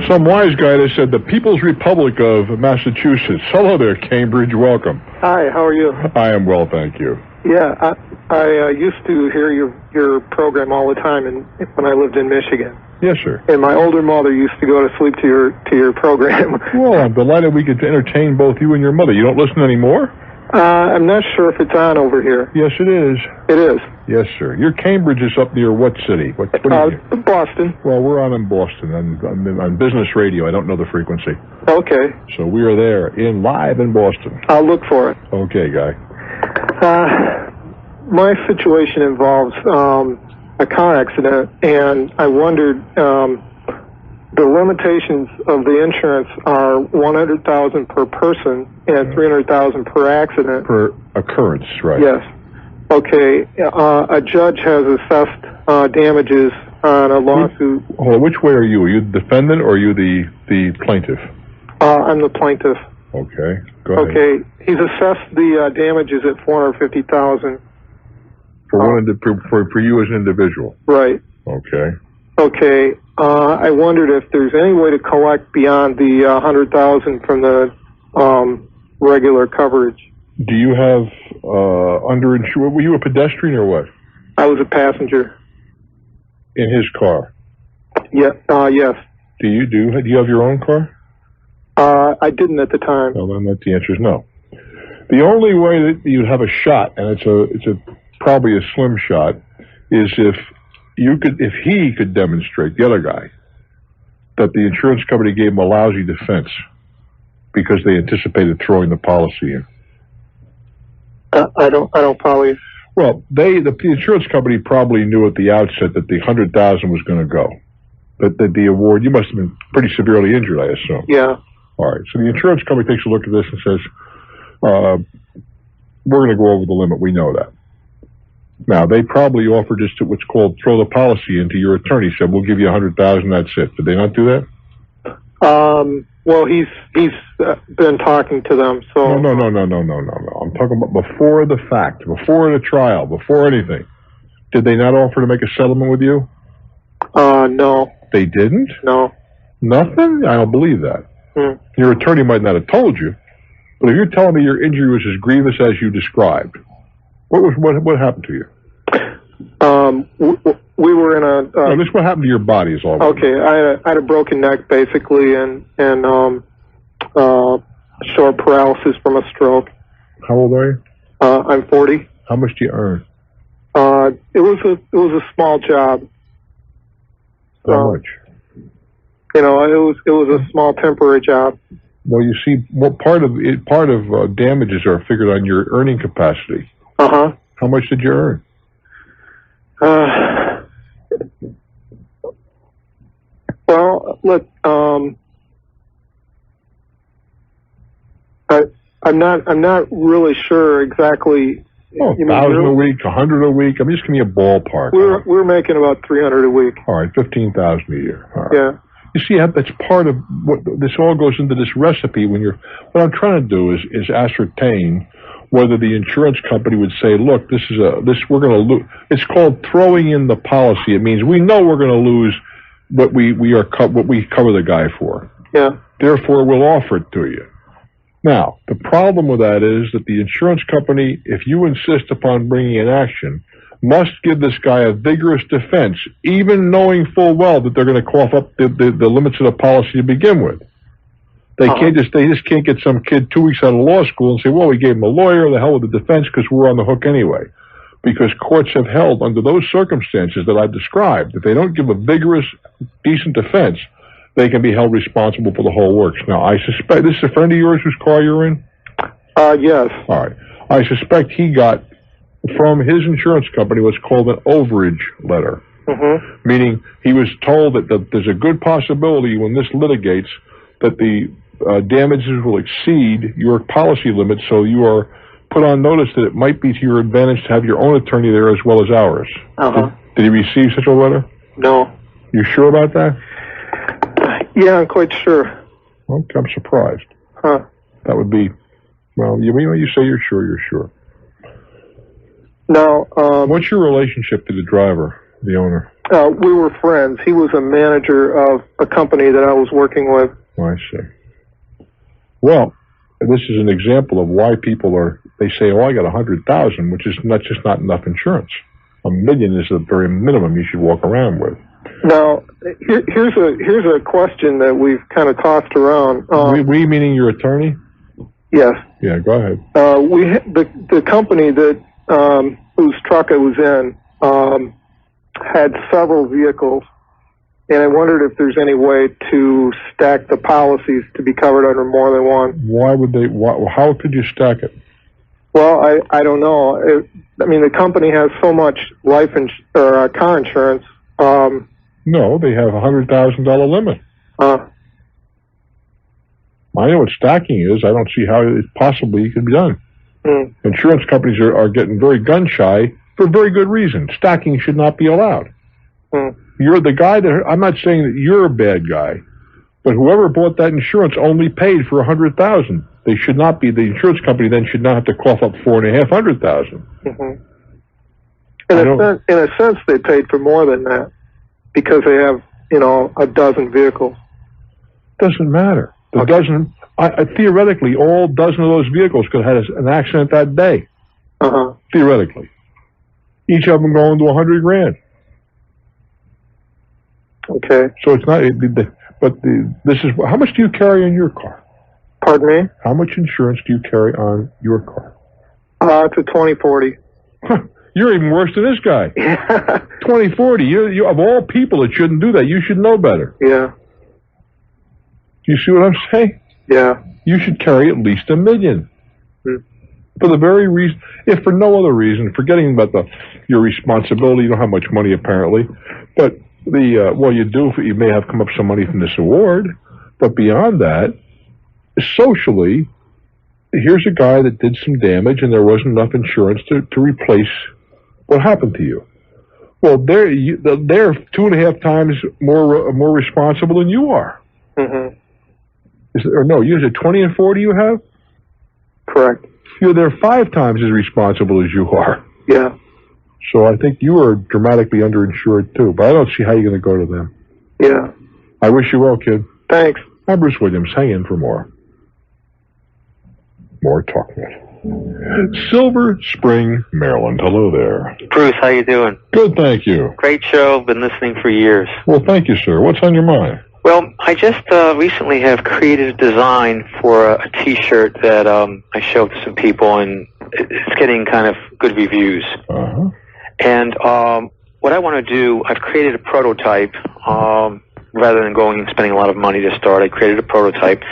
Some wise guy that said the People's Republic of Massachusetts. Hello there, Cambridge. Welcome. Hi, how are you? I am well, thank you. Yeah, I used to hear your program all the time when I lived in Michigan. Yes, sir. And my older mother used to go to sleep to your program. Well, I'm delighted we could entertain both you and your mother. You don't listen anymore? I'm not sure if it's on over here. Yes, it is. It is. Yes, sir. Your Cambridge is up near what city? What Boston. Well, we're on in Boston. On business radio. I don't know the frequency. Okay. So we are there, live in Boston. I'll look for it. Okay, guy. My situation involves a car accident, and I wondered, the limitations of the insurance are $100,000 per person and $300,000 per accident. Per occurrence, right? Yes. Okay. A judge has assessed damages on a lawsuit. Hold on, which way are you? Are you the defendant or are you the plaintiff? I'm the plaintiff. Okay. Go ahead. Okay. He's assessed the damages at $450,000. For you as an individual. Right. Okay. Okay. I wondered if there's any way to collect beyond the $100,000 from the regular coverage. Do you have underinsured? Were you a pedestrian or what? I was a passenger. In his car? Yeah. Yes. Do you have your own car? I didn't at the time. Well, then the answer is no. The only way that you'd have a shot, and it's probably a slim shot, is if he could demonstrate, the other guy, that the insurance company gave him a lousy defense because they anticipated throwing the policy in. I don't follow you. Well, the insurance company probably knew at the outset that the $100,000 was going to go. That the award, you must have been pretty severely injured, I assume. Yeah. All right. So the insurance company takes a look at this and says, we're going to go over the limit. We know that. Now, they probably offered just what's called throw the policy into your attorney. Said, we'll give you $100,000, that's it. Did they not do that? Well, he's been talking to them, so... No. I'm talking about before the fact, before the trial, before anything. Did they not offer to make a settlement with you? No. They didn't? No. Nothing? I don't believe that. Your attorney might not have told you, but if you're telling me your injury was as grievous as you described, what happened to you? We were in a... no, this is what happened to your body is all. Okay, I had a broken neck, basically, and short paralysis from a stroke. How old are you? I'm 40. How much do you earn? It was a small job. How much? You know, it was a small temporary job. Well, you see, part of damages are figured on your earning capacity. Uh-huh. How much did you earn? Well, look, I'm not really sure exactly. $1,000 a week, $100 a week. I'm just giving you a ballpark. We're making about $300 a week. All right, $15,000 a year. All right. Yeah. You see, that's part of what this all goes into this recipe. What I'm trying to do is ascertain whether the insurance company would say, look, we're going to lose. It's called throwing in the policy. It means we know we're going to lose what we cover the guy for. Yeah. Therefore, we'll offer it to you. Now, the problem with that is that the insurance company, if you insist upon bringing an action, must give this guy a vigorous defense, even knowing full well that they're going to cough up the limits of the policy to begin with. They just can't get some kid 2 weeks out of law school and say, well, we gave him a lawyer, the hell with the defense, because we're on the hook anyway. Because courts have held under those circumstances that I've described, if they don't give a vigorous, decent defense, they can be held responsible for the whole works. Now, I suspect, this is a friend of yours whose car you're in? Yes. All right. I suspect he got from his insurance company what's called an overage letter. Mm-hmm. Meaning he was told that there's a good possibility when this litigates that the damages will exceed your policy limit, so you are put on notice that it might be to your advantage to have your own attorney there as well as ours. Uh-huh. Did he receive such a letter? No. You sure about that? Yeah, I'm quite sure. Okay, I'm surprised. Huh. That would be, well, you say you're sure. Now, what's your relationship to the driver, the owner? We were friends. He was a manager of a company that I was working with. Oh, I see. Well, this is an example of why people they say, oh, I got 100,000, which is just not enough insurance. $1 million is the very minimum you should walk around with. Now, here's a question that we've kind of tossed around. We meaning your attorney? Yes. Yeah, go ahead. The company that whose truck I was in had several vehicles, and I wondered if there's any way to stack the policies to be covered under more than one. Why would they? How could you stack it? Well, I don't know. The company has so much car insurance. No, they have a $100,000 limit. I know what stacking is. I don't see how it possibly can be done. Insurance companies are getting very gun shy for very good reason. Stacking should not be allowed. You're the guy I'm not saying that you're a bad guy, but whoever bought that insurance only paid for $100,000. They should not be. The insurance company then should not have to cough up $450,000. In a sense, they paid for more than that because they have a dozen vehicles. Doesn't matter. Theoretically, all dozen of those vehicles could have had an accident that day. Theoretically, each of them going to $100,000. Okay. So it's not. This is how much do you carry on your car? Pardon me? How much insurance do you carry on your car? It's a 2040. You're even worse than this guy. 2040. You of all people that shouldn't do that. You should know better. Yeah. Do you see what I'm saying? Yeah. You should carry at least $1 million. For the very reason, if for no other reason, forgetting about your responsibility, you don't have much money apparently, but you do. You may have come up some money from this award, but beyond that, socially, here's a guy that did some damage, and there wasn't enough insurance to replace what happened to you. Well, they're 2.5 times more responsible than you are. You said 20 and 40 you have? Correct. They're 5 times as responsible as you are. Yeah. So I think you are dramatically underinsured too, but I don't see how you're going to go to them. Yeah. I wish you well, kid. Thanks. I'm Bruce Williams. Hang in for more. More Talknet. Silver Spring, Maryland. Hello there. Bruce, how you doing? Good, thank you. Great show. Been listening for years. Well, thank you, sir. What's on your mind? Well, I just recently have created a design for a T-shirt that I showed to some people, and it's getting kind of good reviews. And what I want to do, I've created a prototype. Rather than going and spending a lot of money to start, I created a prototype.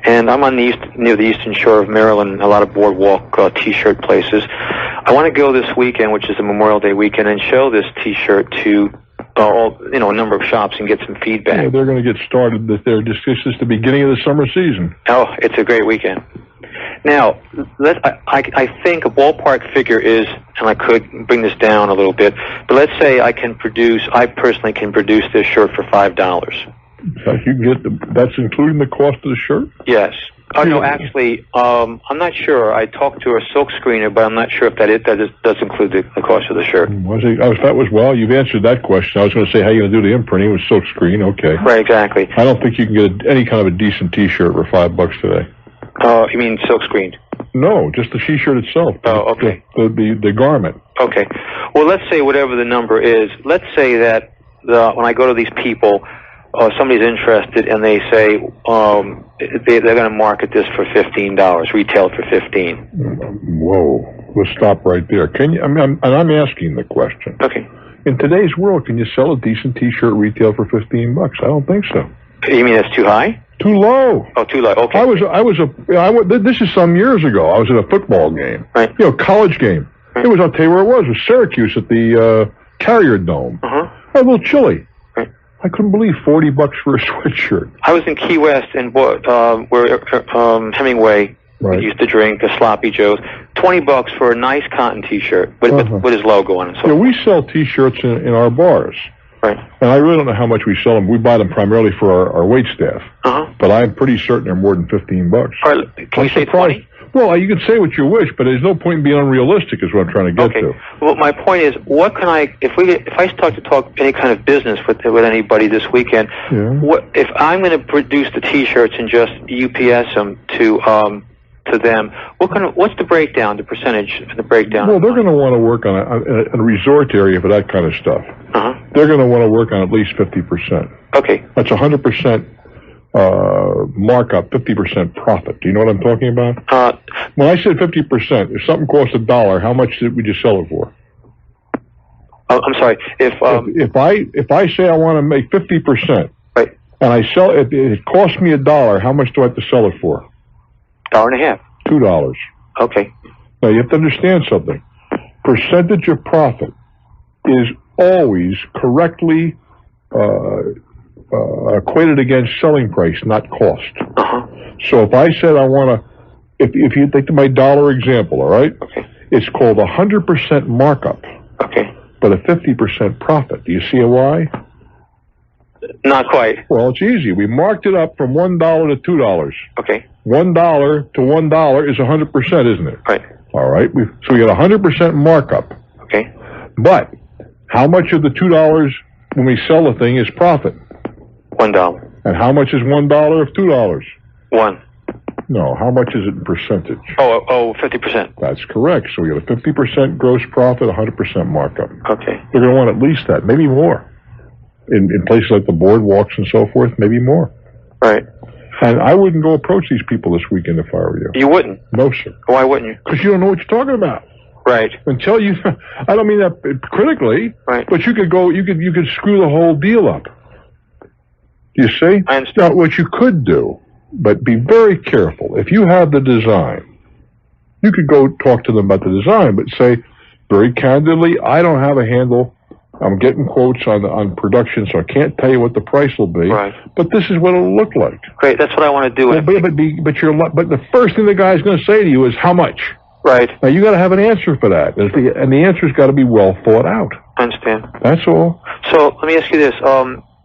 And I'm near the eastern shore of Maryland, a lot of boardwalk T-shirt places. I want to go this weekend, which is a Memorial Day weekend, and show this T-shirt to a number of shops and get some feedback. Yeah, they're going to get started. This is the beginning of the summer season. Oh, it's a great weekend. Now, I think a ballpark figure is, and I could bring this down a little bit, but let's say I personally can produce this shirt for $5. In fact, you can that's including the cost of the shirt? Yes. Oh, no, actually, I'm not sure. I talked to a silk screener, but I'm not sure if that does include the cost of the shirt. You've answered that question. I was going to say, how are you going to do the imprinting with silk screen? Okay. Right, exactly. I don't think you can get any kind of a decent T-shirt for $5 today. You mean silk screened? No, just the T-shirt itself. Oh, okay. The garment. Okay. Well, let's say whatever the number is. Let's say that when I go to these people, somebody's interested, and they say they're going to market this for $15, retail for $15. Whoa! Let's stop right there. Can you? I'm asking the question. Okay. In today's world, can you sell a decent T-shirt retail for $15? I don't think so. You mean that's too high? Too low. Oh, too low. Okay. This is some years ago. I was at a football game. Right. College game. Right. I'll tell you where it was. It was Syracuse at the Carrier Dome. A little chilly. Right. I couldn't believe $40 for a sweatshirt. I was in Key West and bought where Hemingway used to drink, the Sloppy Joes. $20 for a nice cotton T-shirt with his logo on it. So we sell T-shirts in our bars. Right. And I really don't know how much we sell them. We buy them primarily for our wait staff. But I'm pretty certain they're more than $15. All right. Can you say 20? Well, you can say what you wish, but there's no point in being unrealistic is what I'm trying to get to. Well, my point is, what can I, if I start to talk any kind of business with anybody this weekend, what if I'm going to produce the T-shirts and just UPS them to them? What's the breakdown, the percentage, the breakdown? Well, they're going to want to work on a resort area for that kind of stuff. They're going to want to work on at least 50%. Okay. That's 100% markup, 50% profit. Do you know what I'm talking about? When I said 50%, if something costs $1, how much would you sell it for? I'm sorry. If I say I want to make 50%, right, and I sell it, it costs me $1, how much do I have to sell it for? $1.50. $2. Okay. Now you have to understand something. Percentage of profit is always correctly equated against selling price, not cost. So if I said I want to, if you take my dollar example, all right? Okay. It's called 100% markup. Okay. But a 50% profit. Do you see why? Not quite. Well, it's easy. We marked it up from $1 to $2. Okay. $1 to $1 is 100%, isn't it? Right. All right. So we got 100% markup. Okay. But how much of the $2 when we sell the thing is profit? $1. And how much is $1 of $2? 1. No. How much is it in percentage? 50%. That's correct. So we got a 50% gross profit, 100% markup. Okay. They're going to want at least that, maybe more. In places like the boardwalks and so forth, maybe more. Right. And I wouldn't go approach these people this weekend if I were you. You wouldn't? No, sir. Why wouldn't you? Because you don't know what you're talking about. Right. Until you, I don't mean that critically. Right. But you could screw the whole deal up. You see? I understand. Now, what you could do, but be very careful. If you have the design, you could go talk to them about the design, but say very candidly, I don't have a handle. I'm getting quotes on production, so I can't tell you what the price will be. Right. But this is what it'll look like. Great. That's what I want to do. But the first thing the guy's going to say to you is how much. Right. Now you got to have an answer for that, and the answer's got to be well thought out. I understand. That's all. So let me ask you this.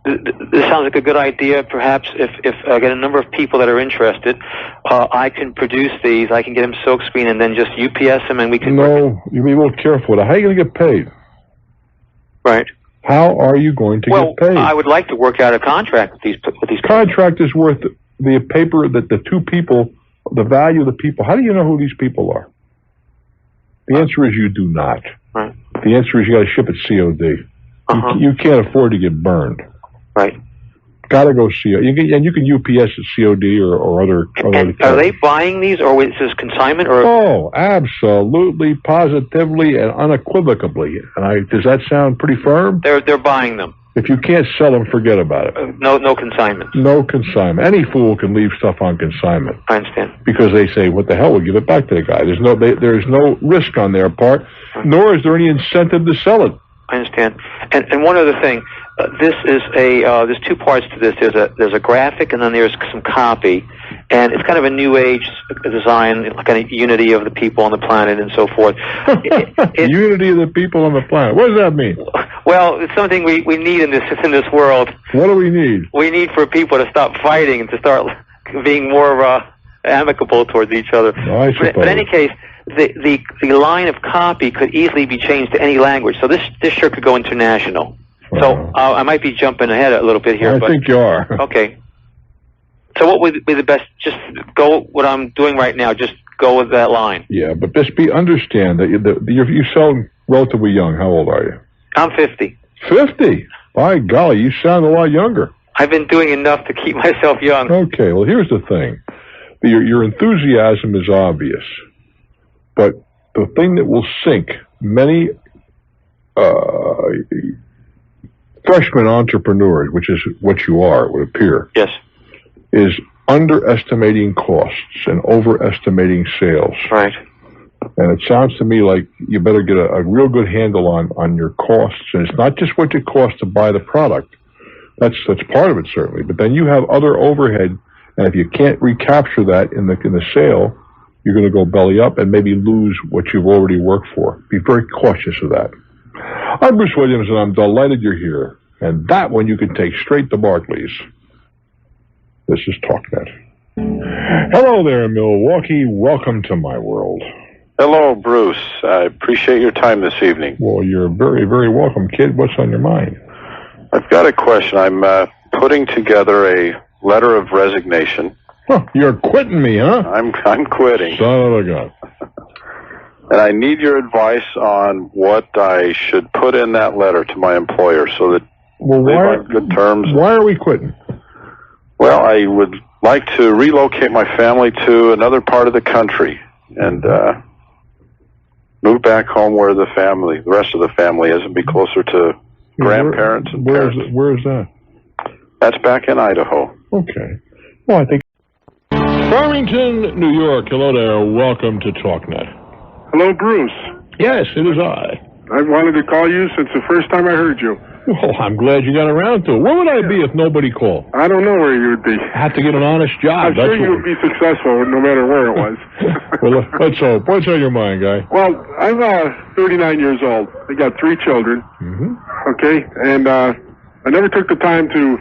This sounds like a good idea. Perhaps if I get a number of people that are interested, I can produce these. I can get them silkscreen and then just UPS them, and we can. No, you be a little careful. How are you going to get paid? Right. How are you going to get paid? I would like to work out a contract with these contract is worth the paper that the two people, the value of the people. How do you know who these people are? The answer is you do not. Right. The answer is you got to ship it COD. You can't afford to get burned. Right. Got to go COD. You can UPS at COD or other. And are they buying these, or is this consignment? Or oh, absolutely, positively, and unequivocally. And does that sound pretty firm? They're buying them. If you can't sell them, forget about it. No consignment. No consignment. Any fool can leave stuff on consignment. I understand. Because they say, what the hell, we'll give it back to the guy. There's no risk on their part, nor is there any incentive to sell it. I understand. And one other thing, this is there's two parts to this. There's a graphic, and then there's some copy, and it's kind of a new age design, kind of unity of the people on the planet and so forth. Unity of the people on the planet. What does that mean? Well, it's something we need in this world. What do we need? We need for people to stop fighting and to start being more amicable towards each other. I suppose. But in any case, the line of copy could easily be changed to any language. So this shirt could go international. So I might be jumping ahead a little bit here. I think you are. Okay. So what would be the best? Just go what I'm doing right now. Just go with that line. Yeah, but just understand that you sound relatively young. How old are you? I'm 50. 50? By golly, you sound a lot younger. I've been doing enough to keep myself young. Okay, well, here's the thing. Your enthusiasm is obvious, but the thing that will sink many freshman entrepreneurs, which is what you are, it would appear, yes, is underestimating costs and overestimating sales. Right. And it sounds to me like you better get a real good handle on your costs. And it's not just what it costs to buy the product. That's part of it, certainly. But then you have other overhead, and if you can't recapture that in the sale, you're going to go belly up and maybe lose what you've already worked for. Be very cautious of that. I'm Bruce Williams, and I'm delighted you're here. And that one you can take straight to Barclays. This is Talknet. Hello there, Milwaukee. Welcome to my world. Hello, Bruce. I appreciate your time this evening. Well, you're very, very welcome, kid. What's on your mind? I've got a question. I'm putting together a letter of resignation. Huh, you're quitting me, huh? I'm quitting. Son of a gun. And I need your advice on what I should put in that letter to my employer so that we're on good terms. Why are we quitting? Well, I would like to relocate my family to another part of the country and move back home where the rest of the family is, and be closer to grandparents and parents. Where's that? That's back in Idaho. Okay. Well, I think... Farmington, New York. Hello there. Welcome to Talknet. Hello, Bruce. Yes, it is I. I wanted to call you since the first time I heard you. Well, I'm glad you got around to it. Where would I be if nobody called? I don't know where you would be. I have to get an honest job. I'm sure you would be successful no matter where it was. Well, let's hope. What's on your mind, guy? Well, I'm 39 years old. I got 3 children. Mm-hmm. Okay? And I never took the time to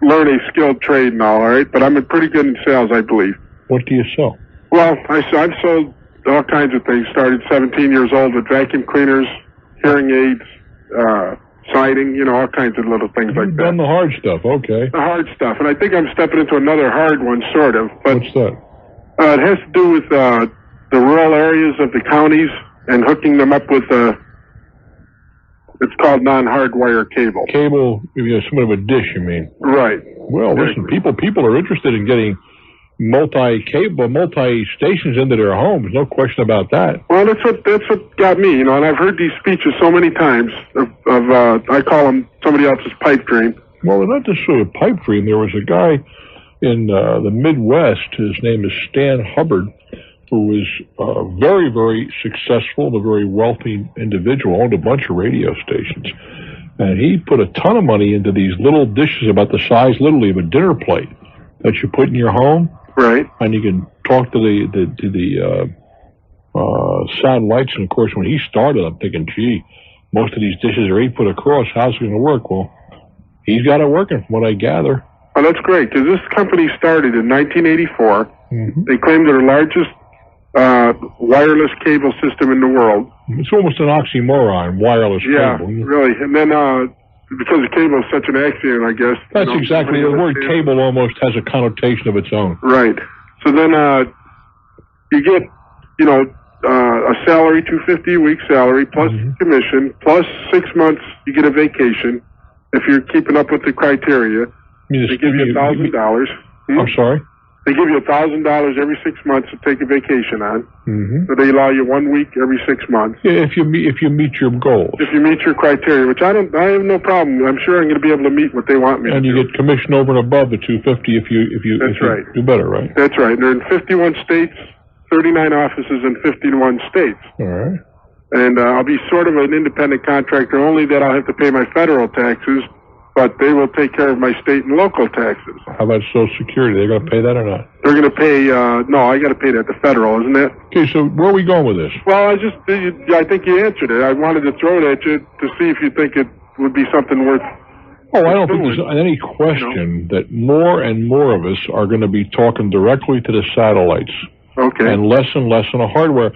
learn a skilled trade and all right? But I'm pretty good in sales, I believe. What do you sell? Well, I've sold all kinds of things. Started 17 years old with vacuum cleaners, hearing aids, siding, all kinds of little things like that. You've done the hard stuff, okay. The hard stuff. And I think I'm stepping into another hard one, sort of. But what's that? It has to do with the rural areas of the counties and hooking them up with it's called non-hardwire cable. Cable, somewhat of a dish, you mean? Right. Well, listen, people are interested in getting multi-stations into their homes. No question about that. Well, that's what got me, and I've heard these speeches so many times of I call them somebody else's pipe dream. Well, not just sort of pipe dream. There was a guy in the Midwest. His name is Stan Hubbard, who was very, very successful, a very wealthy individual, owned a bunch of radio stations. And he put a ton of money into these little dishes about the size, literally, of a dinner plate that you put in your home. Right. And you can talk to the satellites. And, of course, when he started, I'm thinking, gee, most of these dishes are 8 foot across. How's it going to work? Well, he's got it working, from what I gather. Oh, that's great, because this company started in 1984. Mm-hmm. They claim they're the largest wireless cable system in the world. It's almost an oxymoron, wireless cable. Yeah, really. And then because the cable is such an accident, I guess. That's exactly. The word cable almost has a connotation of its own. Right. So then you get, a salary, $250 a week salary, plus commission, plus 6 months you get a vacation if you're keeping up with the criteria. They give you $1,000. I'm sorry? They give you $1,000 every 6 months to take a vacation on. Mm-hmm. So they allow you 1 week every 6 months. Yeah, if you meet your goals. If you meet your criteria, which I have no problem. I'm sure I'm going to be able to meet what they want me to do. And you get commission over and above the $250 if you do better, right? That's right. They're in 51 states, 39 offices in 51 states. All right. And I'll be sort of an independent contractor, only that I'll have to pay my federal taxes, but they will take care of my state and local taxes. How about Social Security? They're going to pay that or not? They're going to pay, no, I got to pay that to federal, isn't it? Okay, so where are we going with this? Well, I think you answered it. I wanted to throw it at you to see if you think it would be something worth... Oh, I don't think there's any question that more and more of us are going to be talking directly to the satellites. Okay. And less on the hardware.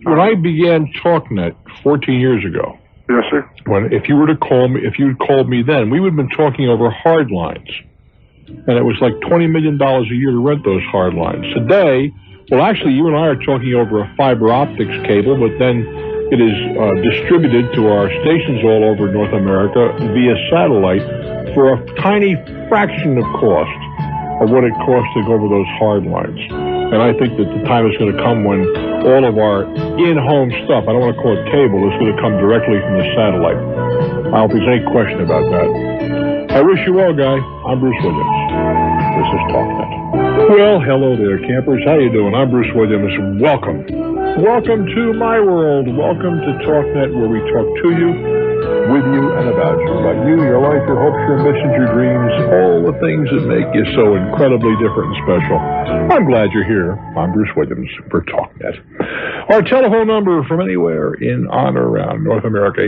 When I began Talknet 14 years ago... Yes, sir. If you'd called me then, we would have been talking over hard lines. And it was like $20 million a year to rent those hard lines. Today, well, actually, you and I are talking over a fiber optics cable, but then it is distributed to our stations all over North America via satellite for a tiny fraction of cost of what it costs to go over those hard lines. And I think that the time is going to come when all of our in-home stuff, I don't want to call it cable, is going to come directly from the satellite. I don't think there's any question about that. I wish you well, Guy. I'm Bruce Williams. This is Talknet. Well, hello there, campers. How you doing? I'm Bruce Williams. Welcome. Welcome to my world. Welcome to Talknet, where we talk to you, with you, and about you, your life, your hopes, your ambitions, your dreams, all the things that make you so incredibly different and special. I'm glad you're here. I'm Bruce Williams for Talknet. Our telephone number from anywhere in on or around North America,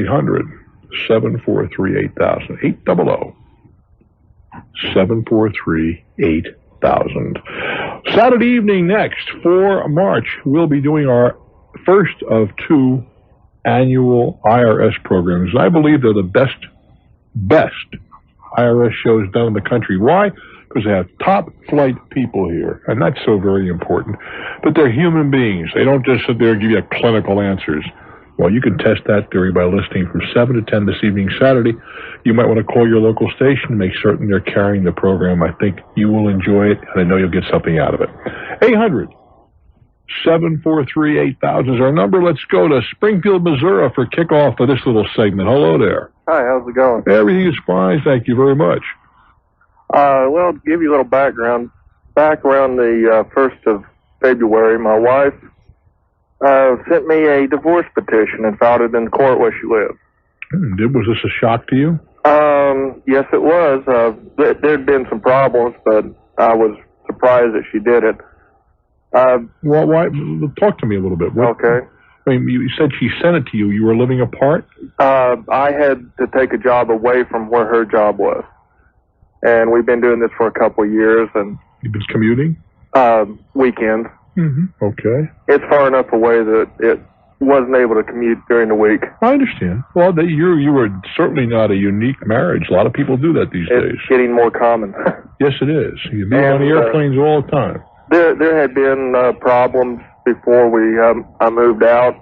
800-743-8000, 800-743-8000. Saturday evening next, for March, we'll be doing our first of 2 annual IRS programs. I believe they're the best IRS shows done in the country. Why? Because they have top flight people here, and that's so very important. But they're human beings. They don't just sit there and give you clinical answers. Well, you can test that theory by listening from 7 to 10 this evening, Saturday. You might want to call your local station and make certain they're carrying the program. I think you will enjoy it, and I know you'll get something out of it. 800-743-8000 is our number. Let's go to Springfield, Missouri for kickoff of this little segment. Hello there. Hi, how's it going? Everything is fine. Thank you very much. Well, to give you a little background, back around the 1st of February, my wife sent me a divorce petition and filed it in the court where she lives. Was this a shock to you? Yes, it was. There'd been some problems, but I was surprised that she did it. Well, why? Talk to me a little bit. Okay. I mean, you said she sent it to you. You were living apart? I had to take a job away from where her job was. And we've been doing this for a couple of years. And you've been commuting? Weekends. Mm-hmm. Okay. It's far enough away that it wasn't able to commute during the week. I understand. Well, you were certainly not a unique marriage. A lot of people do that these days. It's getting more common. Yes, it is. You be on the airplanes all the time. There had been problems before I moved out.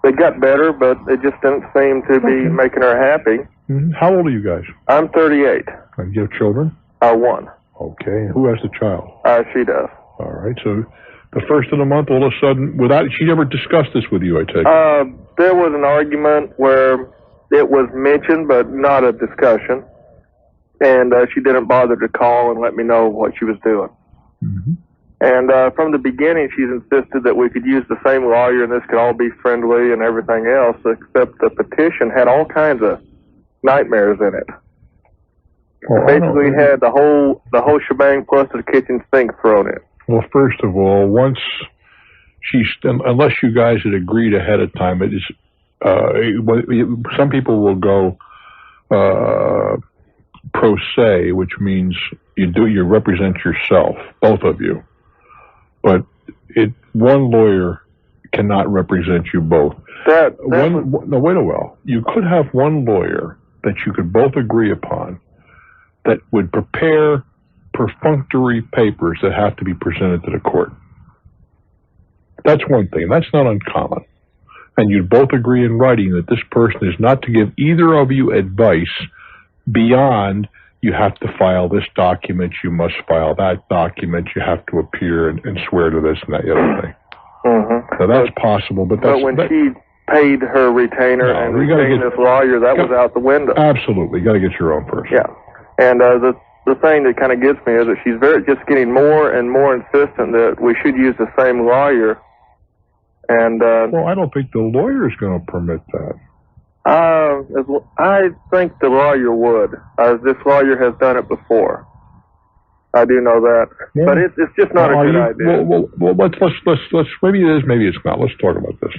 They got better, but it just didn't seem to be making her happy. Mm-hmm. How old are you guys? I'm 38. And you have children? 1. Okay. Who has the child? She does. All right. So the first of the month, all of a sudden, she never discussed this with you, I take it? There was an argument where it was mentioned, but not a discussion. And she didn't bother to call and let me know what she was doing. Mm-hmm. And from the beginning, she's insisted that we could use the same lawyer and this could all be friendly and everything else, except the petition had all kinds of nightmares in it. Well, basically had the whole shebang plus the kitchen sink thrown in. Well, first of all, unless you guys had agreed ahead of time, it is some people will go pro se, which means you represent yourself, both of you. But one lawyer cannot represent you both. Wait a while. You could have one lawyer that you could both agree upon that would prepare perfunctory papers that have to be presented to the court. That's one thing. That's not uncommon. And you'd both agree in writing that this person is not to give either of you advice beyond you have to file this document, you must file that document, you have to appear and swear to this and that other thing. Mm-hmm. So that's possible, but when she paid her retainer and retained this lawyer, that was out the window. Absolutely. You got to get your own person. Yeah. And the thing that kind of gets me is that she's just getting more and more insistent that we should use the same lawyer. And well, I don't think the lawyer is going to permit that. I think the lawyer would. This lawyer has done it before. I do know that, but it's just not a good idea. Well, let's maybe it is, maybe it's not. Let's talk about this.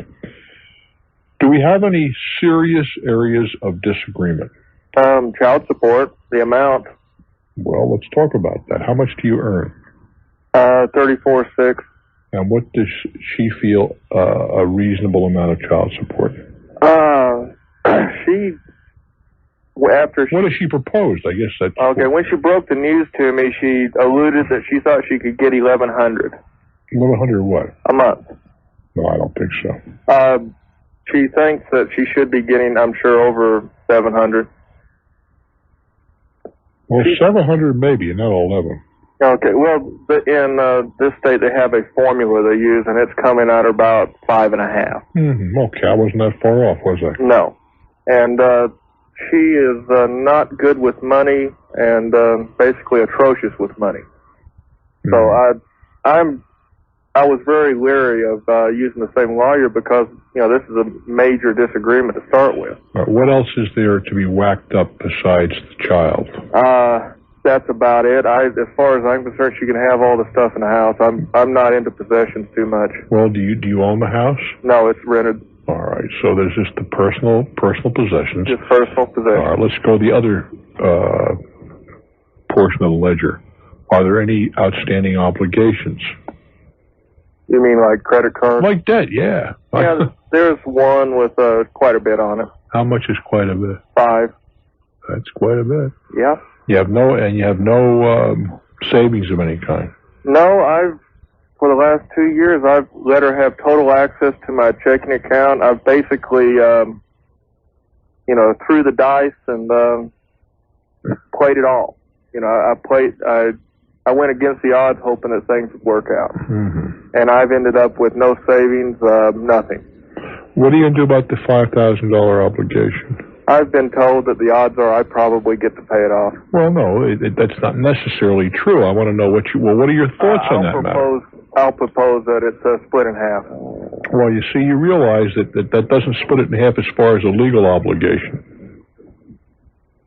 Do we have any serious areas of disagreement? Child support, the amount. Well, let's talk about that. How much do you earn? $34,600. And what does she feel a reasonable amount of child support? What has she proposed? I guess that's okay. When she broke the news to me, she alluded that she thought she could get $1,100. $1,100 what? A month. No, I don't think so. She thinks that she should be getting, I'm sure, over $700. Well, $700 maybe, not $1,100. Okay. Well, in this state, they have a formula they use, and it's coming out about $5.5. Mm-hmm. Okay, I wasn't that far off, was I? No. And she is not good with money and basically atrocious with money. Mm-hmm. So I was very leery of using the same lawyer because, this is a major disagreement to start with. What else is there to be whacked up besides the child? That's about it. As far as I'm concerned, she can have all the stuff in the house. I'm not into possessions too much. Well, do you own the house? No, it's rented. All right. So there's just the personal possessions. Just personal possessions. All right. Let's go to the other portion of the ledger. Are there any outstanding obligations? You mean like credit cards? Like debt, yeah. Yeah, there's one with quite a bit on it. How much is quite a bit? 5. That's quite a bit. Yeah. You have no savings of any kind. No, for the last 2 years, I've let her have total access to my checking account. I've basically, threw the dice and played it all. I went against the odds hoping that things would work out. Mm-hmm. And I've ended up with no savings, nothing. What are you going to do about the $5,000 obligation? I've been told that the odds are I probably get to pay it off. Well, no, that's not necessarily true. I want to know what are your thoughts on that matter? I'll propose that it's split in half. Well, you see, you realize that doesn't split it in half as far as a legal obligation.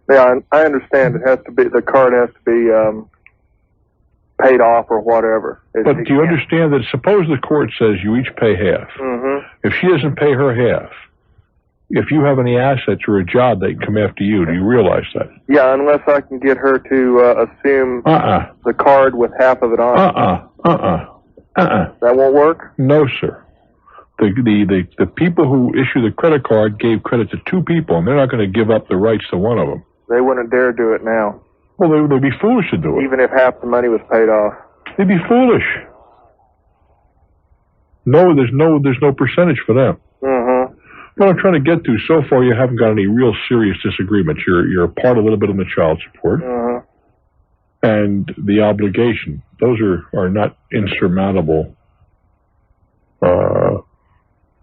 Yeah, I understand. The card has to be paid off or whatever. But do you understand that suppose the court says you each pay half? Mm-hmm. If she doesn't pay her half, if you have any assets or a job, they come after you. Do you realize that? Yeah, unless I can get her to assume the card with half of it on. That won't work? No, sir. The people who issue the credit card gave credit to 2 people, and they're not going to give up the rights to one of them. They wouldn't dare do it now. Well, they'd be foolish to do it. Even if half the money was paid off. They'd be foolish. No, there's no percentage for them. Mm-hmm. What I'm trying to get to, so far you haven't got any real serious disagreements. You're apart a little bit on the child support. Mm-hmm. And the obligation. Those are not insurmountable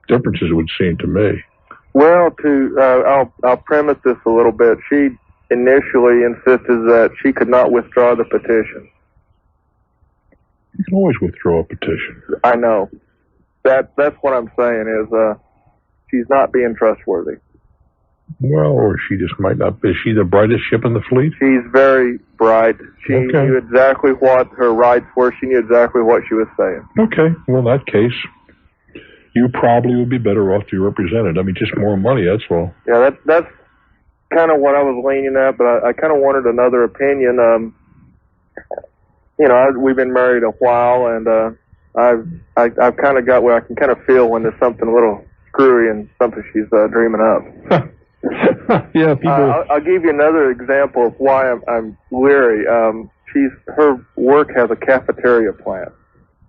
differences, it would seem to me. Well, I'll premise this a little bit. She initially insisted that she could not withdraw the petition. You can always withdraw a petition. I know. That's what I'm saying is she's not being trustworthy. Well, or she just might not be. Is she the brightest ship in the fleet? She's very bright. She knew exactly what her rights were. She knew exactly what she was saying. Okay. Well, in that case, you probably would be better off to be represented. I mean, just more money, that's all. Yeah, that's kind of what I was leaning at, but I kind of wanted another opinion. We've been married a while, and I've kind of got where I can kind of feel when there's something a little screwy and something she's dreaming up. Yeah, people. I'll give you another example of why I'm leery. Her work has a cafeteria plant.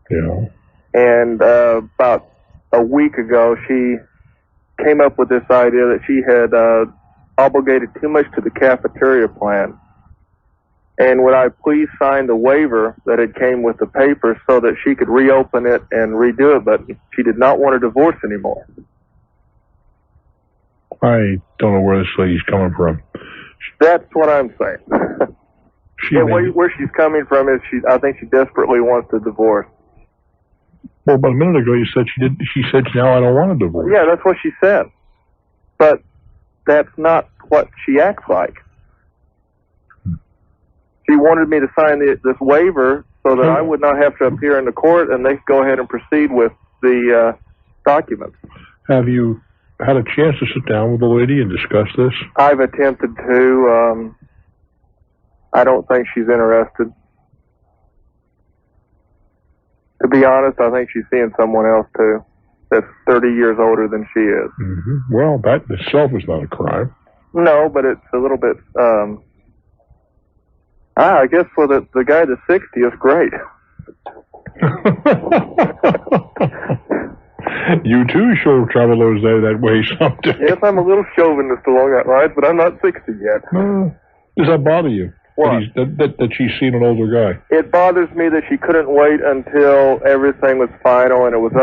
Yeah. And about a week ago, she came up with this idea that she had obligated too much to the cafeteria plant. And would I please sign the waiver that had came with the paper so that she could reopen it and redo it, but she did not want a divorce anymore. I don't know where this lady's coming from. That's what I'm saying. Where she's coming from is I think she desperately wants a divorce. Well, about a minute ago you said she did. She said now I don't want a divorce. Yeah, that's what she said. But that's not what she acts like. She wanted me to sign this waiver so that I would not have to appear in the court and they could go ahead and proceed with the documents. Have you had a chance to sit down with the lady and discuss this? I've attempted to. I don't think she's interested. To be honest, I think she's seeing someone else too that's 30 years older than she is. Mm-hmm. Well, that itself is not a crime. No, but it's a little bit... I guess for the guy that's 60, it's great. You too shall travel that way someday. Yes, I'm a little chauvinist along that line, but I'm not 60 yet. Does that bother you? What? That she's seen an older guy. It bothers me that she couldn't wait until everything was final and it was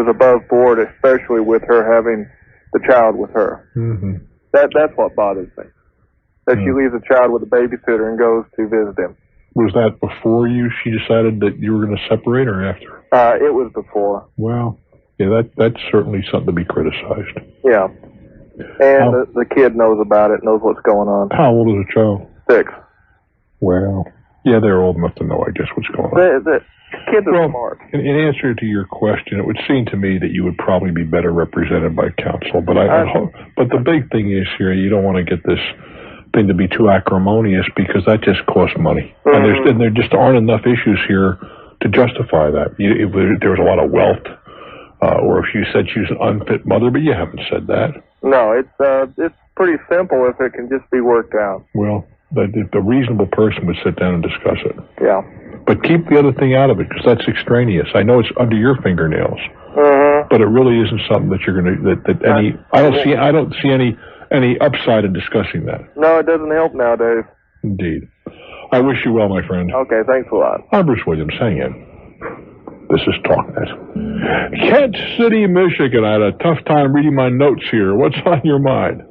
above board, especially with her having the child with her. Mm-hmm. That's what bothers me. That she leaves a child with a babysitter and goes to visit him. Was that before she decided that you were going to separate, or after? It was before. Well, yeah, that's certainly something to be criticized. Yeah. And the kid knows about it, knows what's going on. How old is the child? 6. Well, yeah, they're old enough to know, I guess, what's going on. The kids are smart. In answer to your question, it would seem to me that you would probably be better represented by counsel. But but the big thing is here, you don't want to get this thing to be too acrimonious because that just costs money. And there just aren't enough issues here to justify that. If there was a lot of wealth, or if you said she was an unfit mother, but you haven't said that. No, it's pretty simple if it can just be worked out. Well, the reasonable person would sit down and discuss it. Yeah. But keep the other thing out of it because that's extraneous. I know it's under your fingernails, but it really isn't something that you're going to. I don't see any upside in discussing that. No, it doesn't help nowadays. Indeed. I wish you well, my friend. Okay, thanks a lot. I'm Bruce Williams. Hang in. This is Talknet. Kent City, Michigan. I had a tough time reading my notes here. What's on your mind?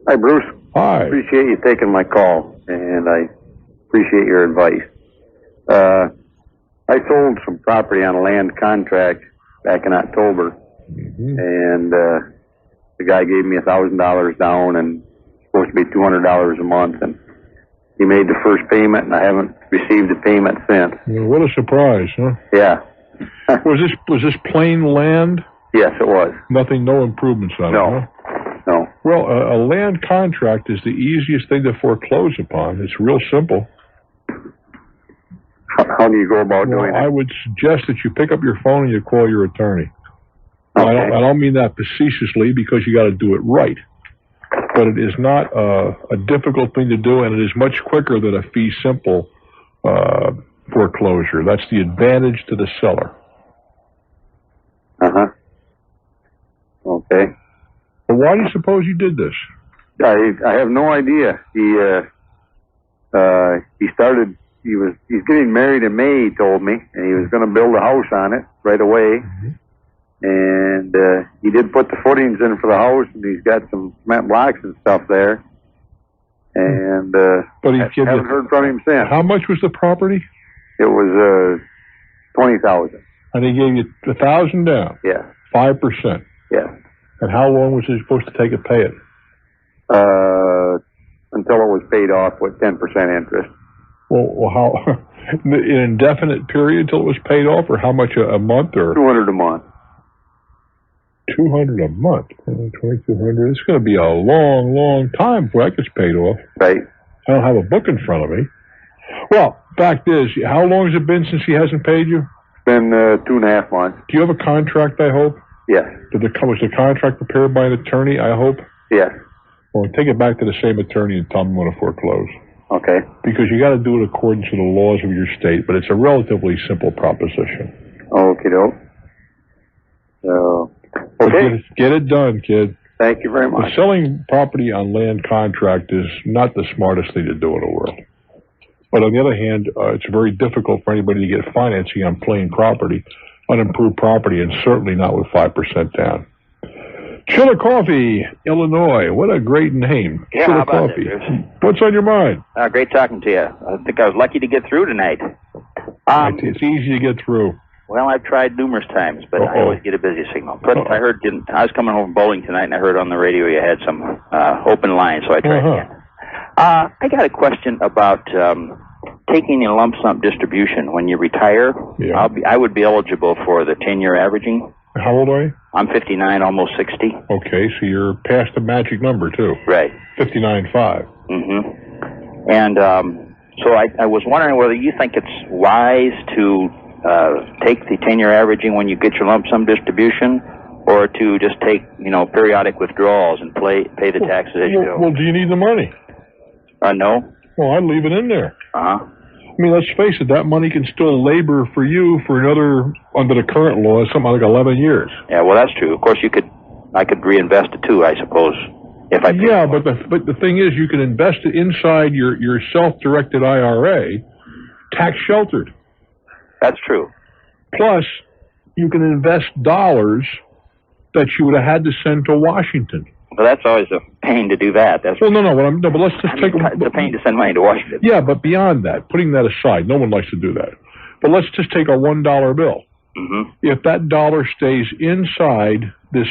Hi, Bruce. Hi. Appreciate you taking my call, and I appreciate your advice. I sold some property on a land contract back in October, and the guy gave me $1,000 down and supposed to be $200 a month, and he made the first payment, and I haven't received a payment since. Well, what a surprise, huh? Yeah. Was this plain land? Yes, it was. Nothing, no improvements on it, huh? No. Well, a land contract is the easiest thing to foreclose upon. It's real simple. How do you go about doing it? I would suggest that you pick up your phone and you call your attorney. Okay. I don't mean that facetiously because you got to do it right. But it is not a difficult thing to do, and it is much quicker than a fee simple foreclosure. That's the advantage to the seller. Okay. But why do you suppose you did this? I have no idea. He's getting married in May, he told me, and he was going to build a house on it right away. And he did put the footings in for the house, and he's got some cement blocks and stuff there. And but I haven't heard from him since. How much was the property? It was $20,000. And he gave you $1,000 down. Yeah. 5%. Yeah. And how long was he supposed to take to pay it? Until it was paid off with 10% interest. Well, how? An indefinite period until it was paid off, or how much a month? Or $200 a month. $200 a month. $2,200. It's going to be a long, long time before that gets paid off. Right. I don't have a book in front of me. Well, fact is, how long has it been since he hasn't paid you? It's been 2.5 months. Do you have a contract, I hope? Yes. Was the contract prepared by an attorney, I hope? Yes. Well, take it back to the same attorney and tell him when to foreclose. Okay. Because you got to do it according to the laws of your state, but it's a relatively simple proposition. Okay, doke. So, okay. Get it done, kid. Thank you very much. Selling property on land contract is not the smartest thing to do in the world. But on the other hand, it's very difficult for anybody to get financing on plain property, unimproved property, and certainly not with 5% down. Chillicothe, Illinois. What a great name. Yeah, how about that, Chillicothe. Bruce? What's on your mind? Great talking to you. I think I was lucky to get through tonight. It's easy to get through. Well, I've tried numerous times, but I always get a busy signal. But I was coming home from bowling tonight, and I heard on the radio you had some open lines, so I tried again. I got a question about taking a lump sum distribution. When you retire, I would be eligible for the 10-year averaging. How old are you? I'm 59, almost 60. Okay, so you're past the magic number, too. Right. 59.5. And so I was wondering whether you think it's wise to take the 10-year averaging when you get your lump sum distribution, or to just take, periodic withdrawals and pay the taxes as you go. Well, do you need the money? No. Well, I'd leave it in there. Uh-huh. I mean, let's face it, that money can still labor for you for another, under the current law, something like 11 years. Yeah, well, that's true. Of course, I could reinvest it too, I suppose, if I. Yeah, but the thing is, you can invest it inside your self-directed IRA, tax sheltered. That's true. Plus, you can invest dollars that you would have had to send to Washington. Well, that's always a pain to do that. That's but let's just take it's a pain to send money to Washington. Yeah, but beyond that, putting that aside, no one likes to do that. But let's just take a $1 bill. If that dollar stays inside this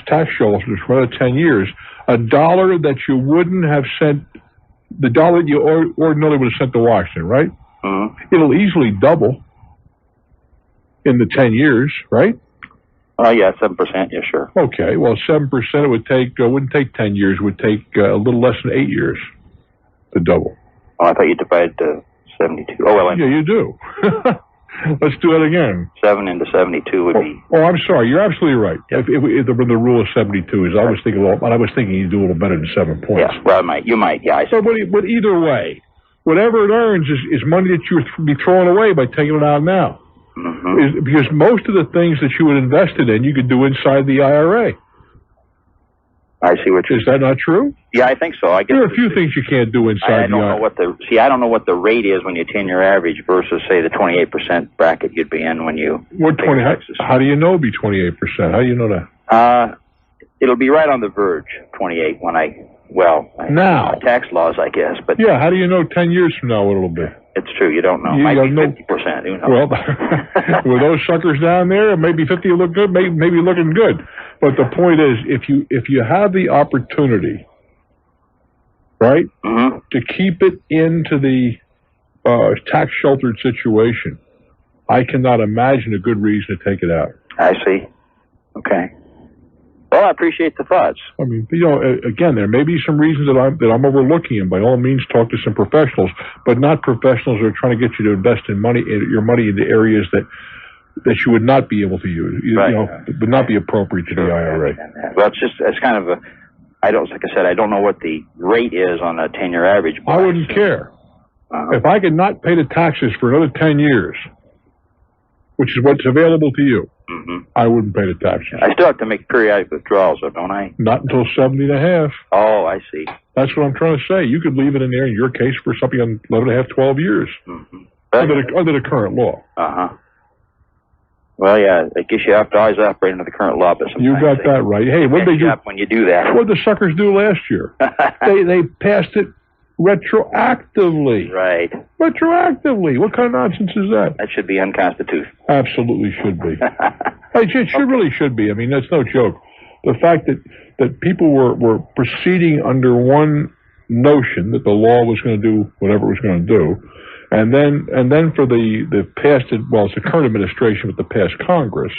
tax shelter for another 10 years, a dollar that you wouldn't have sent, the dollar you ordinarily would have sent to Washington, right? It'll easily double in the 10 years, right? Yeah, 7%, yeah, sure. Okay, well, 7% it would take, wouldn't take 10 years, it would take a little less than 8 years. The double. Oh, I thought you divided to 72. Oh, well, yeah, you do. Let's do it again. 7 into 72 would be... Oh, I'm sorry. You're absolutely right. Yep. If the rule of 72 is, I was thinking you'd do a little better than 7 points. Yeah, well, you might, yeah. But either way, whatever it earns is money that you would be throwing away by taking it out now. Mm-hmm. Because most of the things that you would invest it in, you could do inside the IRA. I see what you're saying. Is that not true? Yeah, I think so. I guess there are a few things you can't do inside I don't know I don't know what the rate is when you 10-year average versus, say, the 28% bracket you'd be in when you... How do you know it'll be 28%? How do you know that? It'll be right on the verge, 28, when now. Tax laws, I guess. But yeah, how do you know 10 years from now what it'll be? It's true, you don't know. Might be 50%, who knows? Well, with those suckers down there, maybe 50 look good, maybe looking good. But the point is, if you have the opportunity, right, to keep it into the tax-sheltered situation, I cannot imagine a good reason to take it out. I see. Okay. Well, I appreciate the thoughts. I mean, again, there may be some reasons that I'm overlooking, and by all means, talk to some professionals, but not professionals who are trying to get you to invest your money into areas that you would not be able to use, would not be appropriate to the IRA. Well, it's kind of like I said, I don't know what the rate is on a 10-year average. I wouldn't care. If I could not pay the taxes for another 10 years, which is what's available to you, I wouldn't pay the taxes. I still have to make periodic withdrawals, though, don't I? Not until 70 and a half. Oh, I see. That's what I'm trying to say. You could leave it in there, in your case, for something on 11 and a half, 12 years. Under the current law. Well, yeah, I guess you have to always operate under the current law, but sometimes you got that right. Hey, what did they do when you do that? What did the suckers do last year? they passed it retroactively. Right. Retroactively. What kind of nonsense is that? That should be unconstitutional. Absolutely should be. It really should be. I mean, that's no joke. The fact that people were proceeding under one notion that the law was going to do whatever it was going to do, and then for the past, it's the current administration with the past Congress,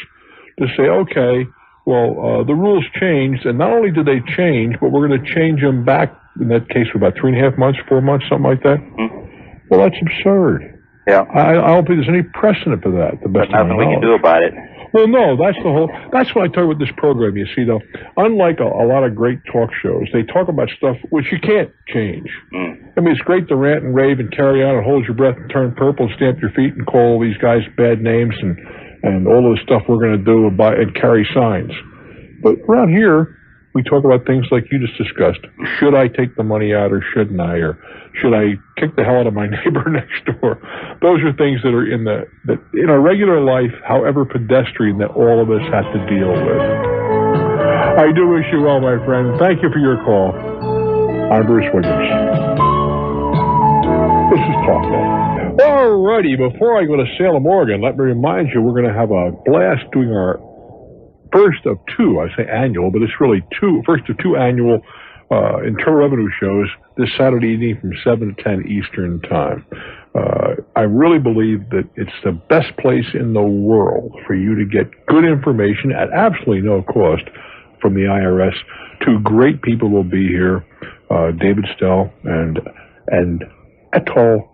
to say, okay, well, the rules changed, and not only did they change, but we're going to change them back, in that case, for about 3.5 months, 4 months, something like that. Well, that's absurd. Yeah. I don't think there's any precedent for that. There's nothing we can do about it. Well, no, that's what I talk about this program, you see, though. Unlike a lot of great talk shows, they talk about stuff which you can't change. I mean, it's great to rant and rave and carry on and hold your breath and turn purple and stamp your feet and call all these guys bad names and all of the stuff we're going to do and carry signs. But around here, we talk about things like you just discussed. Should I take the money out or shouldn't I? Or should I kick the hell out of my neighbor next door? Those are things that are that in our regular life, however pedestrian, that all of us have to deal with. I do wish you well, my friend. Thank you for your call. I'm Bruce Williams. This is Talknet. All righty, before I go to Salem, Oregon, let me remind you we're going to have a blast doing our first of two, I say annual, but it's really first of two annual Internal Revenue shows this Saturday evening from 7 to 10 Eastern Time. I really believe that it's the best place in the world for you to get good information at absolutely no cost from the IRS. Two great people will be here, David Stell and Etoile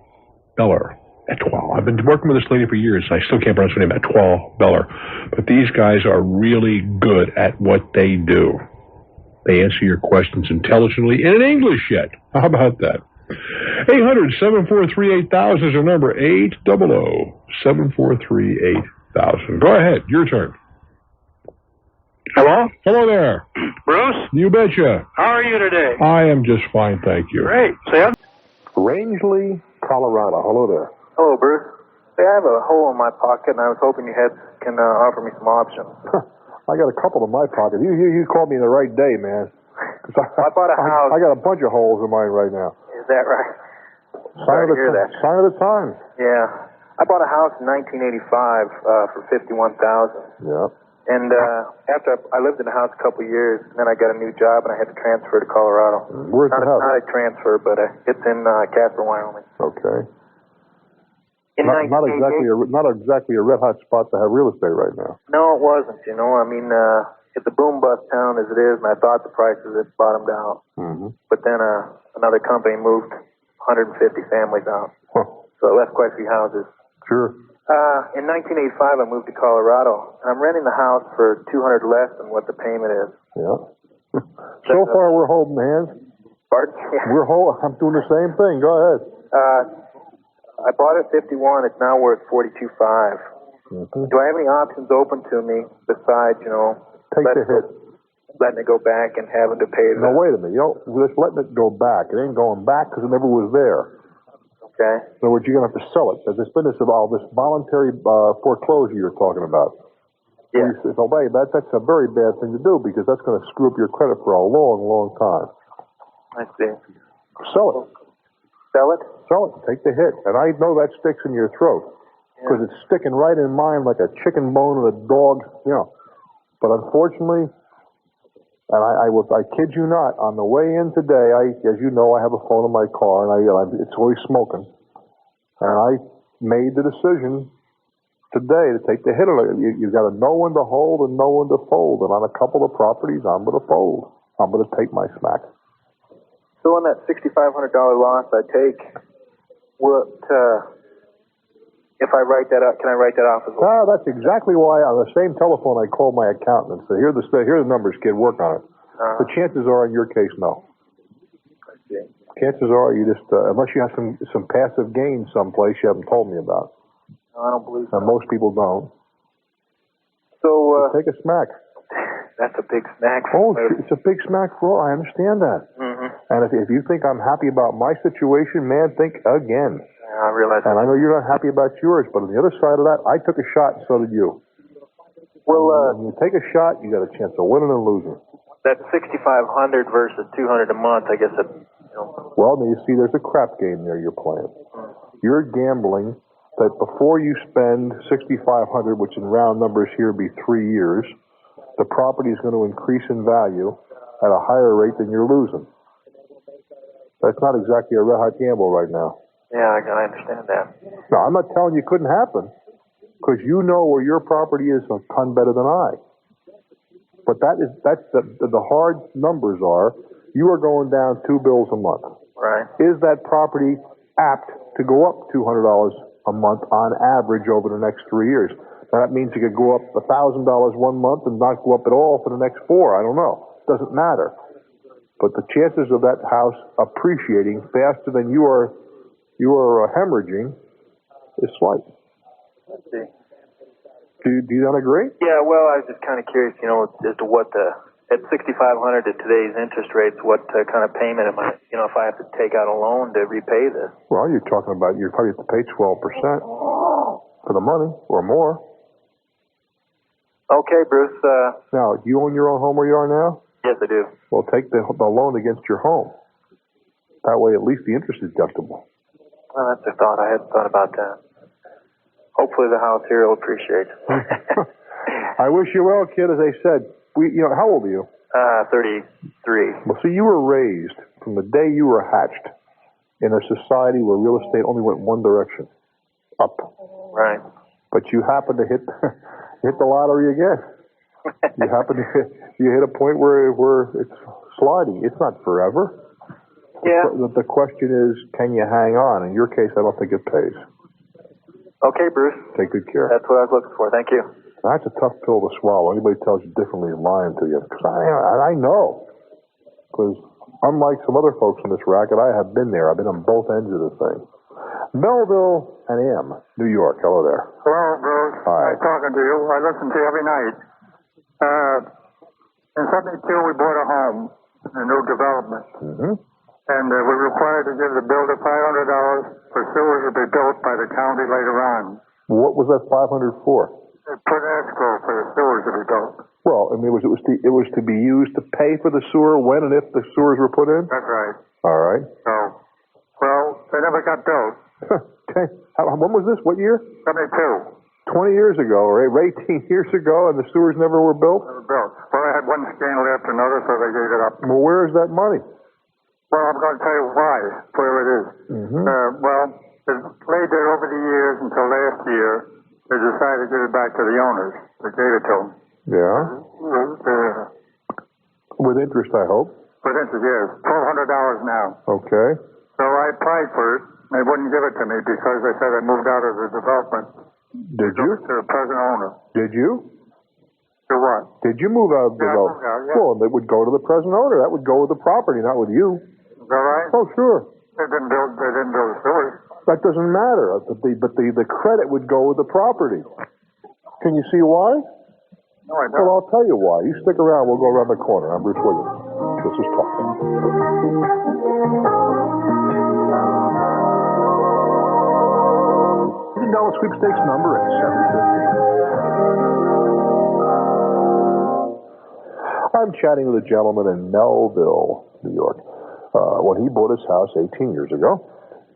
Beller. Etoile. I've been working with this lady for years, and I still can't pronounce her name, Etoile Beller. But these guys are really good at what they do. They answer your questions intelligently and in English yet. How about that? 800-743-8000 is our number, 800-743-8000. Go ahead, your turn. Hello? Hello there. Bruce? You betcha. How are you today? I am just fine, thank you. Great. Sam? Rangeley, Colorado. Hello there. Hello, Bruce. Hey, I have a hole in my pocket, and I was hoping you can offer me some options. I got a couple in my pocket. You called me in the right day, man. I bought a house. I got a bunch of holes in mine right now. Is that right? Sign of the times. Yeah. I bought a house in 1985 for $51,000. Yeah. And after I lived in the house a couple of years, and then I got a new job, and I had to transfer to Colorado. Where's the house? Not a transfer, but it's in Casper, Wyoming. Okay. Not exactly a red hot spot to have real estate right now. No, it wasn't. I mean, it's a boom bust town as it is, and I thought the prices had bottomed out. Mm-hmm. But then another company moved 150 families out. Huh. So I left quite a few houses. Sure. In 1985, I moved to Colorado, and I'm renting the house for $200 less than what the payment is. Yeah. So far, we're holding hands. Pardon? I'm doing the same thing. Go ahead. I bought it at 51. It's now worth 42.5. Mm-hmm. Do I have any options open to me besides, Take the hit. letting it go back and having to pay No, wait a minute. Just letting it go back. It ain't going back because it never was there. Okay. In other words, you're going to have to sell it. There's this business of all this voluntary foreclosure you're talking about. Yeah. So, wait, that's a very bad thing to do because that's going to screw up your credit for a long, long time. I see. Sell it. Sell it? Sell it. Take the hit. And I know that sticks in your throat because it's sticking right in mine like a chicken bone in a dog, But unfortunately, and I kid you not, on the way in today, as you know, I have a phone in my car, and it's always smoking. And I made the decision today to take the hit of it. You've got to know when to hold and know when to fold. And on a couple of properties, I'm going to fold. I'm going to take my smack. So on that $6,500 loss I take, if I write that up, can I write that off as well? That's exactly why on the same telephone I called my accountant and said, here are the numbers, kid, work on it. The chances are, in your case, no. I see. Chances are you just, unless you have some passive gain someplace you haven't told me about. No, I don't believe so. And most people don't. So, take a smack. That's a big smack. Oh, it's a big smack for all. I understand that. Mm-hmm. And if you think I'm happy about my situation, man, think again. I realize that. And I know you're not happy about yours, but on the other side of that, I took a shot and so did you. Well, when you take a shot, you got a chance of winning and losing. That $6,500 versus $200 a month, I guess. Well, you see, there's a crap game there you're playing. You're gambling that before you spend $6,500, which in round numbers here be 3 years, the property is going to increase in value at a higher rate than you're losing. That's not exactly a red hot gamble right now. Yeah, I understand that. No, I'm not telling you it couldn't happen, because you know where your property is a ton better than I. But that's the hard numbers are. You are going down 2 bills a month. Right. Is that property apt to go up $200 a month on average over the next 3 years? Now, that means you could go up $1,000 1 month and not go up at all for the next 4. I don't know. Doesn't matter. But the chances of that house appreciating faster than you are hemorrhaging is slight. Let's see. Do you not agree? Yeah, well, I was just kind of curious, as to what at $6,500 at today's interest rates, what kind of payment am I, if I have to take out a loan to repay this? Well, you're talking about you probably have to pay 12% for the money or more. Okay, Bruce. Now, do you own your own home where you are now? Yes, I do. Well, take the loan against your home. That way, at least the interest is deductible. Well, that's a thought. I hadn't thought about that. Hopefully the house here will appreciate it. I wish you well, kid. As I said, how old are you? 33. Well, see, you were raised from the day you were hatched in a society where real estate only went one direction, up. Right. But you happen to hit the lottery again. You hit a point where it's sliding. It's not forever. Yeah. The question is, can you hang on? In your case, I don't think it pays. Okay, Bruce. Take good care. That's what I was looking for. Thank you. That's a tough pill to swallow. Anybody tells you differently is lying to you. Because I know. Because unlike some other folks in this racket, I have been there. I've been on both ends of the thing. Belleville and M, New York. Hello there. Hello, Bruce. Hi. I'm talking to you. I listen to you every night. In 72, we bought a home, a new development. Mm-hmm. And we were required to give the builder $500 for sewers to be built by the county later on. What was that $500 for? They put escrow for the sewers to be built. Well, I mean, it was to be used to pay for the sewer when and if the sewers were put in? That's right. All right. So, well, they never got built. Okay. When was this? What year? 72. 20 years ago, or 18 years ago, and the sewers never were built? Never built. Well, I had one scandal after another, so they gave it up. Well, where is that money? Well, I'm going to tell you why, where it is. Mm-hmm. Well, it laid there over the years until last year. They decided to give it back to the owners. They gave it to them. Yeah. With interest, I hope. With interest, yes. $1,200 now. Okay. So I I applied for it. They wouldn't give it to me because they said I moved out of the development. Did you? To the present owner. Did you? To what? Did you move out of the development? I moved out, yeah. Well, they would go to the present owner. That would go with the property, not with you. Is that right? Oh, sure. They didn't build the sewers. That doesn't matter. But the credit would go with the property. Can you see why? No, I don't. Well, I'll tell you why. You stick around. We'll go around the corner. I'm Bruce Williams. This is Talknet. $1,000 sweepstakes number at 750. I'm chatting with a gentleman in Melville, New York. When he bought his house 18 years ago,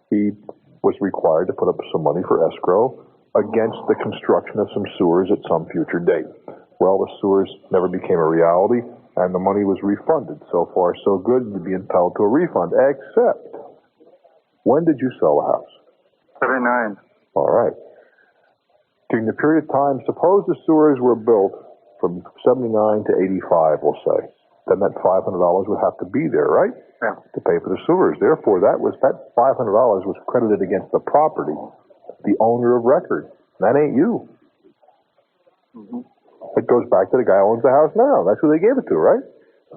he was required to put up some money for escrow against the construction of some sewers at some future date. Well, the sewers never became a reality, and the money was refunded. So far, so good, you'd be entitled to a refund, except, when did you sell the house? 79. All right. During the period of time, suppose the sewers were built from 79 to 85, we'll say. Then that $500 would have to be there, right? Yeah. To pay for the sewers. Therefore, that $500 was credited against the property, the owner of record. That ain't you. Mm-hmm. It goes back to the guy who owns the house now. That's who they gave it to, right?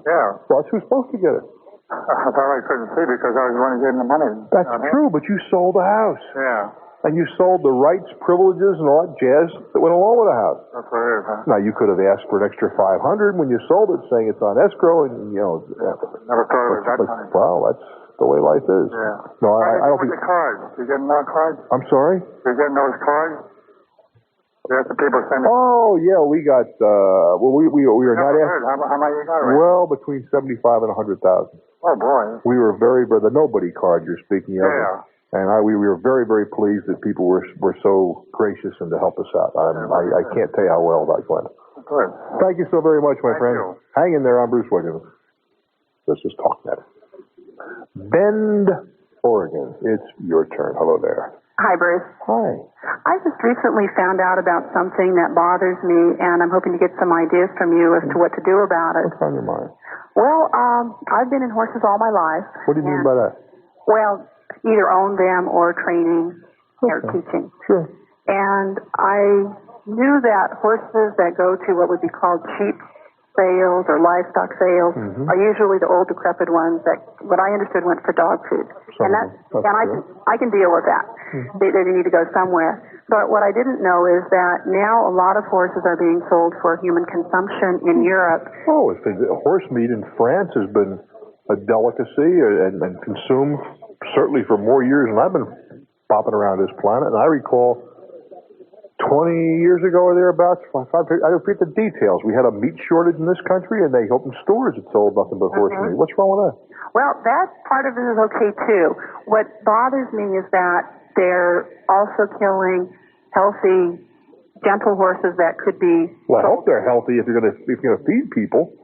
Yeah. So that's who's supposed to get it. I thought I couldn't see because I was the one getting the money. That's true, but you sold the house. Yeah. And you sold the rights, privileges, and all that jazz that went along with the house. That's what it is, huh? Now, you could have asked for an extra $500 when you sold it, saying it's on escrow, and, you know. Never thought of it that time. Well, that's the way life is. Yeah. No, I don't think. The cards. You getting those cards? I'm sorry? You getting those cards? That's the people send it. Oh, yeah, we got, well, we are not asking. How much you got right? Well, between 75 and 100,000. Oh, boy. We were the nobody card you're speaking of. Yeah. And we were very, very pleased that people were so gracious and to help us out. I can't tell you how well that went. Good. Thank you so very much, my friend. You. Hang in there. I'm Bruce Williams. This is Talknet. Bend, Oregon. It's your turn. Hello there. Hi, Bruce. Hi. I just recently found out about something that bothers me, and I'm hoping to get some ideas from you as to what to do about it. What's on your mind? Well, I've been in horses all my life. What do you mean by that? Well, either own them or training or teaching. Sure. And I knew that horses that go to what would be called cheap sales or livestock sales are usually the old decrepit ones that what I understood went for dog food. And I can deal with that. They need to go somewhere. But what I didn't know is that now a lot of horses are being sold for human consumption in Europe. Oh, horse meat in France has been a delicacy and consumed certainly for more years than I've been bopping around this planet. And I recall 20 years ago or thereabouts, I repeat the details. We had a meat shortage in this country, and they opened stores that sold nothing but horse meat. What's wrong with that? Well, that part of it is okay, too. What bothers me is that they're also killing healthy, gentle horses that could be... Well, I hope they're healthy if you're going to feed people.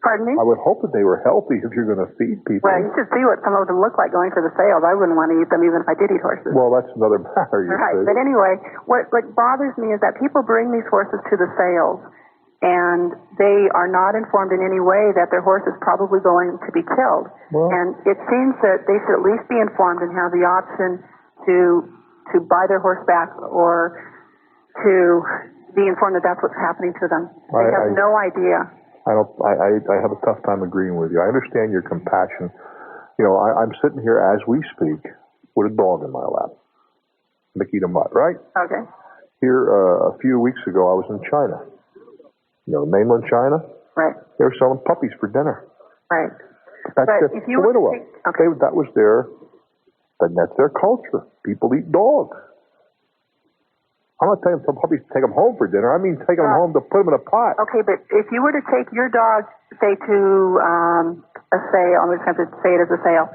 Pardon me? I would hope that they were healthy if you're going to feed people. Well, you should see what some of them look like going for the sales. I wouldn't want to eat them even if I did eat horses. Well, that's another matter, you right. see. But anyway, what bothers me is that people bring these horses to the sales, and they are not informed in any way that their horse is probably going to be killed. Well, and it seems that they should at least be informed and have the option to buy their horse back or to be informed that that's what's happening to them. They have no idea. I have a tough time agreeing with you. I understand your compassion. You know, I'm sitting here as we speak with a dog in my lap, Mickey the Mutt, right? Okay. Here, a few weeks ago, I was in China. You know, mainland China? Right. They were selling puppies for dinner. Right. That's if you that was that's their culture. People eat dogs. I'm not saying some puppies take them home for dinner. I mean take them home to put them in a pot. Okay, but if you were to take your dog, say, to a sale, I'm just going to say it as a sale,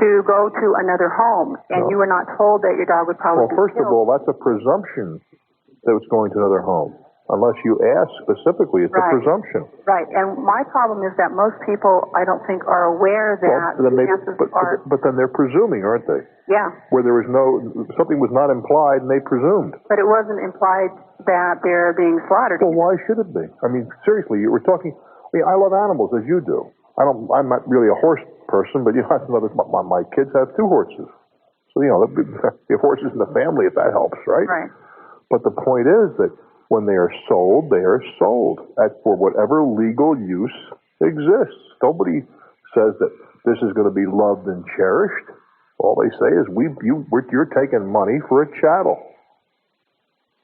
to go to another home, and you were not told that your dog would probably be Well, first of all, that's a presumption that it's going to another home. Unless you ask specifically, it's a presumption. Right, and my problem is that most people, I don't think, are aware that but then they're presuming, aren't they? Yeah. Where there was something was not implied, and they presumed. But it wasn't implied that they're being slaughtered. Well, why should it be? I mean, seriously, we're talking. I mean, I love animals as you do. I'm not really a horse person, but I know my kids have 2 horses. So, the horses in the family, if that helps, right? Right. But the point is that when they are sold for whatever legal use exists. Nobody says that this is going to be loved and cherished. All they say is, you're taking money for a chattel.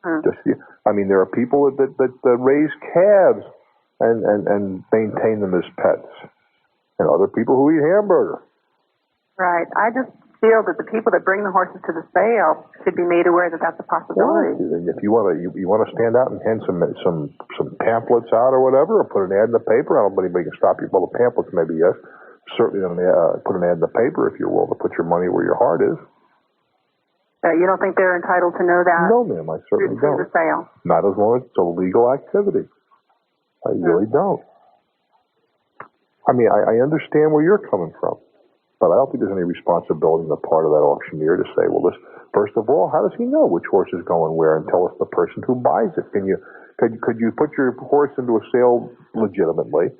There are people that raise calves and maintain them as pets, and other people who eat hamburger. Right. I just feel that the people that bring the horses to the sale should be made aware that that's a possibility. Well, if you want to stand out and hand some pamphlets out or whatever, or put an ad in the paper, I don't know if anybody can stop you. Well, the pamphlets maybe yes. Certainly put an ad in the paper if you're willing to put your money where your heart is. You don't think they're entitled to know that? No, ma'am, I certainly don't. Through the sale? Not as long as it's a legal activity. I really don't. I understand where you're coming from, but I don't think there's any responsibility on the part of that auctioneer to say, well, first of all, how does he know which horse is going where, and tell us the person who buys it? Could you put your horse into a sale legitimately,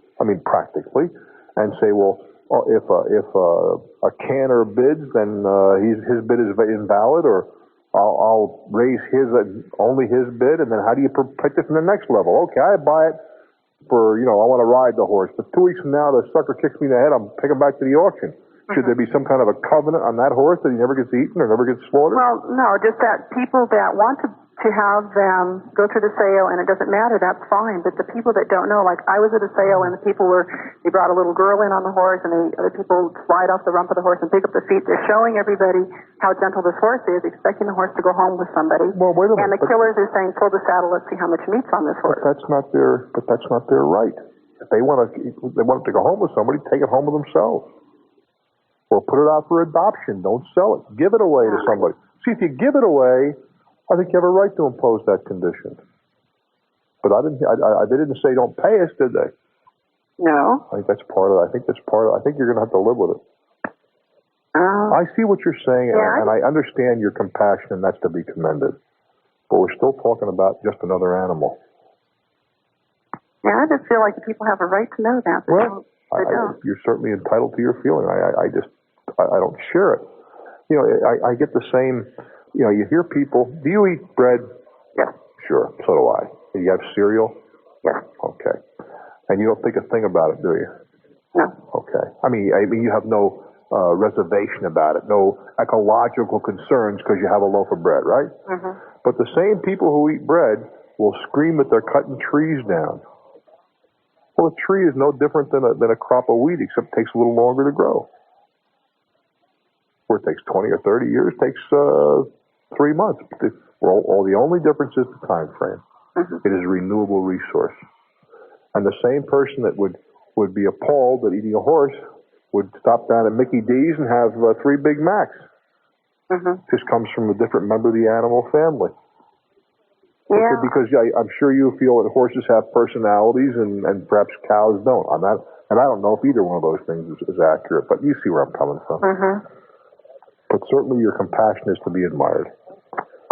practically, and say, well, if a canner bids, then his bid is invalid, or I'll raise only his bid, and then how do you pick it from the next level? Okay, I buy it for, I want to ride the horse, but 2 weeks from now the sucker kicks me in the head, I'm taking back to the auction. Should there be some kind of a covenant on that horse that he never gets eaten or never gets slaughtered? Well, no, just that people that want to have them go through the sale, and it doesn't matter, that's fine. But the people that don't know, like I was at a sale and the people they brought a little girl in on the horse, and other people slide off the rump of the horse and pick up the feet. They're showing everybody how gentle this horse is, expecting the horse to go home with somebody. Well, wait a minute. And the killers are saying, pull the saddle, let's see how much meat's on this horse. But that's not their right. If they want it to go home with somebody, take it home with themselves. Or put it out for adoption. Don't sell it. Give it away to somebody. See, if you give it away, I think you have a right to impose that condition. But they didn't say don't pay us, did they? No. I think that's part of it. I think you're going to have to live with it. I see what you're saying, and I understand your compassion, and that's to be commended. But we're still talking about just another animal. Yeah, I just feel like the people have a right to know that. Well, you're certainly entitled to your feeling. I don't share it. I get the same. You hear people. Do you eat bread? Yes. Sure. So do I. Do you have cereal? Yes. Okay. And you don't think a thing about it, do you? No. Okay. You have no reservation about it, no ecological concerns because you have a loaf of bread, right? Mm-hmm. But the same people who eat bread will scream that they're cutting trees down. Well, a tree is no different than a crop of wheat, except it takes a little longer to grow. Where it takes 20 or 30 years, takes 3 months. The only difference is the time frame. Mm-hmm. It is a renewable resource. And the same person that would be appalled that eating a horse would stop down at Mickey D's and have 3 Big Macs. Mm-hmm. Just comes from a different member of the animal family. Yeah. Because I'm sure you feel that horses have personalities and perhaps cows don't. And I don't know if either one of those things is accurate, but you see where I'm coming from. Mm-hmm. But certainly your compassion is to be admired.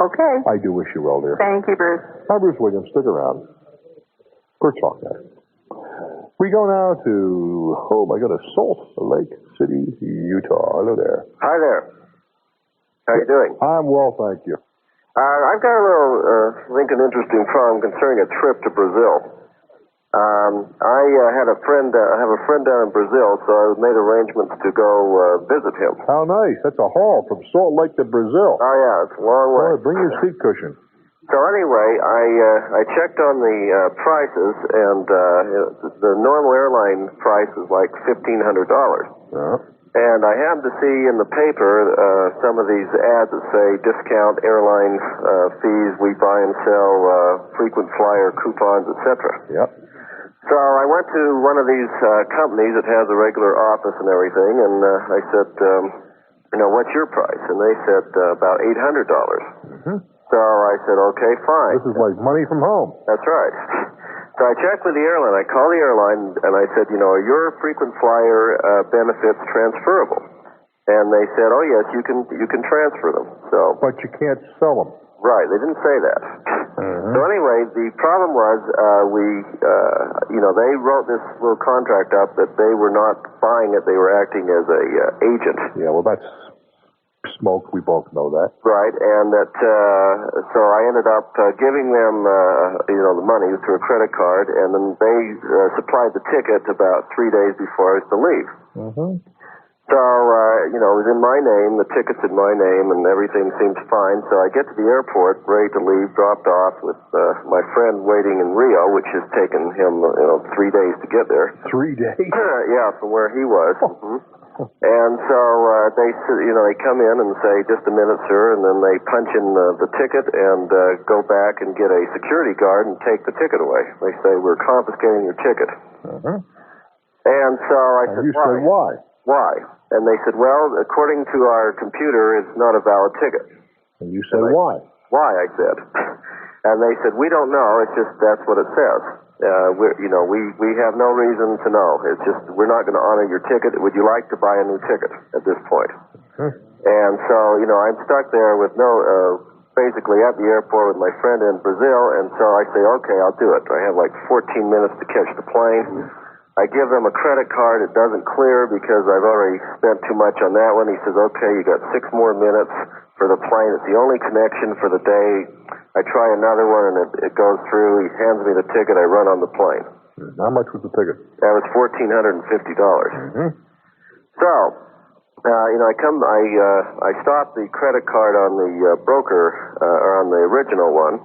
Okay. I do wish you well, dear. Thank you, Bruce. Hi, Bruce Williams. Stick around. We're Talknet. We go now to, Salt Lake City, Utah. Hello there. Hi there. How are you doing? I'm well, thank you. I've got a little, interesting problem concerning a trip to Brazil. I have a friend down in Brazil, so I made arrangements to go visit him. How nice. That's a haul from Salt Lake to Brazil. Oh, yeah, it's a long way. Bring your seat cushion. So anyway, I checked on the prices, and the normal airline price is like $1,500. Yeah. And I happened to see in the paper some of these ads that say discount airline fees, we buy and sell frequent flyer coupons, etc. Yep. So I went to one of these companies that has a regular office and everything, and I said, what's your price? And they said about $800. Mm-hmm. So I said, okay, fine. This is like money from home. That's right. So I checked with the airline. I called the airline, and I said, are your frequent flyer benefits transferable? And they said, oh, yes, you can transfer them. So, but you can't sell them. Right. They didn't say that. Mm-hmm. So anyway, the problem was they wrote this little contract up that they were not buying it; they were acting as a agent. Yeah, well, that's smoke. We both know that. Right, and that so I ended up giving them the money through a credit card, and then they supplied the ticket about 3 days before I was to leave. Mm-hmm. So it was in my name, the ticket's in my name, and everything seems fine. So I get to the airport, ready to leave, dropped off with my friend waiting in Rio, which has taken him 3 days to get there. 3 days? Yeah, from where he was. Mm-hmm. And so they come in and say, "Just a minute, sir," and then they punch in the ticket and go back and get a security guard and take the ticket away. They say, "We're confiscating your ticket." Uh-huh. And so I said, you said, why? Why? And they said, "Well, according to our computer, it's not a valid ticket." And you said, why? Why, I said. And they said, "We don't know. It's just that's what it says. We have no reason to know. It's just we're not going to honor your ticket. Would you like to buy a new ticket at this point?" And so I'm stuck there with basically at the airport with my friend in Brazil, and so I say, "Okay, I'll do it." I have like 14 minutes to catch the plane. I give them a credit card. It doesn't clear because I've already spent too much on that one. He says, "Okay, you got 6 more minutes for the plane. It's the only connection for the day." I try another one, and it goes through. He hands me the ticket. I run on the plane. How much was the ticket? That was $1,450. Mm-hmm. So, I stop the credit card on the broker, or on the original one,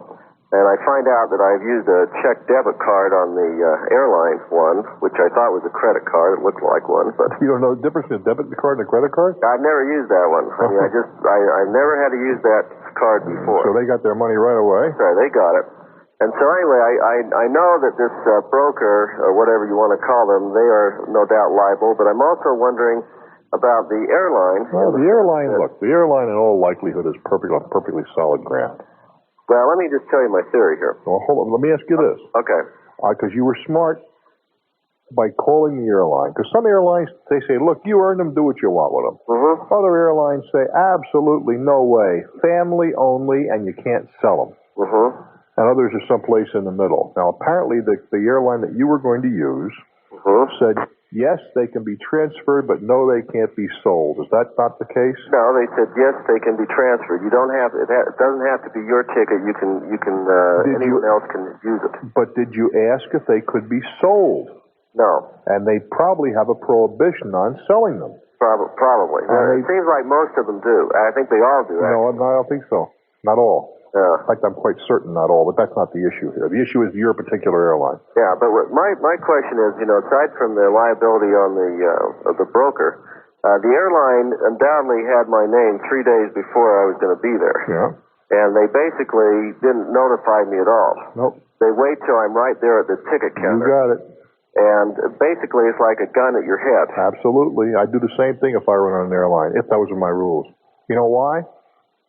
and I find out that I've used a check debit card on the airline one, which I thought was a credit card. It looked like one, but you don't know the difference between a debit card and a credit card? I've never used that one. I mean, I never had to use that card before. So they got their money right away? Sorry, they got it. And so anyway, I know that this broker, or whatever you want to call them, they are no doubt liable, but I'm also wondering about the airline. Well, the airline in all likelihood is on perfectly solid ground. Well, let me just tell you my theory here. Well, hold on. Let me ask you this. Okay. Because you were smart by calling the airline. Because some airlines, they say, "Look, you earned them, do what you want with them." Mm-hmm. Other airlines say, "Absolutely no way. Family only, and you can't sell them." Mm-hmm. And others are someplace in the middle. Now, apparently, the airline that you were going to use said, yes, they can be transferred, but no, they can't be sold. Is that not the case? No, they said yes, they can be transferred. You don't have it doesn't have to be your ticket. You can anyone else can use it. But did you ask if they could be sold? No. And they probably have a prohibition on selling them. Probably. It seems like most of them do. I think they all do. No, I don't think so. Not all. Yeah. In fact, I'm quite certain not all, but that's not the issue here. The issue is your particular airline. Yeah, but my question is, aside from the liability on the broker, the airline undoubtedly had my name 3 days before I was going to be there. Yeah. And they basically didn't notify me at all. Nope. They wait till I'm right there at the ticket counter. You got it. And basically, it's like a gun at your head. Absolutely. I'd do the same thing if I were on an airline, if that was in my rules. You know why?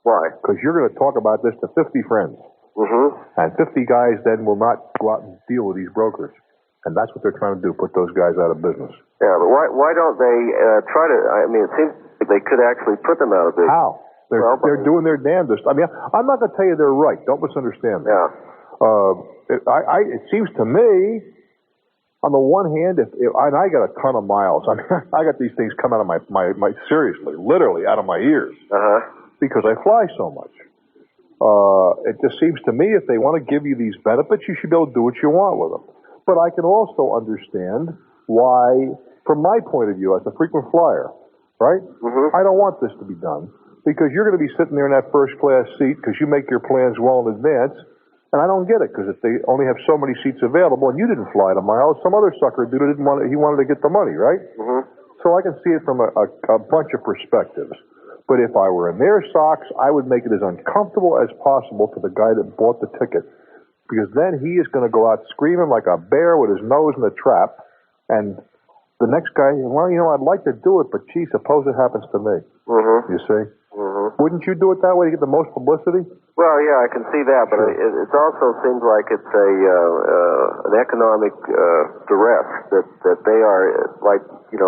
Why? Because you're going to talk about this to 50 friends. Mm-hmm. And 50 guys then will not go out and deal with these brokers. And that's what they're trying to do, put those guys out of business. Yeah, but why don't they try to, it seems like they could actually put them out of business. How? They're doing their damnedest. I mean, I'm not going to tell you they're right. Don't misunderstand me. Yeah. It seems to me, on the one hand, and I got a ton of miles. I mean, I got these things come out of my seriously, literally out of my ears. Because I fly so much. It just seems to me if they want to give you these benefits, you should be able to do what you want with them. But I can also understand why, from my point of view as a frequent flyer, right? Mm-hmm. I don't want this to be done because you're going to be sitting there in that first class seat because you make your plans well in advance, and I don't get it because if they only have so many seats available and you didn't fly the miles, some other sucker dude he wanted to get the money, right? Mm-hmm. So I can see it from a bunch of perspectives. But if I were in their socks, I would make it as uncomfortable as possible for the guy that bought the ticket. Because then he is going to go out screaming like a bear with his nose in the trap. And the next guy, well, I'd like to do it, but gee, suppose it happens to me. Mm-hmm. You see? Mm-hmm. Wouldn't you do it that way to get the most publicity? Well, yeah, I can see that, but it also seems like it's an economic duress that they are, like, in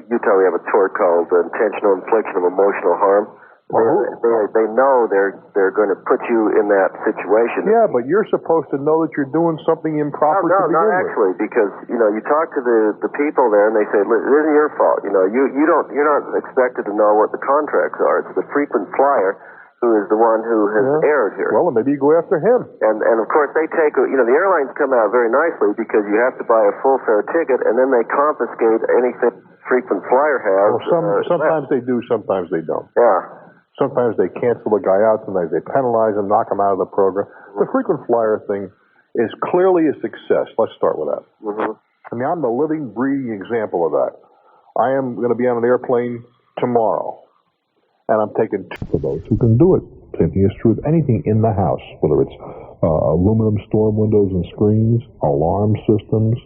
Utah we have a tort called intentional infliction of emotional harm. They know they're going to put you in that situation. Yeah, but you're supposed to know that you're doing something improper. No, not actually, because you talk to the people there, and they say, "It isn't your fault." You're not expected to know what the contracts are. It's the frequent flyer who is the one who has erred here. Well, maybe you go after him. And of course they take, the airlines come out very nicely because you have to buy a full fare ticket and then they confiscate anything frequent flyer has. Well, sometimes they do, sometimes they don't. Yeah. Sometimes they cancel the guy out, sometimes they penalize him, knock him out of the program. The frequent flyer thing is clearly a success. Let's start with that. Mm-hmm. I mean, I'm the living, breathing example of that. I am going to be on an airplane tomorrow. And I'm taking two of those who can do it. Same thing is true with anything in the house, whether it's aluminum storm windows and screens, alarm systems.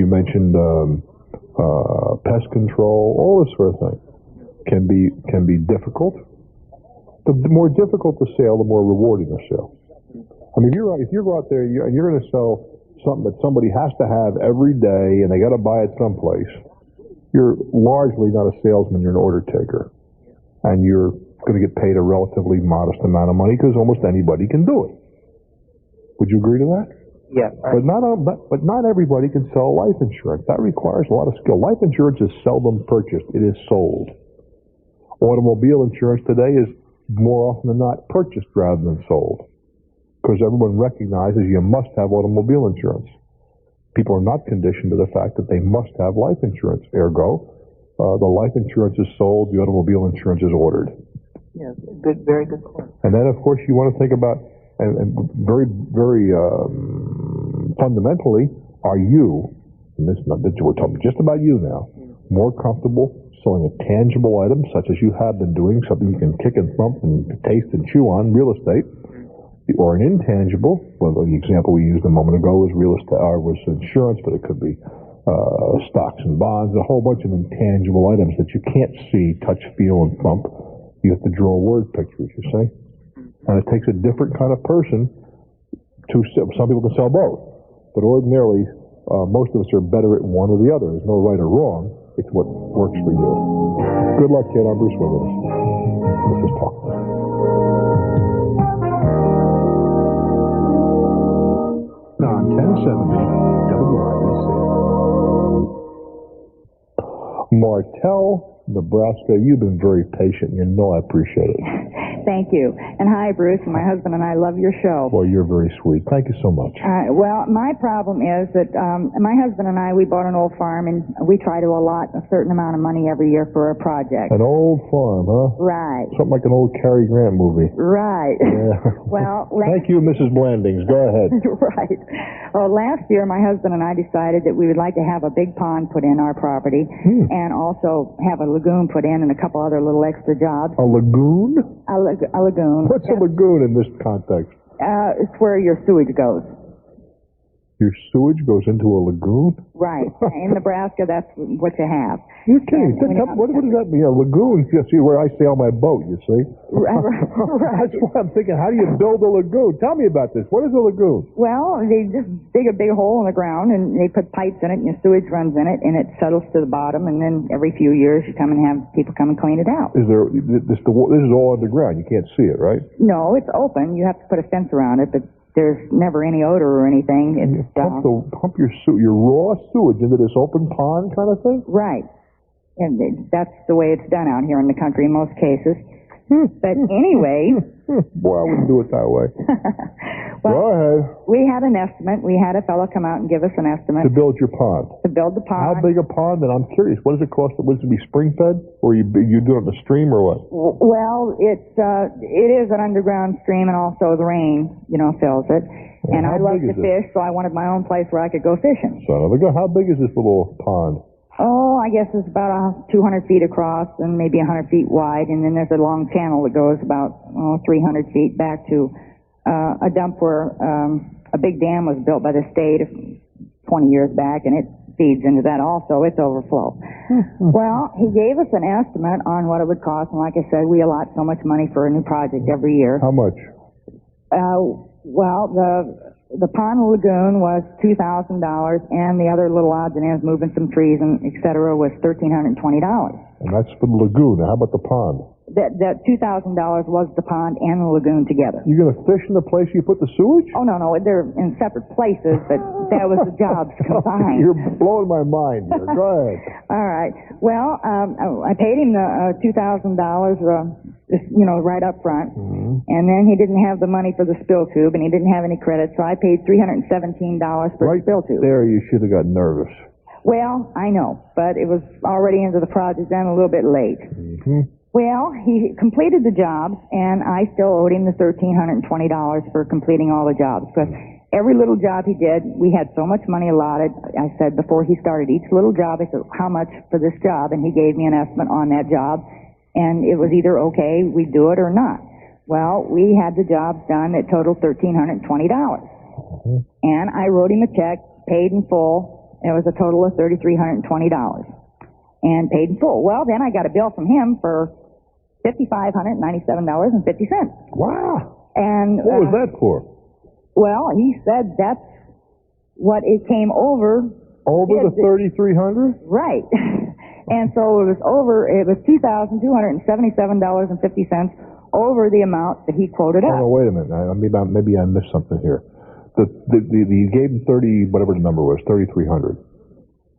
You mentioned pest control, all this sort of thing can be difficult. The more difficult the sale, the more rewarding the sale. I mean, if you go out there and you're going to sell something that somebody has to have every day and they got to buy it someplace, you're largely not a salesman, you're an order taker. And you're going to get paid a relatively modest amount of money because almost anybody can do it. Would you agree to that? Yeah. But not everybody can sell life insurance. That requires a lot of skill. Life insurance is seldom purchased. It is sold. Automobile insurance today is more often than not purchased rather than sold because everyone recognizes you must have automobile insurance. People are not conditioned to the fact that they must have life insurance. Ergo, the life insurance is sold, the automobile insurance is ordered. Yeah, good, very good point. And then, of course, you want to think about, and very, very fundamentally, are you, and this we're talking just about you now, more comfortable selling a tangible item, such as you have been doing, something you can kick and thump and taste and chew on, real estate, or an intangible? Well, the example we used a moment ago was real estate, was insurance, but it could be stocks and bonds, a whole bunch of intangible items that you can't see, touch, feel, and thump. You have to draw word pictures, you see? And it takes a different kind of person some people can sell both. But ordinarily, most of us are better at one or the other. There's no right or wrong. It's what works for you. Good luck, kid. I'm Bruce Wiggins. This is Talknet. On 1070 WIBC. Martell, Nebraska, you've been very patient. You know I appreciate it. Thank you. And hi, Bruce. My husband and I love your show. Well, you're very sweet. Thank you so much. Well, my problem is that my husband and I, we bought an old farm, and we try to allot a certain amount of money every year for a project. An old farm, huh? Right. Something like an old Cary Grant movie. Right. Yeah. Well, thank you, Mrs. Blandings. Go ahead. Right. Well, last year, my husband and I decided that we would like to have a big pond put in our property and also have a lagoon put in and a couple other little extra jobs. A lagoon? A lagoon. What's a lagoon in this context? It's where your sewage goes. Your sewage goes into a lagoon? Right. In Nebraska, that's what you have. You're kidding. What does that mean? A lagoon? You see where I sail my boat, you see? Right. That's why I'm thinking, how do you build a lagoon? Tell me about this. What is a lagoon? Well, they just dig a big hole in the ground, and they put pipes in it, and your sewage runs in it, and it settles to the bottom, and then every few years you come and have people come and clean it out. This is all underground. You can't see it, right? No, it's open. You have to put a fence around it, but there's never any odor or anything. It's pump your raw sewage into this open pond kind of thing? Right. And that's the way it's done out here in the country in most cases. But anyway... Boy, I wouldn't do it that way. Well, go ahead. We had an estimate. We had a fellow come out and give us an estimate. To build your pond? To build the pond. How big a pond? And I'm curious, what does it cost? Would it be spring-fed? Or you do it in the stream or what? Well, it is an underground stream, and also the rain, fills it. And I love to fish, so I wanted my own place where I could go fishing. Son of a gun. How big is this little pond? Oh, I guess it's about 200 feet across and maybe 100 feet wide, and then there's a long channel that goes about 300 feet back to a dump where a big dam was built by the state 20 years back, and it feeds into that also. It's overflow. Well, he gave us an estimate on what it would cost, and like I said, we allot so much money for a new project every year. How much? Well, the pond lagoon was $2,000, and the other little odds and ends, moving some trees and et cetera, was $1,320. And that's for the lagoon. Now, how about the pond? that $2,000 was the pond and the lagoon together. You're going to fish in the place you put the sewage? Oh, no, they're in separate places, but that was the jobs combined. You're blowing my mind here. Go ahead. All right. Well, I paid him the $2,000, right up front, and then he didn't have the money for the spill tube, and he didn't have any credit, so I paid $317 for the spill tube. There, you should have got nervous. Well, I know, but it was already into the project and a little bit late. Well, he completed the jobs, and I still owed him the $1,320 for completing all the jobs, because every little job he did, we had so much money allotted. I said before he started each little job, I said, how much for this job? And he gave me an estimate on that job, and it was either okay, we'd do it or not. Well, we had the jobs done that totaled $1,320. And I wrote him a check, paid in full. It was a total of $3,320. And paid in full. Well, then I got a bill from him for $5,597.50. Wow. And what was that for? Well, he said that's what it came over. Over the $3,300? Right. And so it was $2,277.50 over the amount that he quoted up. Oh, wait a minute. Maybe I missed something here. You gave him 30, whatever the number was, 3,300.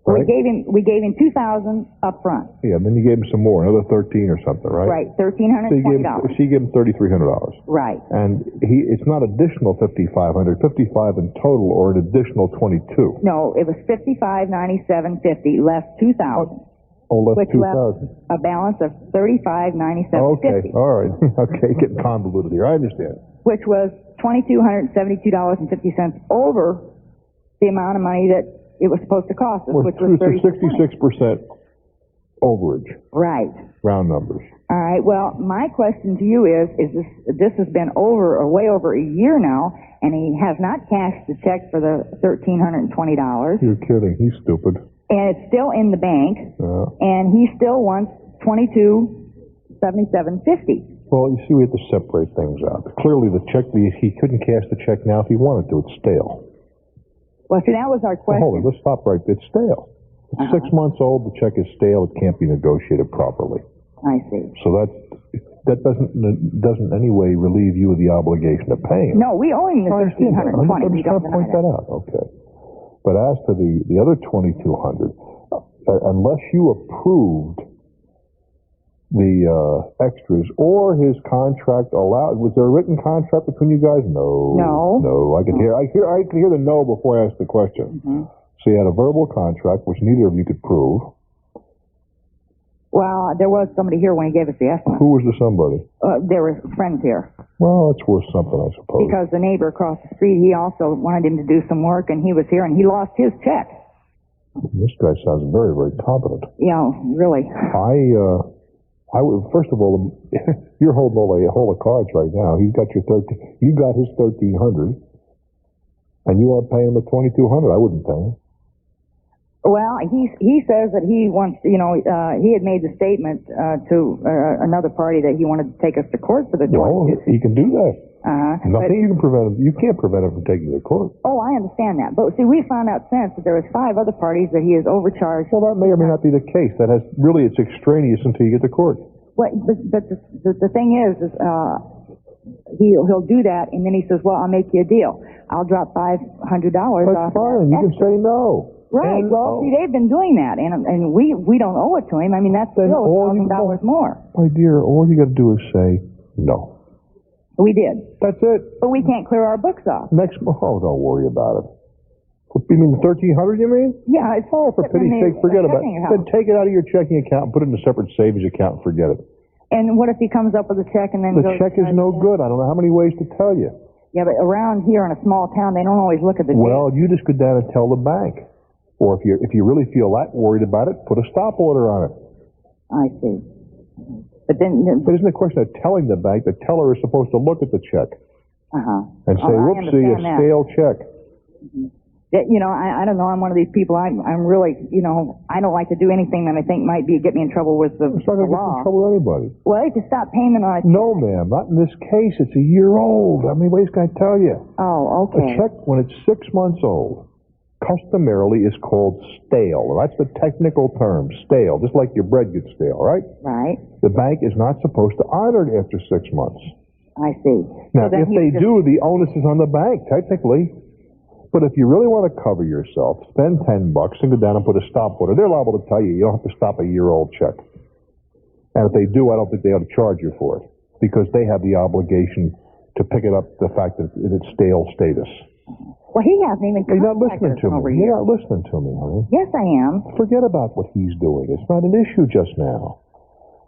Right? We gave him $2,000 up front. Yeah, and then you gave him some more, another 13 or something, right? Right, $1,320. So you gave him $3,300. Right. And it's not additional $5,500, $55 in total, or an additional $22. No, it was $55.97.50 less $2,000. Oh, less which $2,000. left a balance of $35.97.50. Okay, all right. Okay, getting convoluted here. I understand. Which was $2,272.50 over the amount of money that it was supposed to cost us, which was 66% overage. Right. Round numbers. All right. Well, my question to you is this has been way over a year now, and he has not cashed the check for the $1,320. You're kidding. He's stupid. And it's still in the bank, and he still wants $22.77.50. Well, you see, we have to separate things out. Clearly, the check, he couldn't cash the check now if he wanted to. It's stale. Well, see, that was our question. Hold on, let's stop right there. It's stale. It's 6 months old. The check is stale. It can't be negotiated properly. I see. So that doesn't in any way relieve you of the obligation to pay him. No, we owe him the $1,320. I'm just trying to point that out. Okay. But as to the other $2,200, unless you approved the extras or his contract allowed, was there a written contract between you guys? No. I could hear the no before I asked the question. So you had a verbal contract which neither of you could prove. Well, there was somebody here when he gave us the estimate. Who was the somebody? There were friends here. Well, that's worth something, I suppose. Because the neighbor across the street, he also wanted him to do some work, and he was here, and he lost his check. This guy sounds very, very competent. Yeah, really. I would, first of all, you're holding a whole of cards right now. He's got you got his $1,300, and you want to pay him at $2,200. I wouldn't pay him. Well, he says that he wants, he had made the statement to another party that he wanted to take us to court for the $22. Well, he can do that. Nothing you can prevent him. You can't prevent him from taking you to court. Oh, I understand that. But see, we found out since that there was 5 other parties that he has overcharged. Well, that may or may not be the case. It's extraneous until you get to court. Well, but the thing is he'll do that, and then he says, well, I'll make you a deal. I'll drop $500 off. That's fine. You can say no. Right. Well, see, they've been doing that, and we don't owe it to him. I mean, that's still $1,000 more. My dear, all you got to do is say no. We did. That's it. But we can't clear our books off. Don't worry about it. You mean the $1,300? You mean? Yeah. It's for pity's sake, forget about it. Then take it out of your checking account and put it in a separate savings account and forget it. And what if he comes up with a check and then the check is no good? I don't know how many ways to tell you. Yeah, but around here in a small town, they don't always look at the Well, you just go down and tell the bank. Or if you really feel that worried about it, put a stop order on it. I see. But then... But isn't it a question of telling the bank? The teller is supposed to look at the check. And say, whoopsie, a stale check. I don't know. I'm one of these people. I'm really, I don't like to do anything that I think might get me in trouble with the law. It's not going to get in trouble with anybody. Well, if you stop payment on a check. No, ma'am. Not in this case. It's a year old. I mean, what can I tell you? Oh, okay. A check when it's 6 months old. customarily is called stale. That's the technical term, stale, just like your bread gets stale, right? Right. The bank is not supposed to honor it after 6 months. I see. Now, So if they do, the onus is on the bank, technically. But if you really want to cover yourself, spend $10 and go down and put a stop order. They're liable to tell you don't have to stop a year-old check. And if they do, I don't think they ought to charge you for it, because they have the obligation to pick it up, the fact that it's stale status. Well, he hasn't even You're not listening contacted us to over me. here. You're not listening to me, honey. Yes, I am. Forget about what he's doing. It's not an issue just now.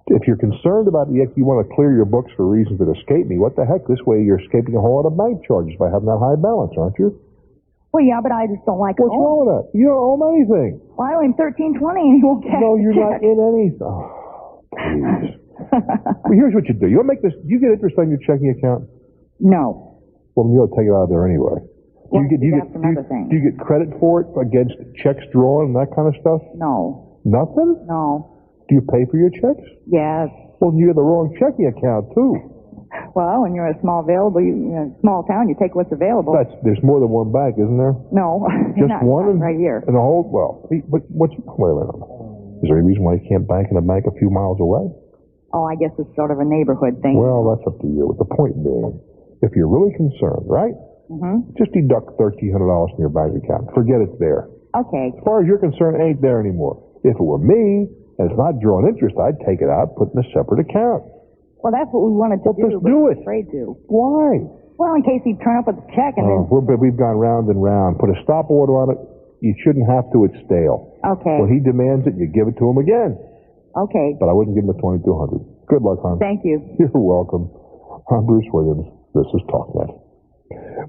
If you're concerned about you want to clear your books for reasons that escape me, what the heck? This way you're escaping a whole lot of bank charges by having that high balance, aren't you? Well, yeah, but I just don't like it. What's wrong with that? You don't owe him anything. Well, I owe him $13.20 and he won't cash No, the you're check. not in anything. Oh, please. Well, here's what you do. You want to make this. Do you get interest on your checking account? No. Well, you ought to take it out of there anyway. Do you get credit for it against checks drawn and that kind of stuff? No. Nothing? No. Do you pay for your checks? Yes. Well, you have the wrong checking account too. Well, when you're a small town, you take what's available. There's more than one bank, isn't there? No. Just one? Right here. In the whole, wait a minute. Is there any reason why you can't bank in a bank a few miles away? Oh, I guess it's sort of a neighborhood thing. Well, that's up to you. But the point being, if you're really concerned, right? Mm-hmm. Just deduct $1,300 from your bank account. Forget it's there. Okay. As far as you're concerned, it ain't there anymore. If it were me, and it's not drawing interest, I'd take it out, put it in a separate account. Well, that's what we wanted to do. Just do it. Afraid to. Why? Well, in case he'd turn up with the check and then... We've gone round and round. Put a stop order on it. You shouldn't have to. It's stale. Okay. When he demands it, you give it to him again. Okay. But I wouldn't give him the $2,200. Good luck, hon. Thank you. You're welcome. I'm Bruce Williams. This is Talknet.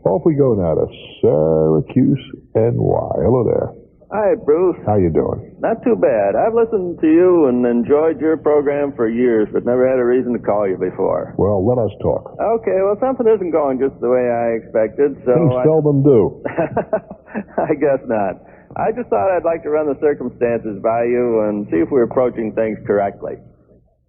Off we go now to Syracuse, NY. Hello there. Hi, Bruce. How you doing? Not too bad. I've listened to you and enjoyed your program for years, but never had a reason to call you before. Well, let us talk. Okay, well, something isn't going just the way I expected, so... Things seldom do. I guess not. I just thought I'd like to run the circumstances by you and see if we're approaching things correctly.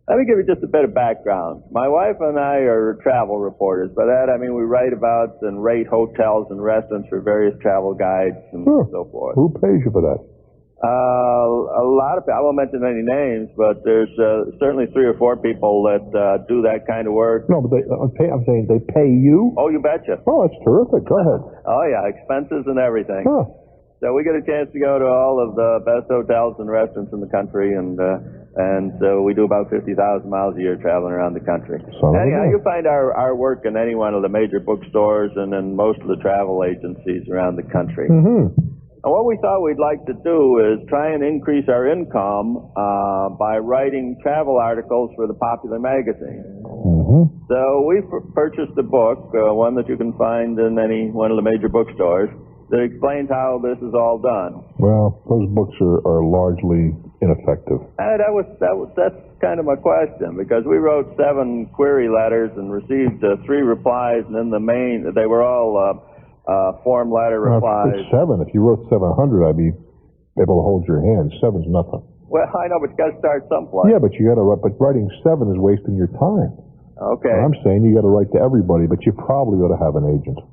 Let me give you just a bit of background. My wife and I are travel reporters. By that, I mean we write about and rate hotels and restaurants for various travel guides and so forth. Who pays you for that? A lot of people. I won't mention any names, but there's certainly 3 or 4 people that do that kind of work. No, but I'm saying they pay you? Oh, you betcha. Oh, that's terrific. Go ahead. Oh, yeah, expenses and everything. Huh. So we get a chance to go to all of the best hotels and restaurants in the country, and so we do about 50,000 miles a year traveling around the country. Anyhow, you'll find our work in any one of the major bookstores and in most of the travel agencies around the country. Mm-hmm. And what we thought we'd like to do is try and increase our income by writing travel articles for the popular magazine. Mm-hmm. So we purchased a book, one that you can find in any one of the major bookstores, that explains how this is all done. Well, those books are largely ineffective. And that's kind of my question, because we wrote 7 query letters and received 3 replies, and in the main, they were all form letter replies. It's 7. If you wrote 700, I'd be able to hold your hand. 7's nothing. Well, I know, but you got to start someplace. Yeah, but but writing 7 is wasting your time. Okay. And I'm saying you got to write to everybody, but you probably ought to have an agent.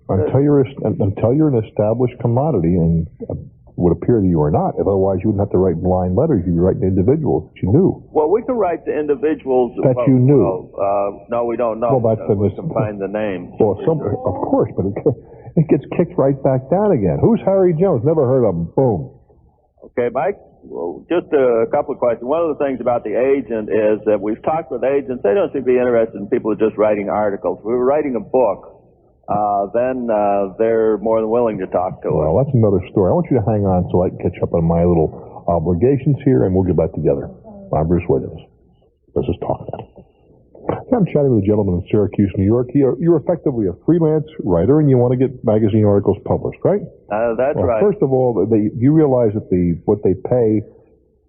Until you're an established commodity, and it would appear that you are not. Otherwise, you wouldn't have to write blind letters. You'd be writing to individuals that you knew. Well, we can write to individuals that you knew. No, we don't know. Well, that's we can find the names. Well, of course, but it gets kicked right back down again. Who's Harry Jones? Never heard of him. Boom. Okay, Mike. Well, just a couple of questions. One of the things about the agent is that we've talked with agents. They don't seem to be interested in people just writing articles. If we were writing a book, then they're more than willing to talk to us. Well, that's another story. I want you to hang on so I can catch up on my little obligations here, and we'll get back together. I'm Bruce Williams. This is Talknet. I'm chatting with a gentleman in Syracuse, New York. You're effectively a freelance writer, and you want to get magazine articles published, right? That's right. First of all, you realize that what they pay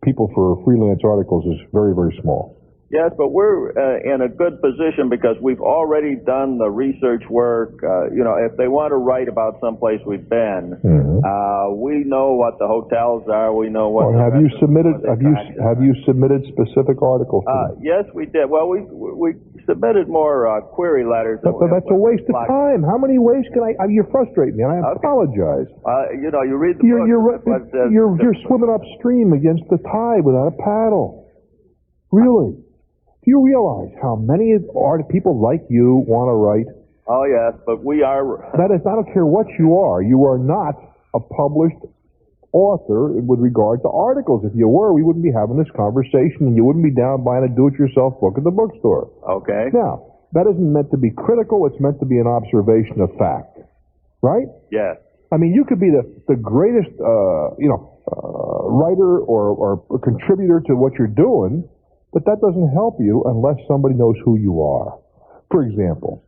people for freelance articles is very, very small. Yes, but we're in a good position because we've already done the research work. If they want to write about someplace we've been, we know what the hotels are. We know what. Have you submitted specific articles? Yes, we did. Well, we submitted more query letters. But that's a waste of time. How many ways can you're frustrating me, and I apologize. You know, you read the book. You're swimming upstream against the tide without a paddle. Really? Do you realize how many people like you want to write? Oh, yes, but we are... That is, I don't care what you are. You are not a published author with regard to articles. If you were, we wouldn't be having this conversation, and you wouldn't be down buying a do-it-yourself book at the bookstore. Okay. Now, that isn't meant to be critical. It's meant to be an observation of fact. Right? Yes. I mean, you could be the greatest, writer or contributor to what you're doing, but that doesn't help you unless somebody knows who you are. For example,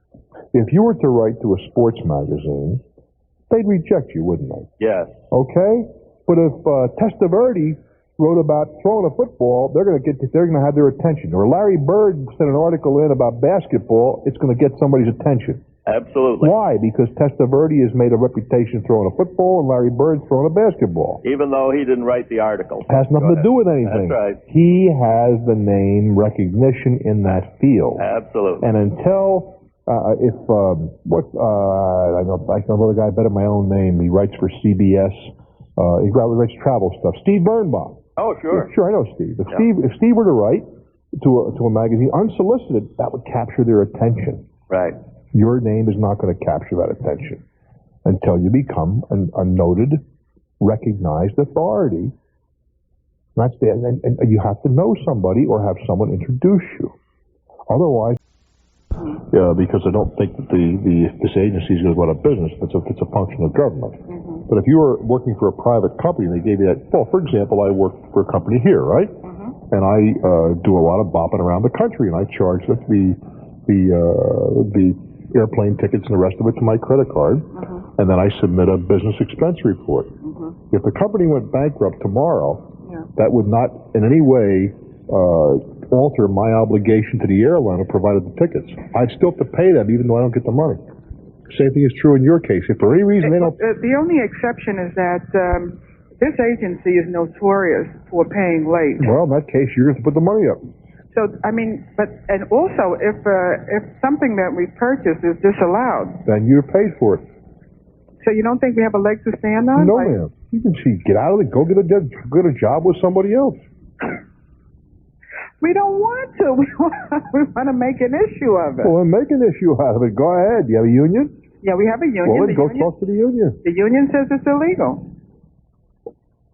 if you were to write to a sports magazine, they'd reject you, wouldn't they? Yes. Okay? But if Testaverde wrote about throwing a football, they're going to have their attention. Or Larry Bird sent an article in about basketball, it's going to get somebody's attention. Absolutely. Why? Because Testaverde has made a reputation throwing a football, and Larry Bird throwing a basketball. Even though he didn't write the article. It has nothing to do with anything. That's right. He has the name recognition in that field. Absolutely. And until I know another guy better my own name. He writes for CBS. He writes travel stuff. Steve Birnbaum. Oh, sure. Yeah, sure, I know Steve. If Steve were to write to a magazine unsolicited, that would capture their attention. Right. Your name is not going to capture that attention until you become a noted, recognized authority. And you have to know somebody or have someone introduce you. Otherwise, because I don't think that this agency is going to go out of business. It's a function of government. Mm-hmm. But if you were working for a private company and they gave you that, well, for example, I work for a company here, right? Mm-hmm. And I do a lot of bopping around the country, and I charge the airplane tickets and the rest of it to my credit card, mm-hmm. and then I submit a business expense report. Mm-hmm. If the company went bankrupt tomorrow, that would not in any way alter my obligation to the airline who provided the tickets. I'd still have to pay them even though I don't get the money. Same thing is true in your case. If for any reason they don't... The only exception is that this agency is notorious for paying late. Well, in that case, you're going to put the money up. So, I mean, and also, if something that we purchase is disallowed... Then you're paid for it. So you don't think we have a leg to stand on? No, ma'am. You can get out of it, go get a job with somebody else. We don't want to. We want to make an issue of it. Well, then make an issue out of it. Go ahead. You have a union? Yeah, we have a union. Well, then go talk to the union. The union says it's illegal.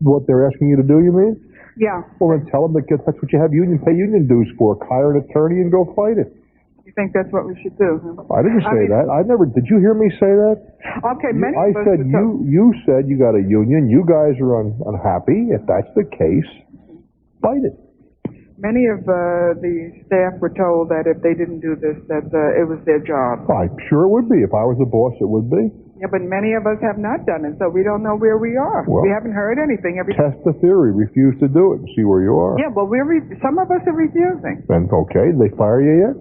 What they're asking you to do, you mean? Yeah. Well, then tell them that's what you have pay union dues for. Hire an attorney and go fight it. You think that's what we should do? Huh? I didn't say that. I never. Did you hear me say that? Okay, I said you said you got a union. You guys are unhappy. If that's the case, fight it. Many of the staff were told that if they didn't do this, that it was their job. I'm sure it would be. If I was the boss, it would be. Yeah, but many of us have not done it, so we don't know where we are. Well, we haven't heard anything. Test the theory. Refuse to do it and see where you are. Yeah, well, some of us are refusing. Then, okay. Did they fire you yet?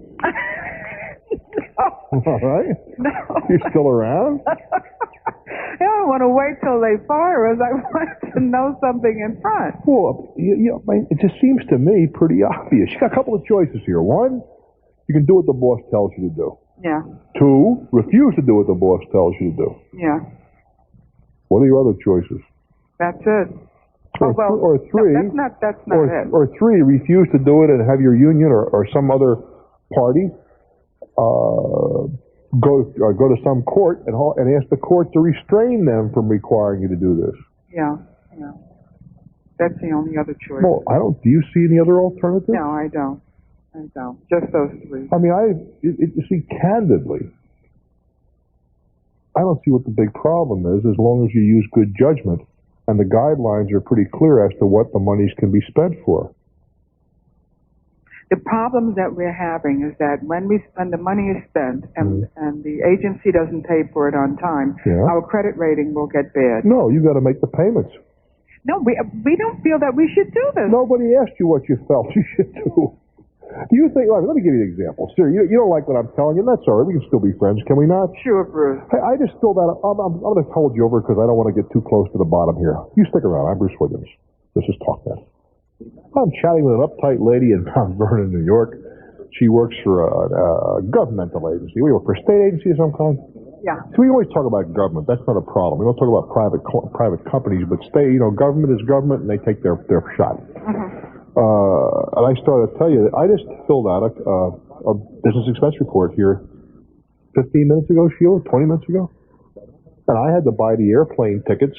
No. All right. No. You're still around? I don't want to wait till they fire us. I want to know something in front. Well, it just seems to me pretty obvious. You got a couple of choices here. One, you can do what the boss tells you to do. Yeah. Two, refuse to do what the boss tells you to do. Yeah. What are your other choices? That's it. Or three. No, that's not it. Or three, refuse to do it and have your union or some other party go to some court and ask the court to restrain them from requiring you to do this. Yeah. That's the only other choice. Well, do you see any other alternatives? No, I don't. Just those three. I mean, you see, candidly, I don't see what the big problem is as long as you use good judgment and the guidelines are pretty clear as to what the monies can be spent for. The problem that we're having is that when the money is spent and the agency doesn't pay for it on time, our credit rating will get bad. No, you got to make the payments. No, we don't feel that we should do this. Nobody asked you what you felt you should do. Do you think? Let me give you an example. Sir, you don't like what I'm telling you. That's all right. We can still be friends, can we not? Sure, Bruce. Hey, I just filled out. I'm going to hold you over because I don't want to get too close to the bottom here. You stick around. I'm Bruce Williams. This is Talknet. I'm chatting with an uptight lady in Mount Vernon, New York. She works for a governmental agency. We work for a state agency of some kind. Yeah. So we always talk about government. That's not a problem. We don't talk about private companies, but government is government, and they take their shot. And I started to tell you that I just filled out a business expense report here 15 minutes ago, Sheila, 20 minutes ago. And I had to buy the airplane tickets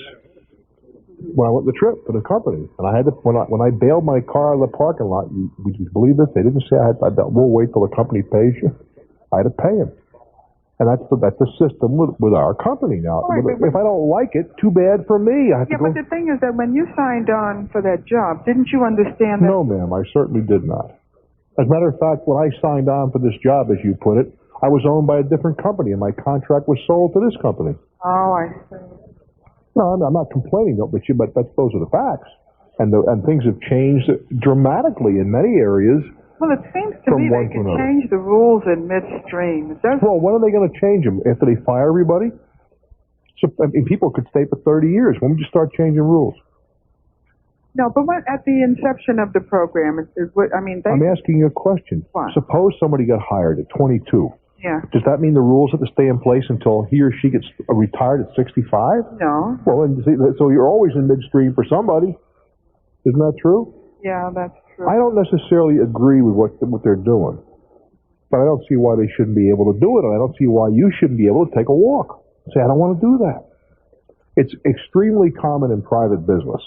when I went on the trip for the company. And I had to, when I bailed my car out of the parking lot, would you believe this? They didn't say we'll wait till the company pays you. I had to pay them. And that's the system with our company now. Right, if I don't like it, too bad for me. I have to go. But the thing is that when you signed on for that job, didn't you understand that? No, ma'am, I certainly did not. As a matter of fact, when I signed on for this job, as you put it, I was owned by a different company, and my contract was sold to this company. Oh, I see. No, I'm not complaining, those are the facts. And things have changed dramatically in many areas. Well, it seems to me they can change the rules in midstream. Well, when are they going to change them? After they fire everybody? So, people could stay for 30 years. When would you start changing rules? No, but at the inception of the program, I'm asking you a question. What? Suppose somebody got hired at 22. Yeah. Does that mean the rules have to stay in place until he or she gets retired at 65? No. Well, so you're always in midstream for somebody. Isn't that true? Yeah, that's true. I don't necessarily agree with what they're doing, but I don't see why they shouldn't be able to do it, and I don't see why you shouldn't be able to take a walk. Say, I don't want to do that. It's extremely common in private business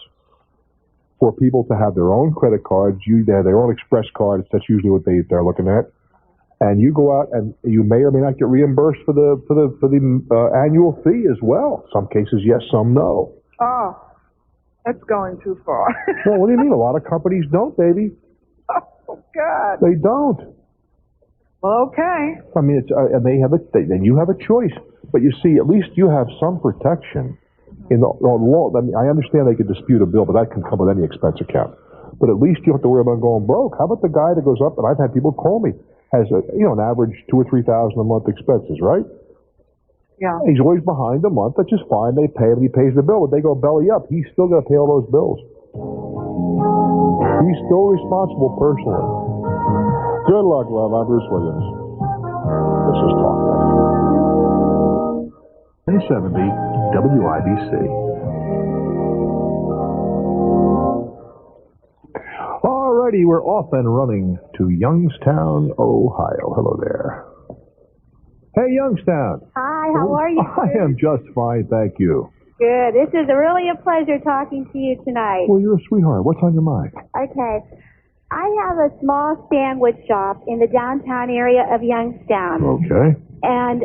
for people to have their own credit cards. They have their own express cards. That's usually what they're looking at. And you go out and you may or may not get reimbursed for the annual fee as well. Some cases yes, some no. Oh, that's going too far. Well, what do you mean? A lot of companies don't, baby. Oh God. They don't. Well, okay. I mean, and then you have a choice. But you see, at least you have some protection in the law. I mean, I understand they could dispute a bill, but that can come with any expense account. But at least you don't have to worry about going broke. How about the guy that goes up, and I've had people call me, has an average $2,000 or $3,000 a month expenses, right? Yeah. He's always behind a month. That's just fine. They pay him. He pays the bill, but they go belly up. He's still got to pay all those bills. He's still responsible personally. Good luck, love. I'm Bruce Williams. This is Talknet. 70 WIBC. Alrighty, we're off and running to Youngstown, Ohio. Hello there. Hey, Youngstown. Hi, how are you? I am just fine, thank you. Good. This is really a pleasure talking to you tonight. Well, you're a sweetheart. What's on your mind? Okay. I have a small sandwich shop in the downtown area of Youngstown. Okay. And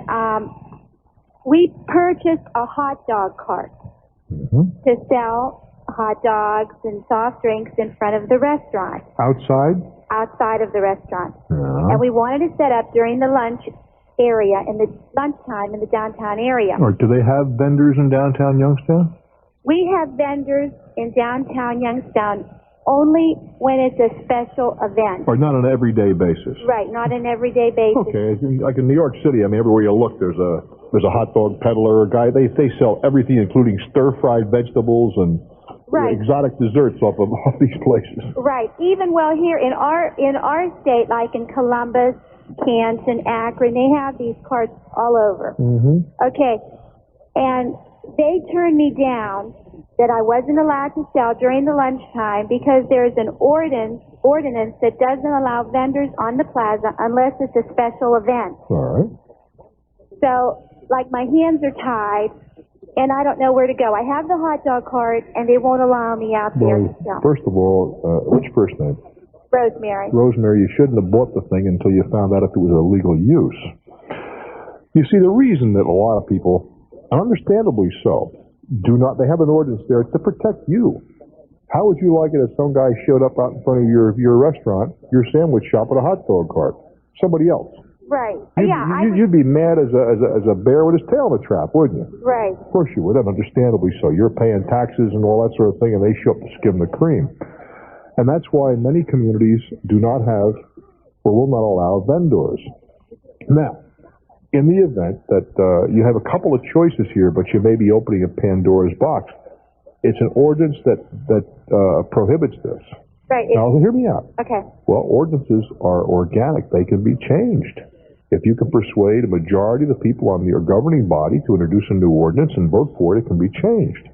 we purchased a hot dog cart to sell hot dogs and soft drinks in front of the restaurant. Outside? Outside of the restaurant. Yeah. And we wanted to set up during the lunch area, in the lunchtime in the downtown area. Or do they have vendors in downtown Youngstown? We have vendors in downtown Youngstown only when it's a special event. Or not on an everyday basis? Right, not an everyday basis. Okay, like in New York City, I mean, everywhere you look, there's a hot dog peddler, a guy. They sell everything, including stir-fried vegetables and exotic desserts off of all these places. Right. Even here in our state, like in Columbus, Canton, Akron, they have these carts all over. Mm-hmm. Okay, and they turned me down that I wasn't allowed to sell during the lunchtime because there's an ordinance that doesn't allow vendors on the plaza unless it's a special event. All right. So, like, my hands are tied, and I don't know where to go. I have the hot dog cart, and they won't allow me out there to sell. First of all, what's your first name? Rosemary. Rosemary, you shouldn't have bought the thing until you found out if it was illegal use. You see, the reason that a lot of people, and understandably so, they have an ordinance there to protect you. How would you like it if some guy showed up out in front of your restaurant, your sandwich shop, with a hot dog cart? Somebody else. Right. You'd be mad as a bear with his tail in the trap, wouldn't you? Right. Of course you would, and understandably so. You're paying taxes and all that sort of thing, and they show up to skim the cream. And that's why many communities do not have or will not allow vendors. Now, in the event that you have a couple of choices here, but you may be opening a Pandora's box, it's an ordinance that prohibits this. Right. Now, hear me out. Okay. Well, ordinances are organic. They can be changed. If you can persuade a majority of the people on your governing body to introduce a new ordinance and vote for it, it can be changed.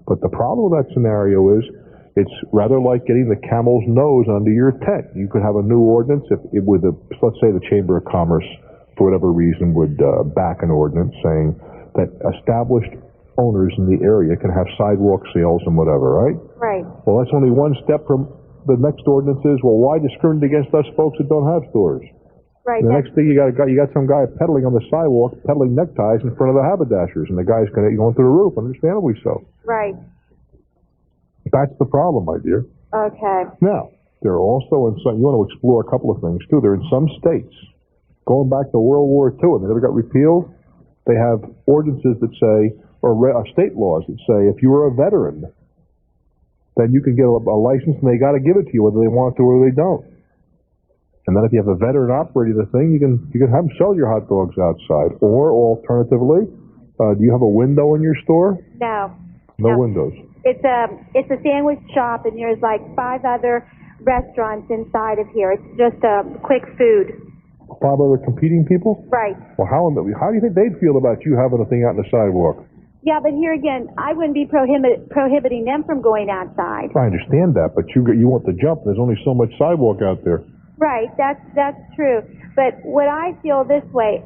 But the problem with that scenario is it's rather like getting the camel's nose under your tent. You could have a new ordinance if with let's say the Chamber of Commerce, for whatever reason, would back an ordinance saying that established owners in the area can have sidewalk sales and whatever, right? Right. Well, that's only one step from the next ordinance is, well, why discriminate against us folks that don't have stores? Right. The next thing you got some guy peddling on the sidewalk, peddling neckties in front of the haberdashers, and the guy's going through the roof, understandably so. Right. That's the problem, my dear. Okay. Now, there are also in some, you want to explore a couple of things, too. There are in some states, going back to World War II, and they never got repealed, they have ordinances that say, or state laws that say, if you are a veteran, then you can get a license, and they got to give it to you, whether they want to or they don't. And then if you have a veteran operating the thing, you can have them sell your hot dogs outside. Or alternatively, do you have a window in your store? No. No windows. It's a sandwich shop, and there's like 5 other restaurants inside of here. It's just quick food. 5 other competing people? Right. Well, how do you think they'd feel about you having a thing out on the sidewalk? Yeah, but here again, I wouldn't be prohibiting them from going outside. I understand that, but you want the jump. There's only so much sidewalk out there. Right, that's true. But what I feel this way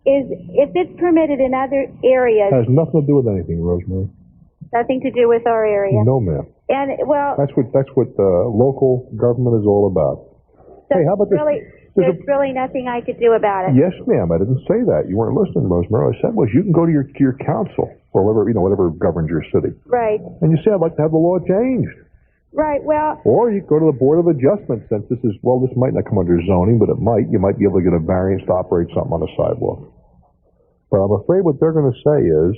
is if it's permitted in other areas... It has nothing to do with anything, Rosemary. Nothing to do with our area. No, ma'am. And, well... That's what local government is all about. So hey, how about there's really nothing I could do about it. Yes, ma'am. I didn't say that. You weren't listening, Rosemary. What I said was you can go to your council or whatever governs your city. Right. And you say, I'd like to have the law changed. Right, well... Or you go to the Board of Adjustment, since this might not come under zoning, but it might. You might be able to get a variance to operate something on a sidewalk. But I'm afraid what they're going to say is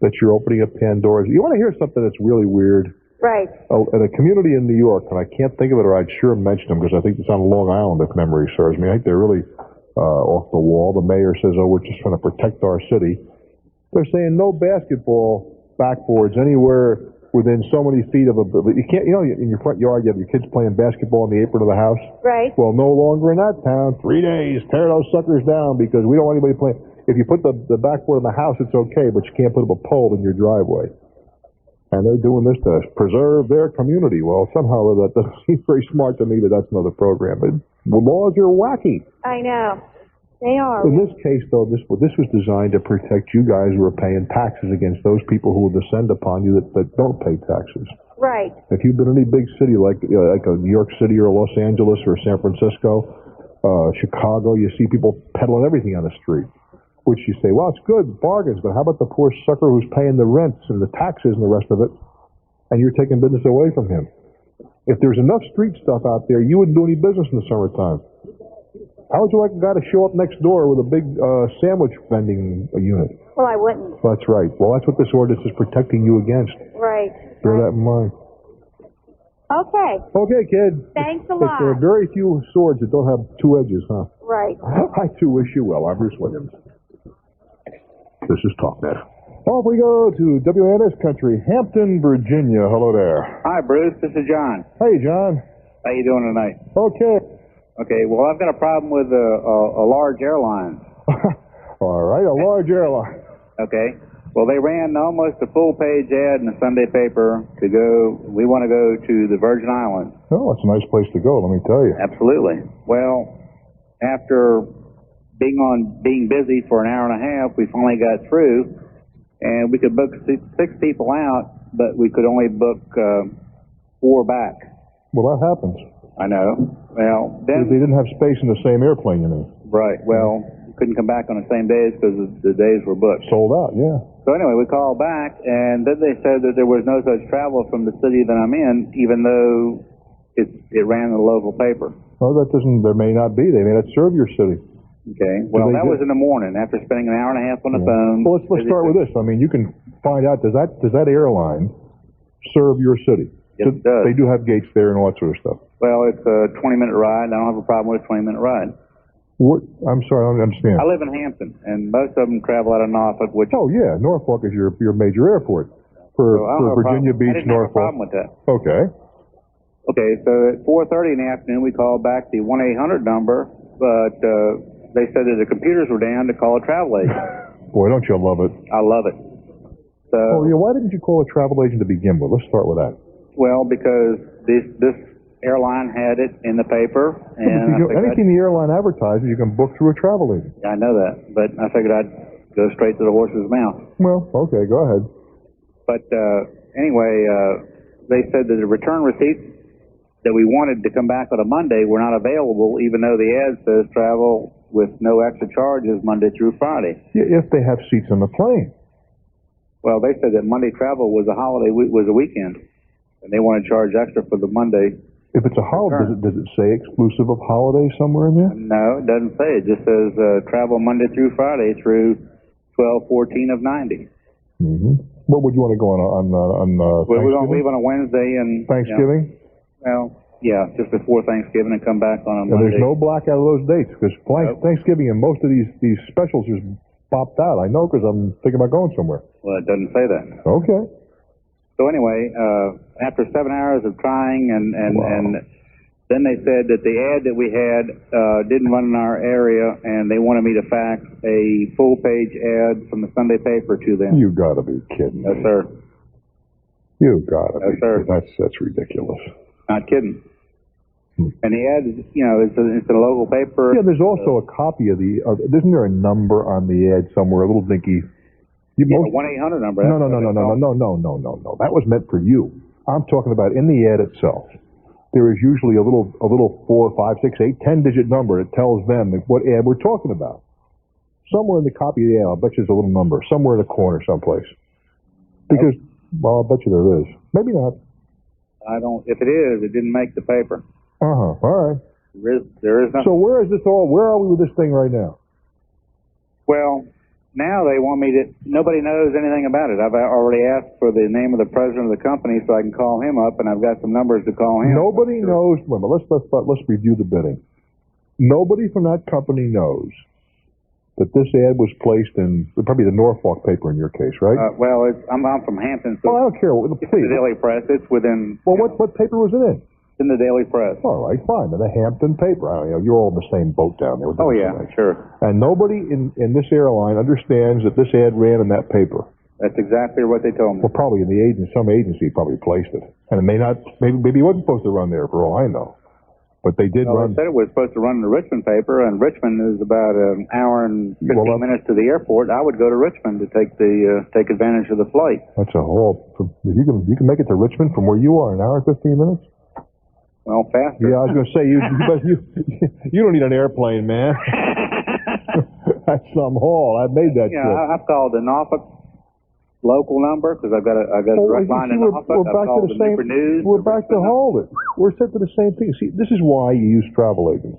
that you're opening up Pandora's... You want to hear something that's really weird? Right. In a community in New York, and I can't think of it, or I'd sure mention them, because I think it's on Long Island, if memory serves me. I think they're really off the wall. The mayor says, we're just trying to protect our city. They're saying no basketball backboards anywhere within so many feet of you can't, in your front yard, you have your kids playing basketball in the apron of the house. Right. Well, no longer in that town. 3 days, tear those suckers down, because we don't want anybody playing. If you put the backboard in the house, it's okay, but you can't put up a pole in your driveway. And they're doing this to preserve their community. Well, somehow that doesn't seem very smart to me, but that's another program. But the laws are wacky. I know. They are. In this case, though, this was designed to protect you guys who are paying taxes against those people who will descend upon you that don't pay taxes. Right. If you've been in any big city like a New York City or Los Angeles or San Francisco, Chicago, you see people peddling everything on the street, which you say, well, it's good, bargains, but how about the poor sucker who's paying the rents and the taxes and the rest of it, and you're taking business away from him? If there's enough street stuff out there, you wouldn't do any business in the summertime. How would you like a guy to show up next door with a big sandwich vending unit? Well, I wouldn't. That's right. Well, that's what this ordinance is protecting you against. Right. Bear that in mind. Okay. Okay, kid. Thanks a lot. There are very few swords that don't have 2 edges, huh? Right. I too wish you well. I'm Bruce Williams. This is Talknet. Off we go to WNS country, Hampton, Virginia. Hello there. Hi, Bruce. This is John. Hey, John. How you doing tonight? Okay. Okay, well, I've got a problem with a large airline. All right, a large airline. Okay. Well, they ran almost a full-page ad in the Sunday paper we want to go to the Virgin Islands. Oh, it's a nice place to go, let me tell you. Absolutely. Well, after being busy for an hour and a half, we finally got through, and we could book 6 people out, but we could only book 4 back. Well, that happens. I know. Well, then... They didn't have space in the same airplane, you mean? Right. Well, couldn't come back on the same days because the days were booked. Sold out, yeah. So anyway, we called back, and then they said that there was no such travel from the city that I'm in, even though it ran in the local paper. Well, there may not be. They may not serve your city. Okay. Well, that was in the morning after spending an hour and a half on the phone. Well, let's start with this. I mean, you can find out, does that airline serve your city? Yes, it does. They do have gates there and all that sort of stuff. Well, it's a 20-minute ride. I don't have a problem with a 20-minute ride. What? I'm sorry, I don't understand. I live in Hampton, and most of them travel out of Norfolk, which... Oh, yeah, Norfolk is your major airport for Virginia Beach, I didn't Norfolk. have a problem with that. Okay. Okay, so at 4:30 in the afternoon, we called back the 1-800 number, but they said that the computers were down to call a travel agent. Boy, don't you love it? I love it. So, why didn't you call a travel agent to begin with? Let's start with that. Well, because this airline had it in the paper, and anything the airline advertises, you can book through a travel agent. I know that, but I figured I'd go straight to the horse's mouth. Well, okay, go ahead. But anyway, they said that the return receipts that we wanted to come back on a Monday were not available, even though the ad says travel with no extra charges Monday through Friday. Yeah, if they have seats on the plane. Well, they said that Monday travel was a holiday, was a weekend, and they want to charge extra for the Monday. If it's a holiday, does it say exclusive of holiday somewhere in there? No, it doesn't say. It just says travel Monday through Friday through 12/14 of 90. Mm-hmm. What would you want to go on well, we're going to leave on a Wednesday and Thanksgiving? Well, yeah, just before Thanksgiving and come back on a Monday. There's no blackout of those dates because Thanksgiving and most of these specials just popped out. I know because I'm thinking about going somewhere. Well, it doesn't say that. Okay. So anyway, after 7 hours of trying and then they said that the ad that we had didn't run in our area, and they wanted me to fax a full-page ad from the Sunday paper to them. You got to be kidding me. Yes, sir. You got to be. Sir. That's ridiculous. Not kidding. And the ad is, it's a local paper. Yeah, there's also a copy of isn't there a number on the ad somewhere, a little dinky? A 1-800 number. No. That was meant for you. I'm talking about in the ad itself. There is usually a little 4, 5, 6, 8, 10-digit number that tells them what ad we're talking about. Somewhere in the copy of the ad, I'll bet you there's a little number somewhere in the corner someplace. Because, well, I'll bet you there is. Maybe not. I don't. If it is, it didn't make the paper. All right. There is nothing. So where are we with this thing right now? Well, now they want me to. Nobody knows anything about it. I've already asked for the name of the president of the company so I can call him up, and I've got some numbers to call him. Nobody knows. Well, let's review the bidding. Nobody from that company knows that this ad was placed in probably the Norfolk paper in your case, right? Well, I'm from Hampton, so I don't care. Please. It's the Daily Press. It's within. Well, what paper was it in? In the Daily Press. All right, fine. In the Hampton paper. You're all in the same boat down there. Oh, yeah, sure. And nobody in this airline understands that this ad ran in that paper. That's exactly what they told me. Well, probably in some agency probably placed it. And it may not, maybe it wasn't supposed to run there for all I know. But they did run. They said it was supposed to run in the Richmond paper, and Richmond is about an hour and 15 minutes to the airport. I would go to Richmond to take advantage of the flight. That's a whole. You can make it to Richmond from where you are in an hour and 15 minutes. Well, faster. Yeah, I was going to say you don't need an airplane, man. That's some haul. I made that trip. I've called the Norfolk local number because I've got a direct line in Norfolk. We're back to the same. News, we're back to hold it. We're set to the same thing. See, this is why you use travel agents.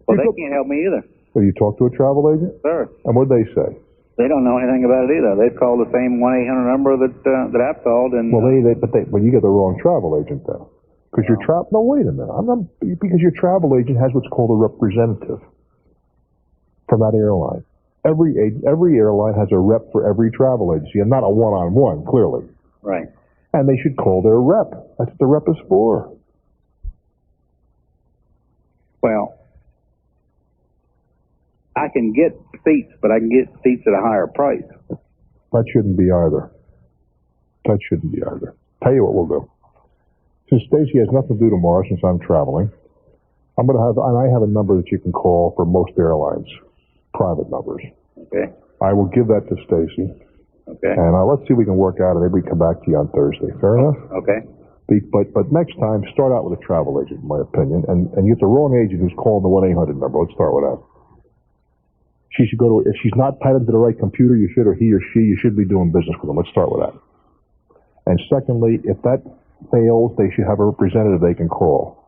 Well, they can't help me either. So you talk to a travel agent? Sure. And what they say? They don't know anything about it either. They've called the same 1-800 number that I've called, and well, but you get the wrong travel agent then. Because no, wait a minute. Because your travel agent has what's called a representative from that airline. Every airline has a rep for every travel agency, and not a one-on-one, clearly. Right. And they should call their rep. That's what the rep is for. Well, I can get seats, but I can get seats at a higher price. That shouldn't be either. Tell you what we'll do. Since Stacy has nothing to do tomorrow, since I'm traveling, I have a number that you can call for most airlines, private numbers. Okay. I will give that to Stacy. Okay. And let's see if we can work out, and maybe we can come back to you on Thursday. Fair enough? Okay. But next time, start out with a travel agent, in my opinion, and you get the wrong agent who's calling the 1-800 number. Let's start with that. She should go to. If she's not tied into the right computer, you should, or he or she, you should be doing business with them. Let's start with that. And secondly, if that fails, they should have a representative they can call.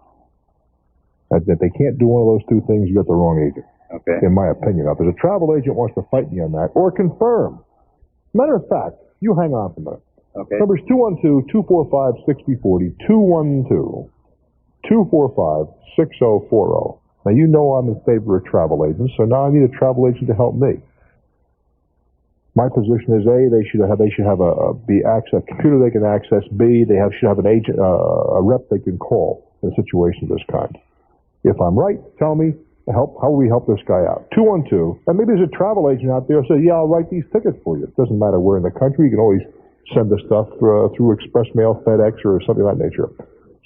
If they can't do one of those two things, you got the wrong agent. Okay. In my opinion. Now, if there's a travel agent wants to fight me on that, or confirm. Matter of fact, you hang on for a minute. Okay. Number's 212-245-6040, 212-245-6040. Now, you know I'm in favor of travel agents, so now I need a travel agent to help me. My position is A, they should have a computer they can access. B, they should have an agent, a rep they can call in a situation of this kind. If I'm right, tell me how will we help this guy out? 212, and maybe there's a travel agent out there who says, yeah, I'll write these tickets for you. It doesn't matter where in the country. You can always send the stuff through express mail, FedEx, or something of that nature.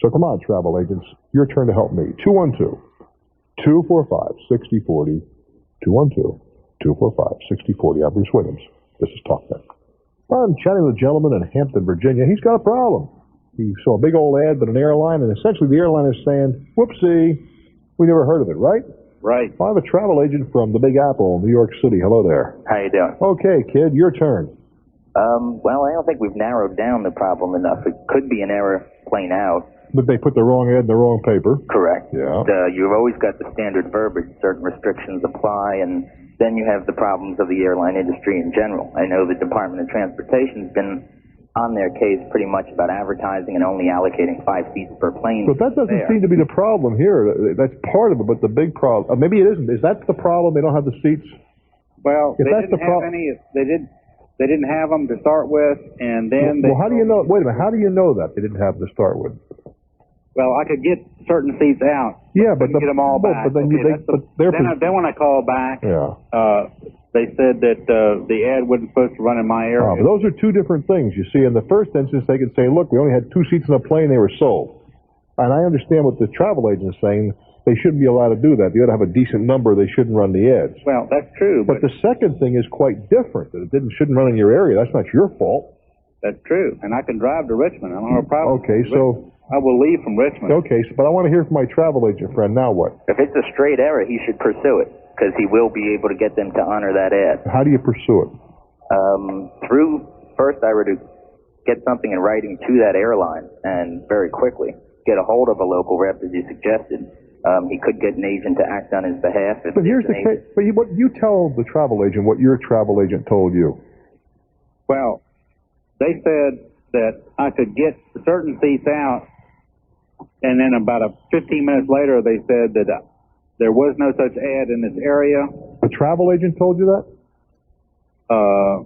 So come on, travel agents, your turn to help me. 212-245-6040. 212-245-6040. I'm Bruce Williams. This is Talknet. I'm chatting with a gentleman in Hampton, Virginia. He's got a problem. He saw a big old ad but an airline, and essentially the airline is saying, whoopsie, we never heard of it, right? Right. I have a travel agent from the Big Apple, New York City. Hello there. How you doing? Okay, kid, your turn. Well, I don't think we've narrowed down the problem enough. It could be an error plain out. But they put the wrong ad in the wrong paper. Correct. Yeah. You've always got the standard verbiage, certain restrictions apply, and then you have the problems of the airline industry in general. I know the Department of Transportation's been on their case pretty much about advertising and only allocating 5 seats per plane. But that doesn't seem to be the problem here. That's part of it, but the big problem, maybe it isn't. Is that the problem? They don't have the seats? Well, they didn't have any. They didn't have them to start with, and then Well, how do you know? Wait a minute. How do you know that they didn't have them to start with? Well, I could get certain seats out. Yeah, but get them all back. But then then when I called back, they said that the ad wasn't supposed to run in my area. But those are two different things. You see, in the first instance, they could say, look, we only had 2 seats in the plane, they were sold. And I understand what the travel agent is saying. They shouldn't be allowed to do that. They ought to have a decent number. They shouldn't run the ads. Well, that's true. But the second thing is quite different. That it shouldn't run in your area. That's not your fault. That's true. And I can drive to Richmond. I don't have a problem. Okay, so I will leave from Richmond. Okay, but I want to hear from my travel agent friend. Now what? If it's a straight error, he should pursue it, because he will be able to get them to honor that ad. How do you pursue it? First I were to get something in writing to that airline, and very quickly get a hold of a local rep, as you suggested. He could get an agent to act on his behalf. But here's the case. But you tell the travel agent what your travel agent told you. Well, they said that I could get certain seats out, and then about 15 minutes later, they said that there was no such ad in this area. The travel agent told you that?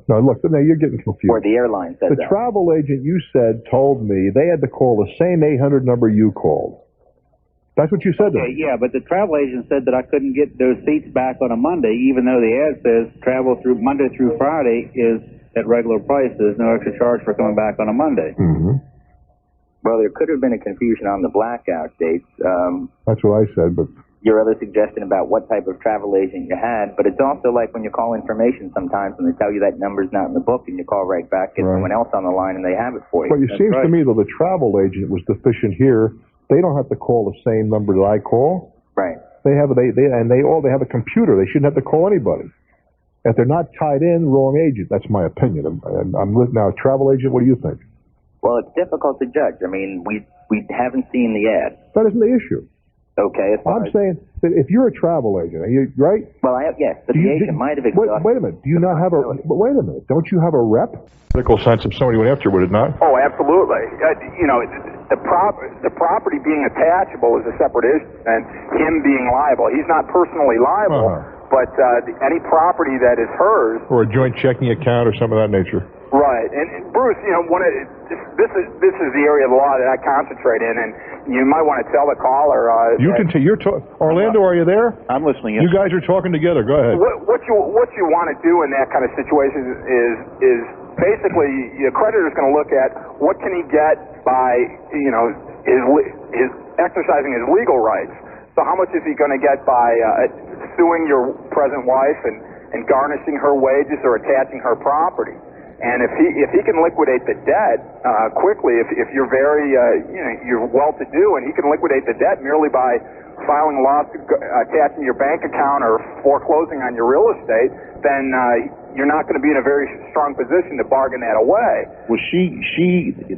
No, look, now you're getting confused. Or the airline said that. The travel agent you said told me they had to call the same 800 number you called. That's what you said to me. Yeah, but the travel agent said that I couldn't get those seats back on a Monday, even though the ad says travel through Monday through Friday is at regular price. There's no extra charge for coming back on a Monday. Mm-hmm. Well, there could have been a confusion on the blackout dates. That's what I said, but your other suggestion about what type of travel agent you had, but it's also like when you call information sometimes and they tell you that number's not in the book and you call right back, get someone else on the line and they have it for you. But it seems to me, though, the travel agent was deficient here. They don't have to call the same number that I call. Right. They have they have a computer. They shouldn't have to call anybody. If they're not tied in, wrong agent. That's my opinion. I'm now travel agent. What do you think? Well, it's difficult to judge. I mean, we haven't seen the ad. That isn't the issue. Okay. I'm saying that if you're a travel agent, are you right? Well, yes, but the agent might have exhausted. Wait a minute. Do you not have a? But wait a minute. Don't you have a rep? Critical sense if somebody went after, would it not? Oh, absolutely. The property being attachable is a separate issue, and him being liable. He's not personally liable, but any property that is hers, or a joint checking account or something of that nature. Right. And Bruce, this is the area of the law that I concentrate in, and you might want to tell the caller. You can tell. Orlando, are you there? I'm listening. You guys are talking together. Go ahead. What you want to do in that kind of situation is basically the creditor's going to look at what can he get by his exercising his legal rights. So how much is he going to get by suing your present wife and garnishing her wages or attaching her property? And if he can liquidate the debt quickly, if you're very you're well-to-do, and he can liquidate the debt merely by filing a lawsuit attaching your bank account or foreclosing on your real estate, then you're not going to be in a very strong position to bargain that away. Well,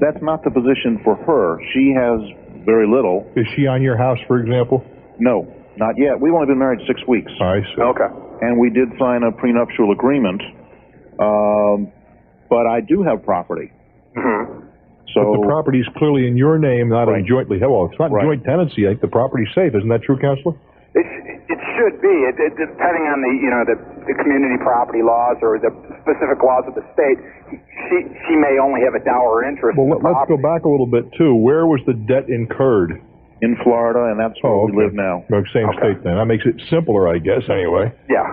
that's not the position for her. She has very little. Is she on your house, for example? No, not yet. We've only been married 6 weeks. I see. Okay. And we did sign a prenuptial agreement. But I do have property. Mm-hmm. So but the property is clearly in your name, not in jointly. Well, it's not Right. joint tenancy. I think the property's safe. Isn't that true, Counselor? It should be. It depending on the community property laws or the specific laws of the state, she may only have a dower interest. Well, let's go back a little bit too. Where was the debt incurred? In Florida, and that's where we live now. Same state then. That makes it simpler, I guess. Anyway. Yeah.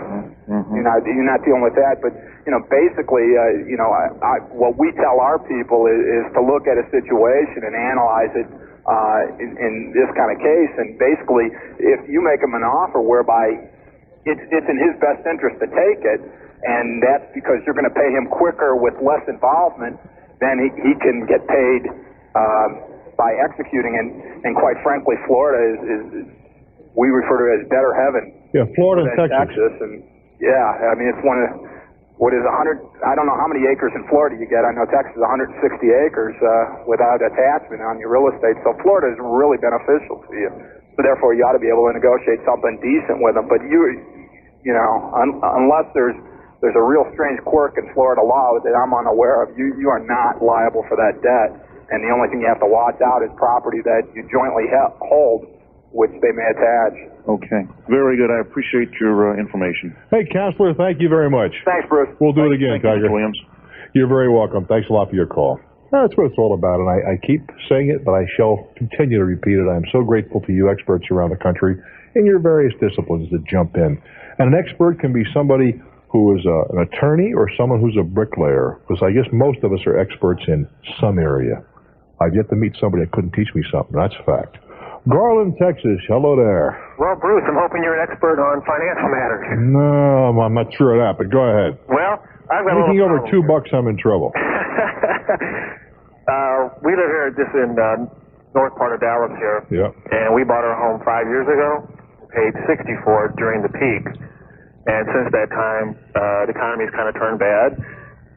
You're not dealing with that, but basically, what we tell our people is to look at a situation and analyze it in this kind of case, and basically, if you make him an offer whereby it's in his best interest to take it, and that's because you're going to pay him quicker with less involvement, then he can get paid by executing. And quite frankly, Florida is we refer to it as debtor heaven. Yeah, Florida and Texas. And yeah, I mean, it's one of what is 100. I don't know how many acres in Florida you get. I know Texas is 160 acres without attachment on your real estate. So Florida is really beneficial to you. So therefore, you ought to be able to negotiate something decent with them. But unless there's a real strange quirk in Florida law that I'm unaware of, you are not liable for that debt. And the only thing you have to watch out is property that you jointly hold, which they may attach. Okay. Very good. I appreciate your information. Hey, Counselor, thank you very much. Thanks, Bruce. We'll do it again, Thank you, Tiger. Mr. Williams. You're very welcome. Thanks a lot for your call. That's what it's all about, and I keep saying it, but I shall continue to repeat it. I am so grateful to you experts around the country in your various disciplines that jump in. And an expert can be somebody who is an attorney or someone who's a bricklayer, because I guess most of us are experts in some area. I've yet to meet somebody that couldn't teach me something. That's a fact. Garland, Texas. Hello there. Well, Bruce, I'm hoping you're an expert on financial matters. No, I'm not sure of that, but go ahead. Well, I've got anything a over little $2, I'm in trouble. We live here just in north part of Dallas here. Yeah. And we bought our home 5 years ago. Paid $60 for it during the peak. And since that time, the economy's kind of turned bad.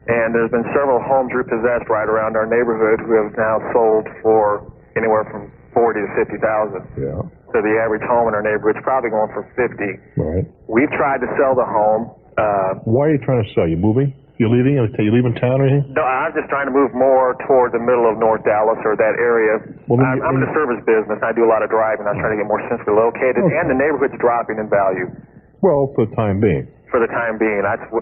And there's been several homes repossessed right around our neighborhood who have now sold for anywhere from $40,000 to $50,000. Yeah. So the average home in our neighborhood's probably going for $50,000. Right. We've tried to sell the home. Why are you trying to sell? You moving? You leaving? Are you leaving town or anything? No, I'm just trying to move more toward the middle of North Dallas or that area. Well, I'm in the service business. I do a lot of driving. I'm trying to get more centrally located, and the neighborhood's dropping in value. Well, for the time being. For the time being, that's what.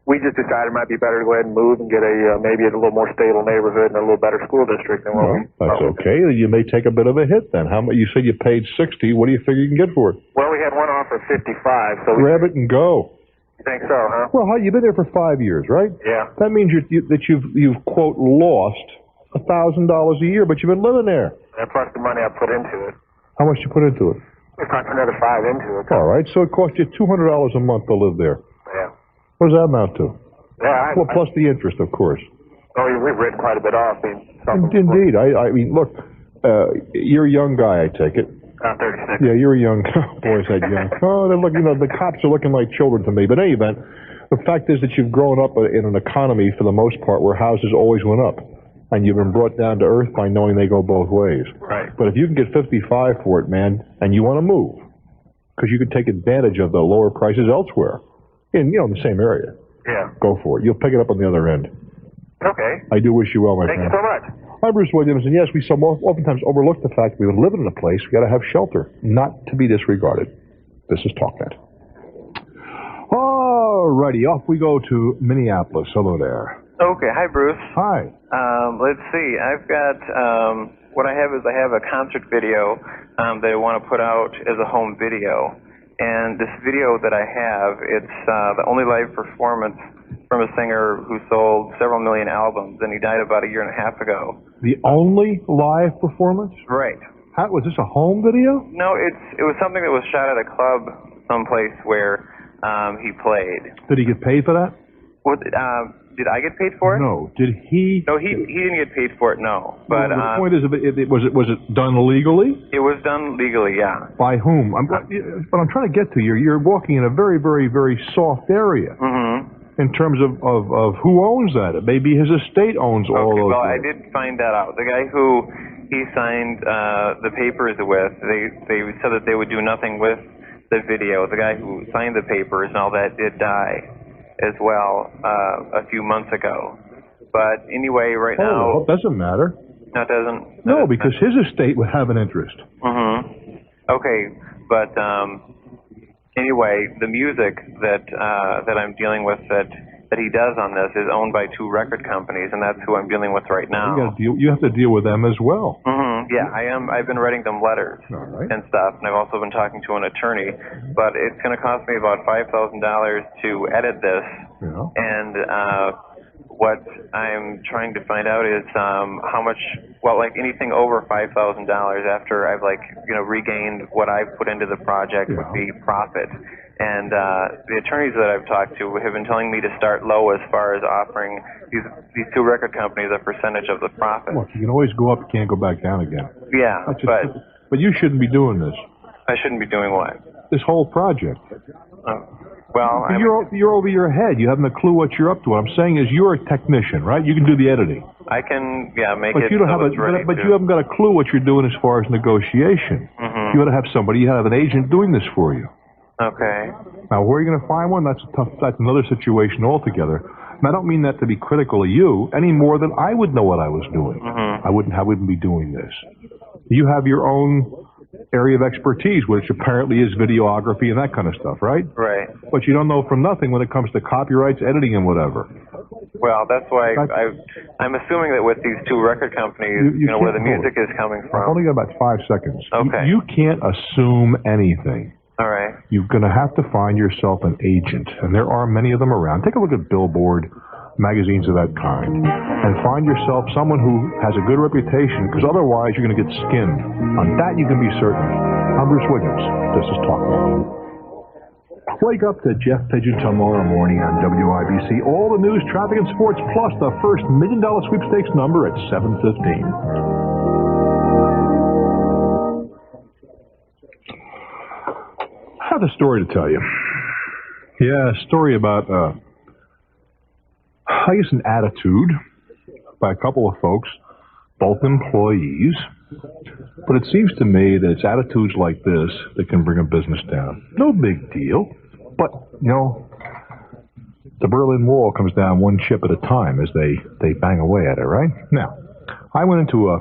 We just decided it might be better to go ahead and move and get maybe a little more stable neighborhood and a little better school district than what That's okay. You may take a bit of a hit then. You said you paid $60. What do you figure you can get for it? Well, we had one offer of $55. So grab it and go. You think so, huh? Well, you've been there for 5 years, right? Yeah. That means you've quote lost $1,000 a year, but you've been living there. And plus the money I put into it. How much you put into it? We put another $5 into it. All right, so it cost you $200 a month to live there. Yeah. What does that amount to? Yeah. Well, plus the interest, of course. Oh, we've written quite a bit off. Indeed. I mean, look, you're a young guy, I take it. 36. Yeah, you're a young boy. Is that young? Oh, they look. The cops are looking like children to me. But in any event, the fact is that you've grown up in an economy, for the most part, where houses always went up, and you've been brought down to earth by knowing they go both ways. Right. But if you can get $55 for it, man, and you want to move, because you can take advantage of the lower prices elsewhere, in the same area. Yeah. Go for it. You'll pick it up on the other end. Okay. I do wish you well, my friend. Thank you so much. I'm Bruce Williams, and yes, we oftentimes overlook the fact that we live in a place, we got to have shelter, not to be disregarded. This is Talknet. All righty, off we go to Minneapolis. Hello there. Okay, hi Bruce. Hi. Let's see, I've got, what I have is I have a concert video that I want to put out as a home video. And this video that I have, it's the only live performance from a singer who sold several million albums, and he died about 1.5 years ago. The only live performance? Right. Was this a home video? No, it was something that was shot at a club someplace where he played. Did he get paid for that? What, did I get paid for it? No. Did he? No, he didn't get paid for it, no. But the point is, was it done legally? It was done legally, yeah. By whom? But I'm trying to get to you're walking in a very, very, very soft area. Mm-hmm. In terms of who owns that. Maybe his estate owns all those. Well, I did find that out. The guy who he signed the papers with, they said that they would do nothing with the video. The guy who signed the papers and all that did die as well a few months ago. But anyway, right now... Well, it doesn't matter. No, it doesn't. No, because his estate would have an interest. Mm-hmm. Okay. But anyway, the music that I'm dealing with that he does on this is owned by 2 record companies, and that's who I'm dealing with right now. You have to deal with them as well. Yeah, I am. I've been writing them letters and stuff, and I've also been talking to an attorney. But it's going to cost me about $5,000 to edit this, and what I'm trying to find out is how much. Well, like anything over $5,000 after I've regained what I've put into the project would be profit. And the attorneys that I've talked to have been telling me to start low as far as offering these 2 record companies a percentage of the profit. Look, you can always go up, you can't go back down again. Yeah, but you shouldn't be doing this. I shouldn't be doing what? This whole project. Well, you're over your head. You haven't a clue what you're up to. What I'm saying is you're a technician, right? You can do the editing. I can, make but it you don't so have it's ready but you haven't got a clue what you're doing as far as negotiation. You ought to have somebody, you have an agent doing this for you. Okay. Now, where are you going to find one? That's another situation altogether. And I don't mean that to be critical of you any more than I would know what I was doing. I wouldn't be doing this. You have your own area of expertise, which apparently is videography and that kind of stuff, right? Right. But you don't know from nothing when it comes to copyrights, editing, and whatever. Well, that's why I'm assuming that with these 2 record companies, where the music is coming from. I've only got about 5 seconds. Okay. You can't assume anything. All right. You're going to have to find yourself an agent, and there are many of them around. Take a look at Billboard, magazines of that kind, and find yourself someone who has a good reputation, because otherwise you're going to get skinned. On that you can be certain. I'm Bruce Williams. This is Talknet. Wake up to Jeff Pigeon tomorrow morning on WIBC. All the news, traffic, and sports, plus the first $1 million sweepstakes number at 7:15. I have a story to tell you. Yeah, a story about, I guess, an attitude by a couple of folks, both employees. But it seems to me that it's attitudes like this that can bring a business down. No big deal. But, the Berlin Wall comes down one chip at a time as they bang away at it, right? Now, I went into a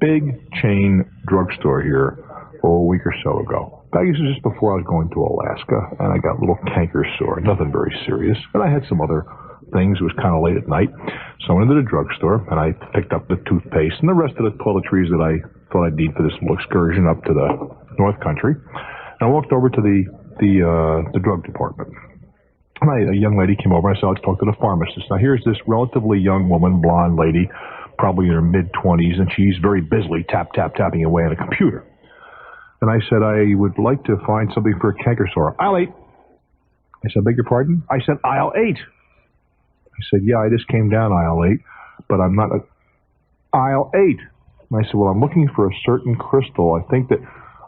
big chain drugstore here a week or so ago. This was just before I was going to Alaska, and I got a little canker sore, nothing very serious. And I had some other things. It was kind of late at night. So I went into the drugstore, and I picked up the toothpaste and the rest of the toiletries that I thought I'd need for this little excursion up to the North Country. And I walked over to the drug department. And a young lady came over, and I said, let's talk to the pharmacist. Now, here's this relatively young woman, blonde lady, probably in her mid-20s, and she's very busily tapping away on a computer. And I said, I would like to find something for a canker sore. Aisle 8. I said, beg your pardon? I said, aisle 8. I said, yeah, I just came down aisle 8, but I'm not aisle 8. And I said, well, I'm looking for a certain crystal. I think that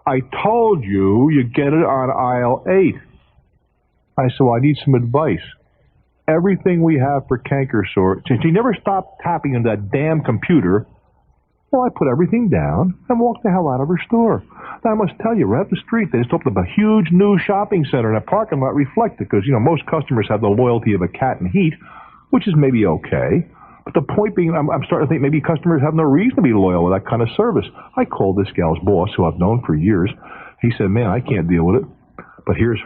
I told you get it on aisle 8. I said, well, I need some advice. Everything we have for canker sore, since she never stopped tapping on that damn computer, well, I put everything down and walked the hell out of her store. Now, I must tell you, right up the street, they just opened up a huge new shopping center, and that parking lot reflected, because, most customers have the loyalty of a cat in heat, which is maybe okay. But the point being, I'm starting to think maybe customers have no reason to be loyal with that kind of service. I called this gal's boss, who I've known for years. He said, man, I can't deal with it. But here's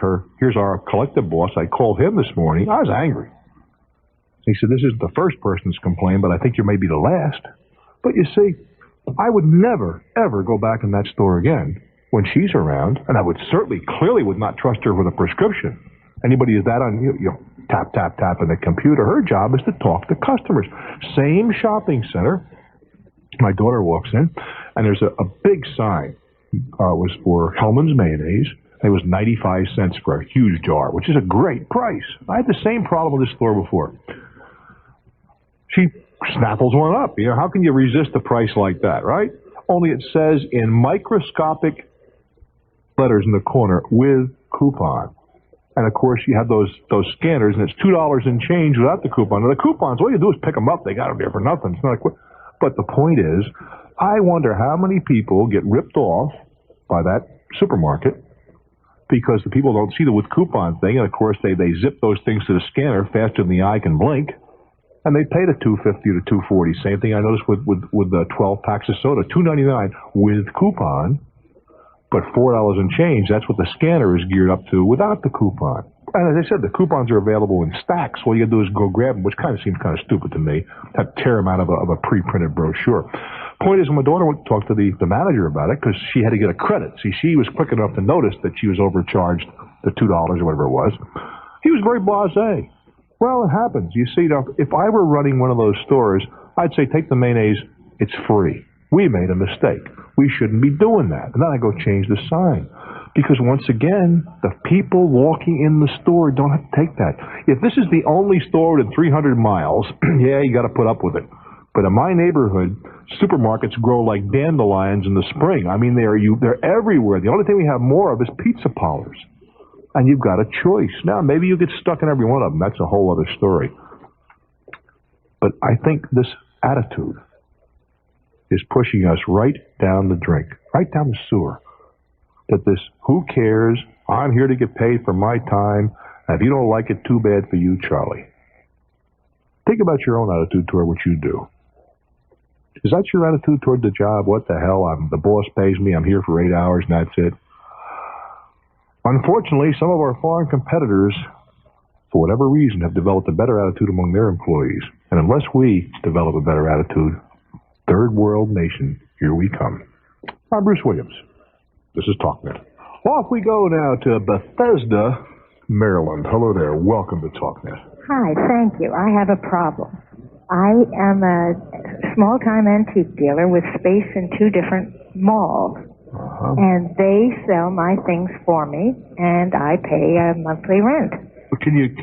our collective boss. I called him this morning. I was angry. He said, this isn't the first person that's complained, but I think you may be the last. But you see, I would never, ever go back in that store again when she's around, and I would clearly would not trust her with a prescription. Anybody is that on, tap in the computer. Her job is to talk to customers. Same shopping center. My daughter walks in, and there's a big sign. It was for Hellman's mayonnaise. It was 95 cents for a huge jar, which is a great price. I had the same problem with this store before. She snaffles one up. How can you resist a price like that, right? Only it says in microscopic letters in the corner, with coupon. And, of course, you have those scanners, and it's $2 and change without the coupon. Now, the coupons, all you do is pick them up. They got them there for nothing. It's not but the point is, I wonder how many people get ripped off by that supermarket because the people don't see the with coupon thing, and, of course, they zip those things to the scanner faster than the eye can blink. And they pay the $2.50 to $2.40. Same thing I noticed with the 12 packs of soda, $2.99 with coupon. But $4 and change, that's what the scanner is geared up to without the coupon. And as I said, the coupons are available in stacks. All you got to do is go grab them, which kind of seems kind of stupid to me, to tear them out of a pre-printed brochure. Point is, my daughter went to talk to the manager about it because she had to get a credit. See, she was quick enough to notice that she was overcharged the $2 or whatever it was. He was very blasé. Well, it happens. You see, now, if I were running one of those stores, I'd say, take the mayonnaise. It's free. We made a mistake. We shouldn't be doing that. And then I go change the sign. Because once again, the people walking in the store don't have to take that. If this is the only store within 300 miles, yeah, you got to put up with it. But in my neighborhood, supermarkets grow like dandelions in the spring. I mean, they're everywhere. The only thing we have more of is pizza parlors. And you've got a choice. Now, maybe you get stuck in every one of them. That's a whole other story. But I think this attitude is pushing us right down the drink, right down the sewer. That this, who cares, I'm here to get paid for my time, and if you don't like it, too bad for you, Charlie. Think about your own attitude toward what you do. Is that your attitude toward the job? What the hell, the boss pays me, I'm here for 8 hours, and that's it. Unfortunately, some of our foreign competitors, for whatever reason, have developed a better attitude among their employees. And unless we develop a better attitude, third world nation, here we come. I'm Bruce Williams. This is Talknet. Off we go now to Bethesda, Maryland. Hello there. Welcome to Talknet. Hi, thank you. I have a problem. I am a small-time antique dealer with space in 2 different malls. And they sell my things for me, and I pay a monthly rent. Can you,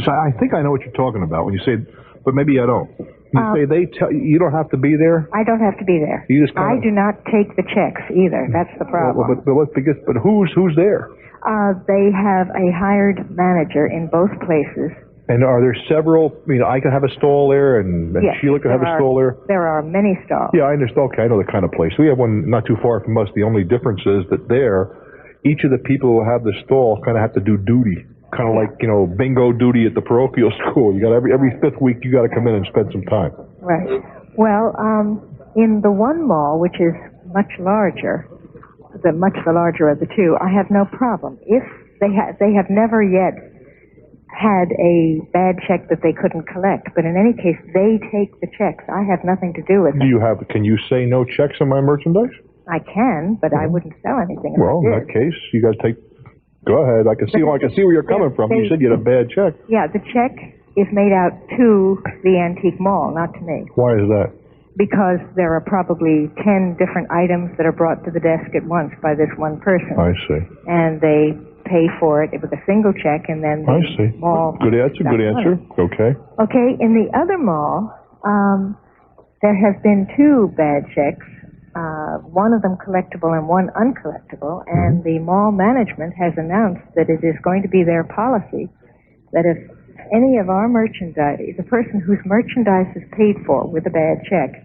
so I think I know what you're talking about when you say, but maybe I don't. You say they tell you don't have to be there? I don't have to be there. You just I do not take the checks either. That's the problem. But who's there? They have a hired manager in both places. And are there several? I could have a stall there, and yes, Sheila could have a stall there. There are many stalls. Yeah, I understand. Okay, I know the kind of place. We have one not too far from us. The only difference is that there, each of the people who have the stall kind of have to do duty. Kind of like, bingo duty at the parochial school. You got every 5th week you got to come in and spend some time. Right. Well, in the one mall, which is much larger, the larger of the 2, I have no problem. If they have never yet had a bad check that they couldn't collect, but in any case, they take the checks. I have nothing to do with it. Can you say no checks on my merchandise? I can, but I wouldn't sell anything. Well, in that case, you got to take. Go ahead. I can see where you're coming from. You said you had a bad check. Yeah, the check is made out to the antique mall, not to me. Why is that? Because there are probably 10 different items that are brought to the desk at once by this one person. I see. And they pay for it with a single check, and then the mall. Good answer. Good answer. Okay. Okay. In the other mall, there have been 2 bad checks. One of them collectible and one uncollectible, and the mall management has announced that it is going to be their policy that if any of our merchandise, the person whose merchandise is paid for with a bad check,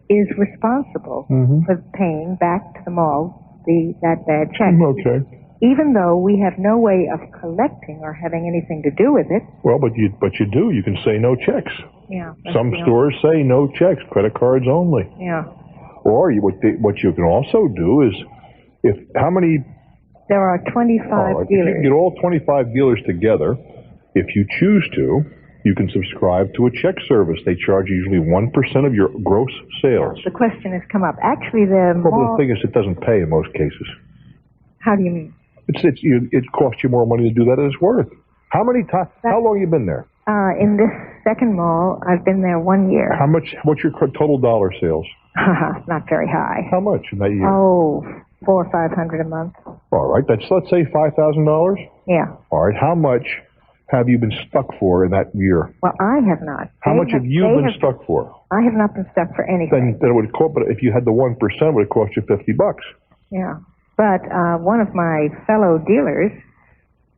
is responsible for paying back to the mall that bad check. Okay. Even though we have no way of collecting or having anything to do with it. Well, but you do. You can say no checks. Yeah. Some stores say no checks, credit cards only. Yeah. Or what you can also do is, how many? There are 25 dealers. If you can get all 25 dealers together, if you choose to, you can subscribe to a check service. They charge usually 1% of your gross sales. The question has come up. Actually, the thing is, it doesn't pay in most cases. How do you mean? It costs you more money to do that than it's worth. How many times? How long have you been there? In this second mall, I've been there 1 year. How much? What's your total dollar sales? Not very high. How much in that year? Oh, $400 or $500 a month. All right, let's say $5,000. Yeah. All right, how much have you been stuck for in that year? Well, I have not. How much have you been stuck for? I have not been stuck for anything. Then it would cost. But if you had the 1%, it would cost you $50. Yeah, but one of my fellow dealers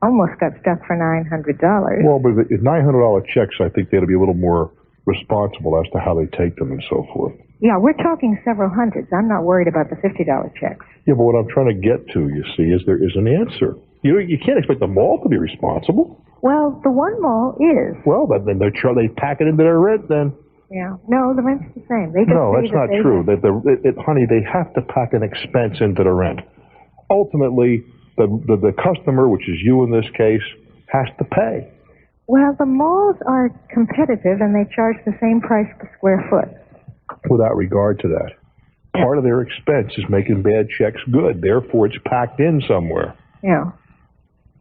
almost got stuck for $900. Well, but if $900 checks, I think they'd be a little more responsible as to how they take them and so forth. Yeah, we're talking several hundreds. I'm not worried about the $50 checks. Yeah, but what I'm trying to get to, you see, is there is an answer. You can't expect the mall to be responsible. Well, the one mall is. Well, then they pack it into their rent then. Yeah. No, the rent's the same. They just No, say that's that not true. Honey, they have to pack an expense into the rent. Ultimately, the customer, which is you in this case, has to pay. Well, the malls are competitive, and they charge the same price per square foot. Without regard to that. Part of their expense is making bad checks good. Therefore, it's packed in somewhere. Yeah.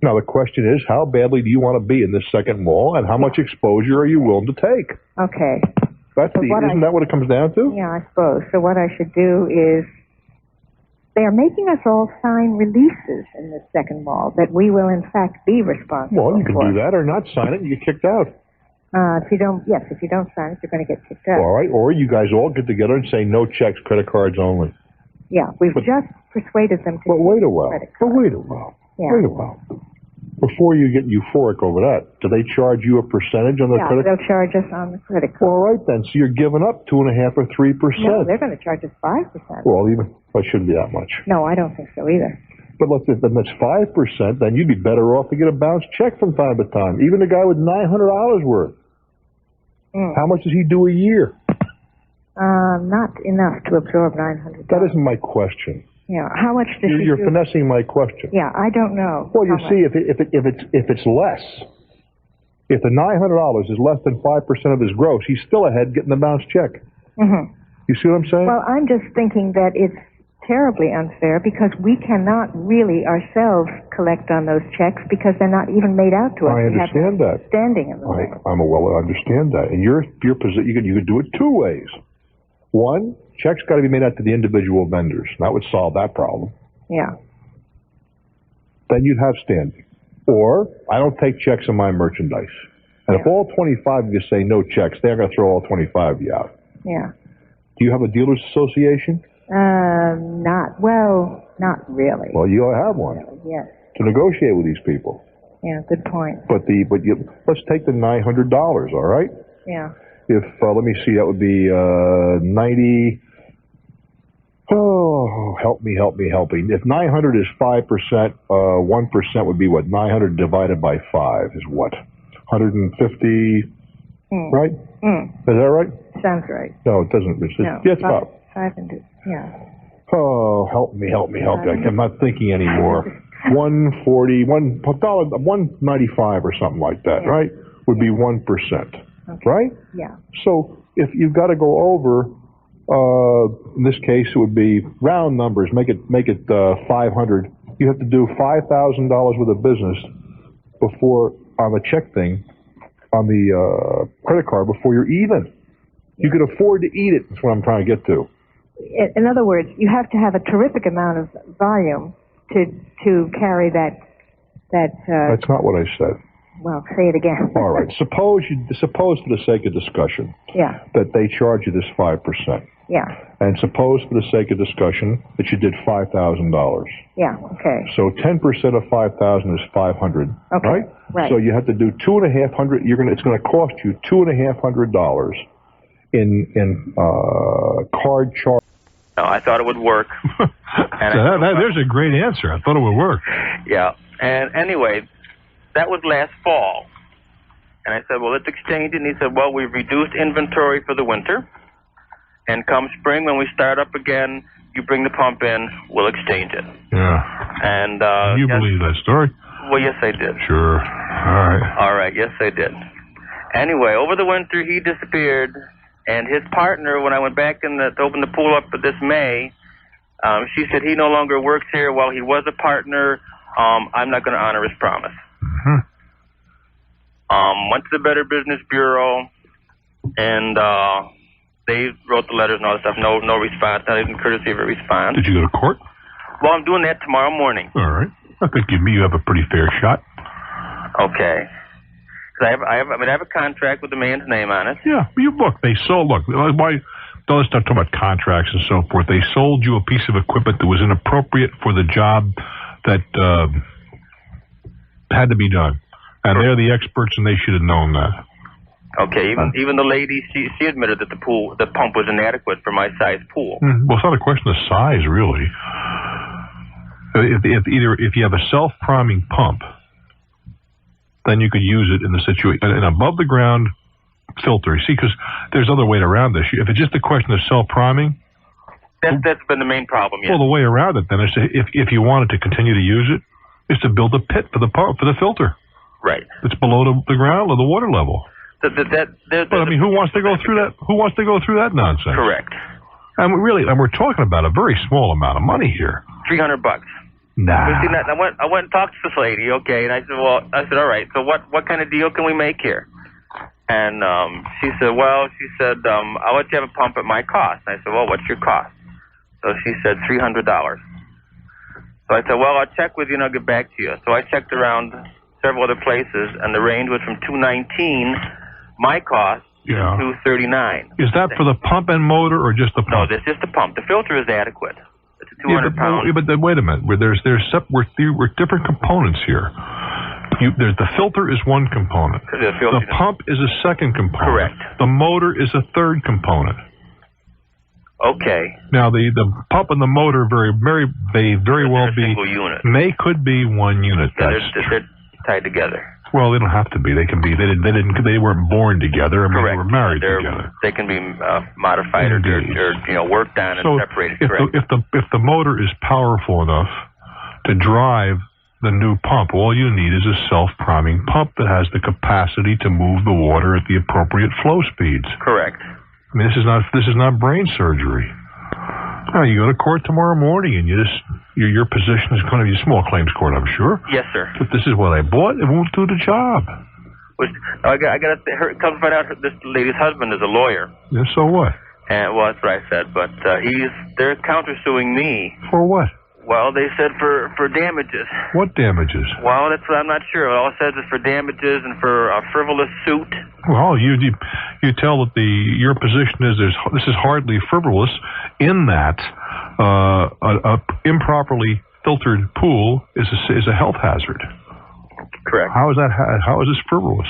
Now, the question is, how badly do you want to be in this second mall, and how much exposure are you willing to take? Okay. Isn't that what it comes down to? Yeah, I suppose. So what I should do is, they are making us all sign releases in this second mall that we will, in fact, be responsible Well, you can do that or not sign it and you get kicked out. If you don't sign it, you're going to get kicked out. All right, or you guys all get together and say no checks, credit cards only. Yeah, we've just persuaded them to. But wait a while. Yeah. Wait a while. Before you get euphoric over that, do they charge you a percentage on the credit? Yeah, they'll charge us on the credit card. All right, then. So you're giving up 2.5 or 3%. No, they're going to charge us 5%. Well, it shouldn't be that much. No, I don't think so either. But look, if that's 5%, then you'd be better off to get a bounced check from time to time. Even a guy with $900 worth. How much does he do a year? Not enough to absorb $900. That isn't my question. Yeah, how much does he You're do? finessing my question. Yeah, I don't know. Well, you see, if it's less, if the $900 is less than 5% of his gross, he's still ahead getting the bounced check. Mm-hmm. You see what I'm saying? Well, I'm just thinking that it's terribly unfair because we cannot really ourselves collect on those checks because they're not even made out to us. I understand that. Standing in the way. I understand that. And your position, you could do it two ways. One, checks got to be made out to the individual vendors. That would solve that problem. Yeah. Then you'd have standing. Or, I don't take checks on my merchandise. And if all 25 of you say no checks, they're going to throw all 25 of you out. Yeah. Do you have a dealers association? Not really. Well, you ought to have one. Yes. To negotiate with these people. Yeah, good point. Let's take the $900, all right? Yeah. If, let me see, that would be 90. Oh, help me. If 900 is 5%, 1% would be what? 900 divided by 5 is what? 150, right? Is that right? Sounds right. No, it doesn't. It's about. 5 and yeah. Oh, help me. I'm not thinking anymore. 140, $1.95 or something like that, right? Would be 1%, right? Yeah. So if you've got to go over, in this case, it would be round numbers. Make it 500. You have to do $5,000 worth of business before on the check thing, on the credit card before you're even. You could afford to eat it. That's what I'm trying to get to. In other words, you have to have a terrific amount of volume to carry that. That's not what I said. Well, say it again. All right. Suppose for the sake of discussion. Yeah. That they charge you this 5%. Yeah. And suppose for the sake of discussion that you did $5,000. Yeah. Okay. So 10% of 5,000 is 500. Okay. Right. Right. So you have to do $2,500. It's going to cost you $2,500 in card charge. No, I thought it would work. There's a great answer. I thought it would work. Yeah. And anyway, that was last fall. And I said, well, let's exchange it. And he said, well, we've reduced inventory for the winter. And come spring, when we start up again, you bring the pump in, we'll exchange it. Yeah. And you believe that story? Well, yes, I did. Sure. All right, yes, I did. Anyway, over the winter, he disappeared. And his partner, when I went back to open the pool up this May, she said he no longer works here. While he was a partner, I'm not going to honor his promise. Mm-hmm. Went to the Better Business Bureau, and they wrote the letters and all that stuff. No response, not even courtesy of a response. Did you go to court? Well, I'm doing that tomorrow morning. All right. I think you have a pretty fair shot. Okay. I have a contract with the man's name on it. Yeah, they sold. Look, why? Don't start talking about contracts and so forth. They sold you a piece of equipment that was inappropriate for the job that had to be done, and they're the experts, and they should have known that. Okay, even the lady, she admitted that the pump was inadequate for my size pool. Well, it's not a question of size, really. If you have a self-priming pump, then you could use it in the situation. An above-the-ground filter. See, because there's other way around this. If it's just a question of self-priming, that's been the main problem. Yes. Well, the way around it then is if you wanted to continue to use it, is to build a pit for the filter. Right. It's below the ground or the water level. But I mean, who wants to go through that? Who wants to go through that nonsense? Correct. And we're talking about a very small amount of money here. $300. Nah. I went and talked to this lady. Okay, and I said, all right. So what kind of deal can we make here? And she said, I'll let you have a pump at my cost. And I said, well, what's your cost? So she said $300. So I said, well, I'll check with you and I'll get back to you. So I checked around several other places, and the range was from $219. My cost is $239. Is that for the pump and motor or just the pump? No, that's just the pump. The filter is adequate. It's a 200-pound. Yeah, but wait a minute. There's we're different components here. The filter is one component. The pump is a second component. Correct. The motor is a third component. Okay. Now the pump and the motor very well be single unit. Could be one unit. Yeah, they're tied together. Well, they don't have to be. They can be. They weren't born together. I mean, they were married together. They can be modified or worked on and separated. If the motor is powerful enough to drive the new pump, all you need is a self-priming pump that has the capacity to move the water at the appropriate flow speeds. Correct. I mean, this is not brain surgery. No, you go to court tomorrow morning, and your position is going to be a small claims court, I'm sure. Yes, sir. But this is what I bought. It won't do the job. I got to come find out this lady's husband is a lawyer. Yeah, so what? And well, that's what I said. But they're countersuing me. For what? Well, they said for damages. What damages? Well, that's what I'm not sure. All it says is for damages and for a frivolous suit. Well, you tell that your position is this is hardly frivolous in that a improperly filtered pool is a health hazard. Correct. How is this frivolous?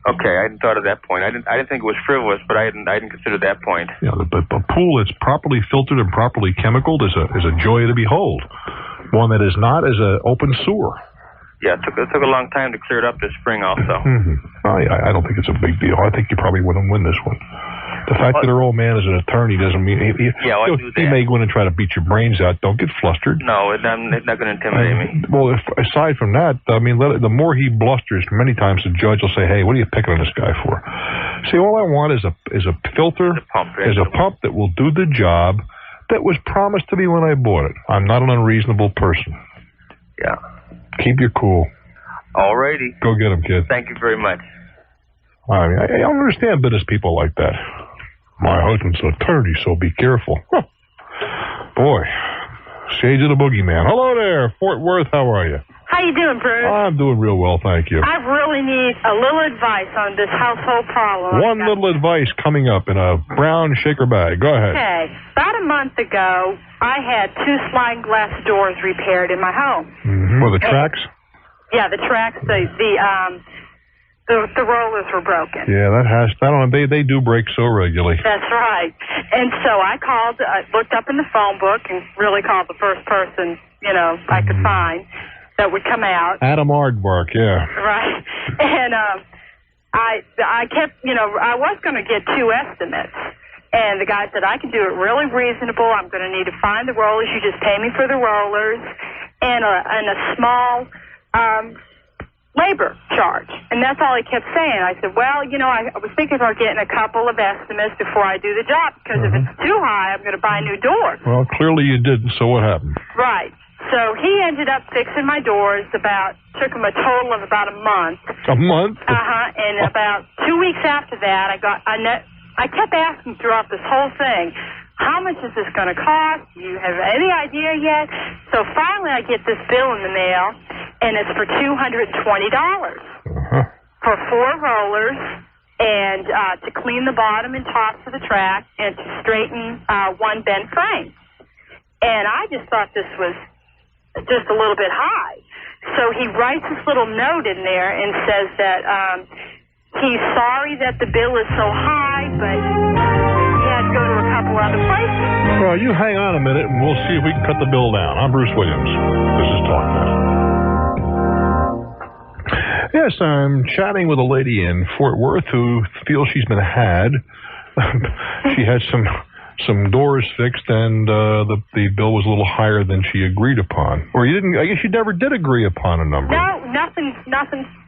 Okay, I hadn't thought of that point. I didn't think it was frivolous, but I hadn't considered that point. Yeah, the pool that's properly filtered and properly chemicaled is a joy to behold. One that is not is an open sewer. Yeah, it took a long time to clear it up this spring also. Mm-hmm. I don't think it's a big deal. I think you probably wouldn't win this one. The fact that her old man is an attorney doesn't mean he may go in and try to beat your brains out. Don't get flustered. No, it's not going to intimidate me. Well, aside from that, I mean, the more he blusters, many times the judge will say, "Hey, what are you picking on this guy for?" See, all I want is a filter, is a pump that will do the job that was promised to me when I bought it. I'm not an unreasonable person. Yeah. Keep your cool. All righty. Go get him, kid. Thank you very much. I mean, I don't understand business people like that. My husband's an attorney, so be careful. Huh. Boy, shades of the boogeyman. Hello there, Fort Worth. How are you? How you doing, Bruce? I'm doing real well, thank you. I really need a little advice on this household problem. One little advice coming up in a brown shaker bag. Go ahead. Okay. About a month ago, I had 2 sliding glass doors repaired in my home. Mm-hmm. Well, the tracks? Yeah, the tracks, the rollers were broken. Yeah, I don't know, they do break so regularly. That's right. And so I looked up in the phone book and really called the first person, I could find that would come out. Adam Aardvark, yeah. Right. And I kept, I was going to get 2 estimates. And the guy said, I can do it really reasonable. I'm going to need to find the rollers. You just pay me for the rollers and a small labor charge. And that's all he kept saying. I said, well, I was thinking about getting a couple of estimates before I do the job, because if it's too high, I'm going to buy new doors. Well, clearly you didn't, so what happened? Right. So he ended up fixing my doors took him a total of about a month. A month? Uh-huh. And about 2 weeks after that, I kept asking throughout this whole thing, how much is this going to cost? Do you have any idea yet? So finally I get this bill in the mail, and it's for $220 for 4 rollers and to clean the bottom and tops of the track and to straighten 1 bent frame. And I just thought this was just a little bit high. So he writes this little note in there and says that he's sorry that the bill is so high, but he had to go to a couple other places. Well, you hang on a minute, and we'll see if we can cut the bill down. I'm Bruce Williams. This is Talknet. Yes, I'm chatting with a lady in Fort Worth who feels she's been had. She had some doors fixed, and the bill was a little higher than she agreed upon. Or you didn't? I guess you never did agree upon a number. No, nothing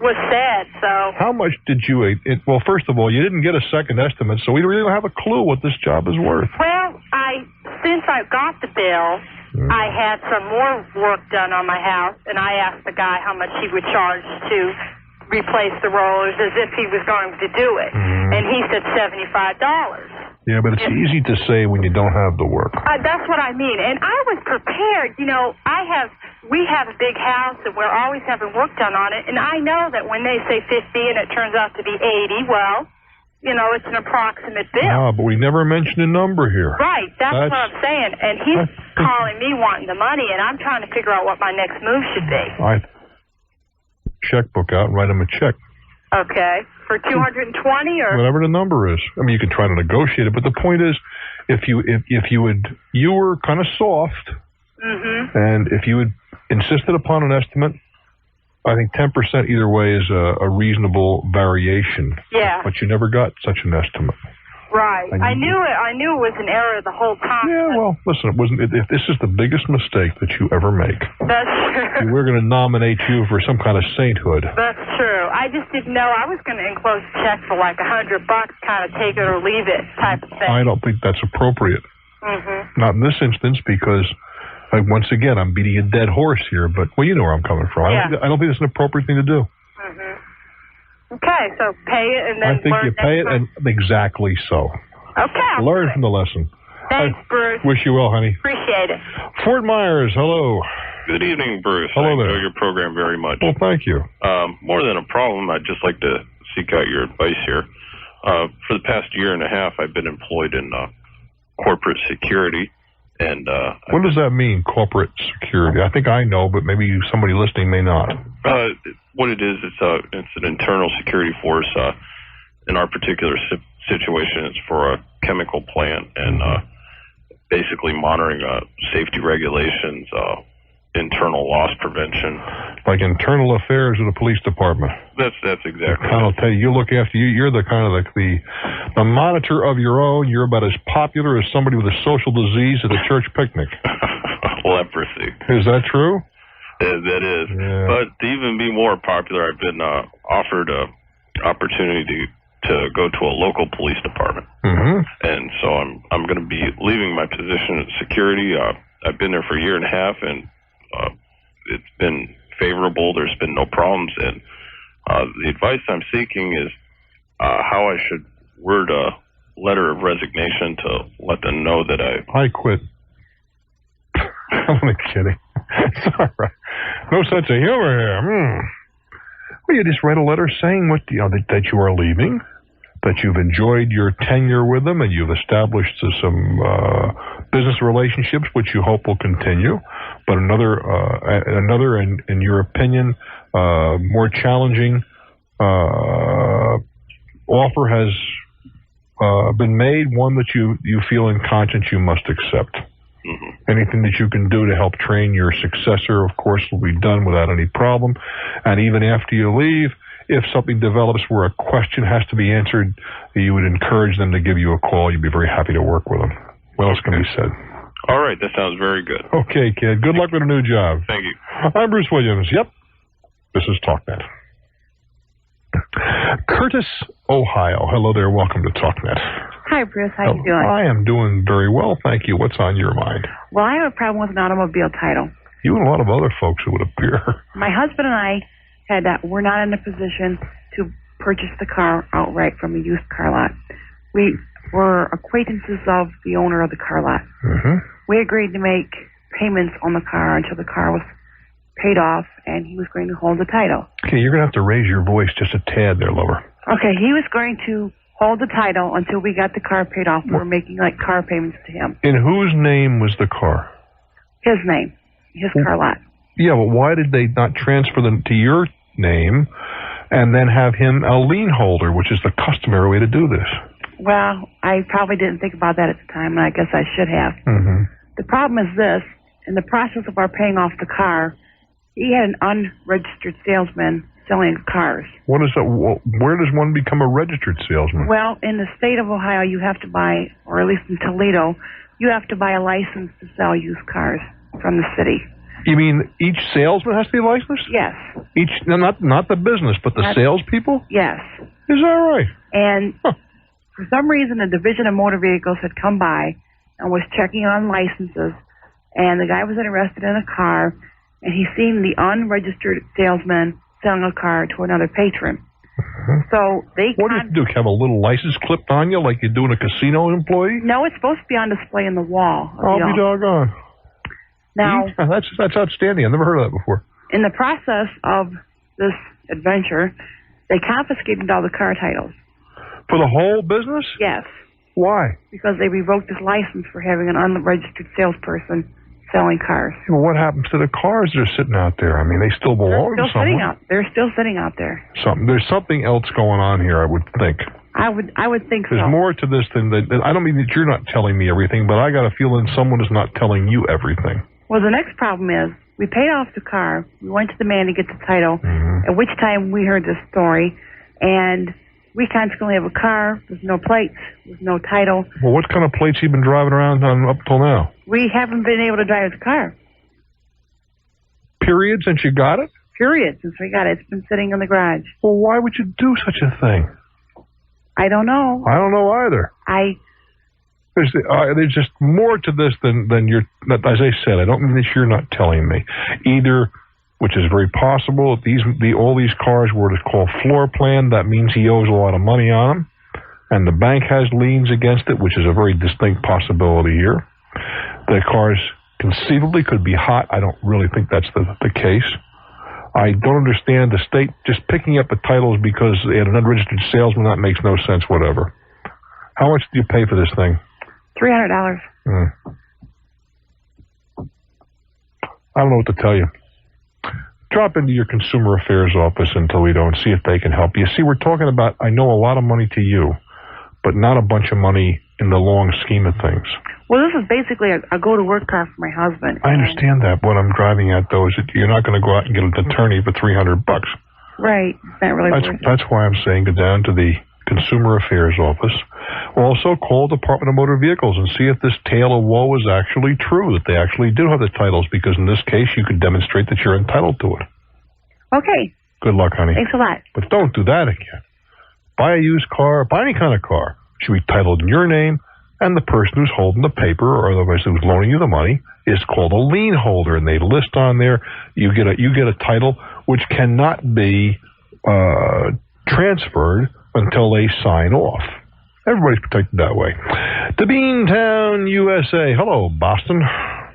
was said. So how much did you? Well, first of all, you didn't get a second estimate, so we really don't have a clue what this job is worth. Well, since I got the bill, I had some more work done on my house, and I asked the guy how much he would charge to replace the rollers, as if he was going to do it, and he said $75. Yeah, but it's easy to say when you don't have the work. That's what I mean, and I was prepared. You know, we have a big house, and we're always having work done on it, and I know that when they say 50 and it turns out to be 80, well, you know, it's an approximate bill. Ah, but we never mentioned a number here. Right, that's what I'm saying, and he's calling me wanting the money, and I'm trying to figure out what my next move should be. Checkbook out and write him a check. Okay, for 220 or whatever the number is. I mean, you can try to negotiate it, but the point is, if you were kind of soft, and if you had insisted upon an estimate, I think 10% either way is a reasonable variation. Yeah. But you never got such an estimate. Right. I knew it was an error the whole time. Yeah, well, listen, if this is the biggest mistake that you ever make, that's true. We're going to nominate you for some kind of sainthood. That's true. I just didn't know. I was going to enclose a check for like $100, kind of take it or leave it type of thing. I don't think that's appropriate. Not in this instance, because once again, I'm beating a dead horse here, but, well, you know where I'm coming from. Yeah. I don't think it's an appropriate thing to do. Okay, so pay it and then I think you pay it, and exactly so. Okay. Learn from the lesson. Thanks, Bruce. Wish you well, honey. Appreciate it. Fort Myers, hello. Good evening, Bruce. Hello I there. enjoy your program very much. Well, thank you. More than a problem, I'd just like to seek out your advice here. For the past year and a half, I've been employed in corporate security. And what does that mean, corporate security? I think I know, but maybe somebody listening may not. What it is, it's an internal security force. In our particular situation, it's for a chemical plant, and basically monitoring safety regulations, internal loss prevention. Like internal affairs of the police department. That's exactly. I'll tell you, you look after you're the kind of the monitor of your own. You're about as popular as somebody with a social disease at a church picnic. Leprosy. Is that true? That is. Yeah. But to even be more popular, I've been offered a opportunity to go to a local police department. And so I'm going to be leaving my position at security. I've been there for a year and a half, and it's been favorable. There's been no problems, and the advice I'm seeking is how I should word a letter of resignation to let them know that I quit. I'm only kidding. It's all right. No sense of humor here. Well, you just write a letter saying that you are leaving, that you've enjoyed your tenure with them, and you've established some business relationships, which you hope will continue. But another, in your opinion, more challenging offer has been made, one that you feel in conscience you must accept. Anything that you can do to help train your successor, of course, will be done without any problem. And even after you leave, if something develops where a question has to be answered, you would encourage them to give you a call. You'd be very happy to work with them. What else can be said? All right, that sounds very good. Okay, kid. Good luck with a new job. Thank you. I'm Bruce Williams. Yep. This is Talknet. Curtis, Ohio. Hello there. Welcome to Talknet. Hi, Bruce. How you doing? I am doing very well, thank you. What's on your mind? Well, I have a problem with an automobile title. You and a lot of other folks, it would appear. My husband and I we're not in a position to purchase the car outright from a used car lot. We were acquaintances of the owner of the car lot. We agreed to make payments on the car until the car was paid off, and he was going to hold the title. Okay, you're going to have to raise your voice just a tad there, lower. Okay, he was going to hold the title until we got the car paid off. We were making like car payments to him. In whose name was the car? His name. His car lot. Yeah, but why did they not transfer them to your name and then have him a lien holder, which is the customary way to do this? Well, I probably didn't think about that at the time, and I guess I should have. The problem is this. In the process of our paying off the car, he had an unregistered salesman selling cars. What is that? Where does one become a registered salesman? Well, in the state of Ohio, you have to buy, or at least in Toledo, you have to buy a license to sell used cars from the city. You mean each salesman has to be licensed? Yes. Not the business, but the salespeople? Yes. Is that right? And for some reason, the Division of Motor Vehicles had come by and was checking on licenses, and the guy was interested in a car, and he seen the unregistered salesman selling a car to another patron. So they What do you do? Have a little license clipped on you like you do in a casino employee? No, it's supposed to be on display in the wall. I'll be doggone. Now, that's outstanding. I've never heard of that before. in the process of this adventure, they confiscated all the car titles. For the whole business? Yes. Why? Because they revoked his license for having an unregistered salesperson selling cars. Well, what happens to the cars that are sitting out there? I mean, they still belong to someone. They're still sitting out there. There's something else going on here, I would think. I would think so. There's more to this than that. I don't mean that you're not telling me everything, but I got a feeling someone is not telling you everything. Well, the next problem is we paid off the car. We went to the man to get the title, at which time we heard this story, and we consequently have a car with no plates, with no title. Well, what kind of plates you been driving around on up till now? We haven't been able to drive the car. Period, since you got it? Period, since we got it. It's been sitting in the garage. Well, why would you do such a thing? I don't know. I don't know either. There's just more to this than you're. As I said, I don't mean that you're not telling me. Either, which is very possible, if all these cars were what is called floor plan, that means he owes a lot of money on them, and the bank has liens against it, which is a very distinct possibility here. The cars conceivably could be hot. I don't really think that's the case. I don't understand the state just picking up the titles because they had an unregistered salesman. That makes no sense whatever. How much do you pay for this thing? $300. I don't know what to tell you. Drop into your consumer affairs office in Toledo and see if they can help you. See, we're talking about, I know, a lot of money to you, but not a bunch of money in the long scheme of things. Well, this is basically a go-to-work car for my husband. I understand that. What I'm driving at, though, is that you're not going to go out and get an attorney for $300. Right. It's not really worth it. That's why I'm saying go down to the Consumer Affairs Office. Also, call the Department of Motor Vehicles and see if this tale of woe is actually true, that they actually do have the titles, because in this case, you could demonstrate that you're entitled to it. Okay. Good luck, honey. Thanks a lot. But don't do that again. Buy a used car, buy any kind of car. It should be titled in your name, and the person who's holding the paper, or otherwise who's loaning you the money, is called a lien holder, and they list on there, you get a title which cannot be transferred until they sign off. Everybody's protected that way. The Beantown, USA. Hello, Boston.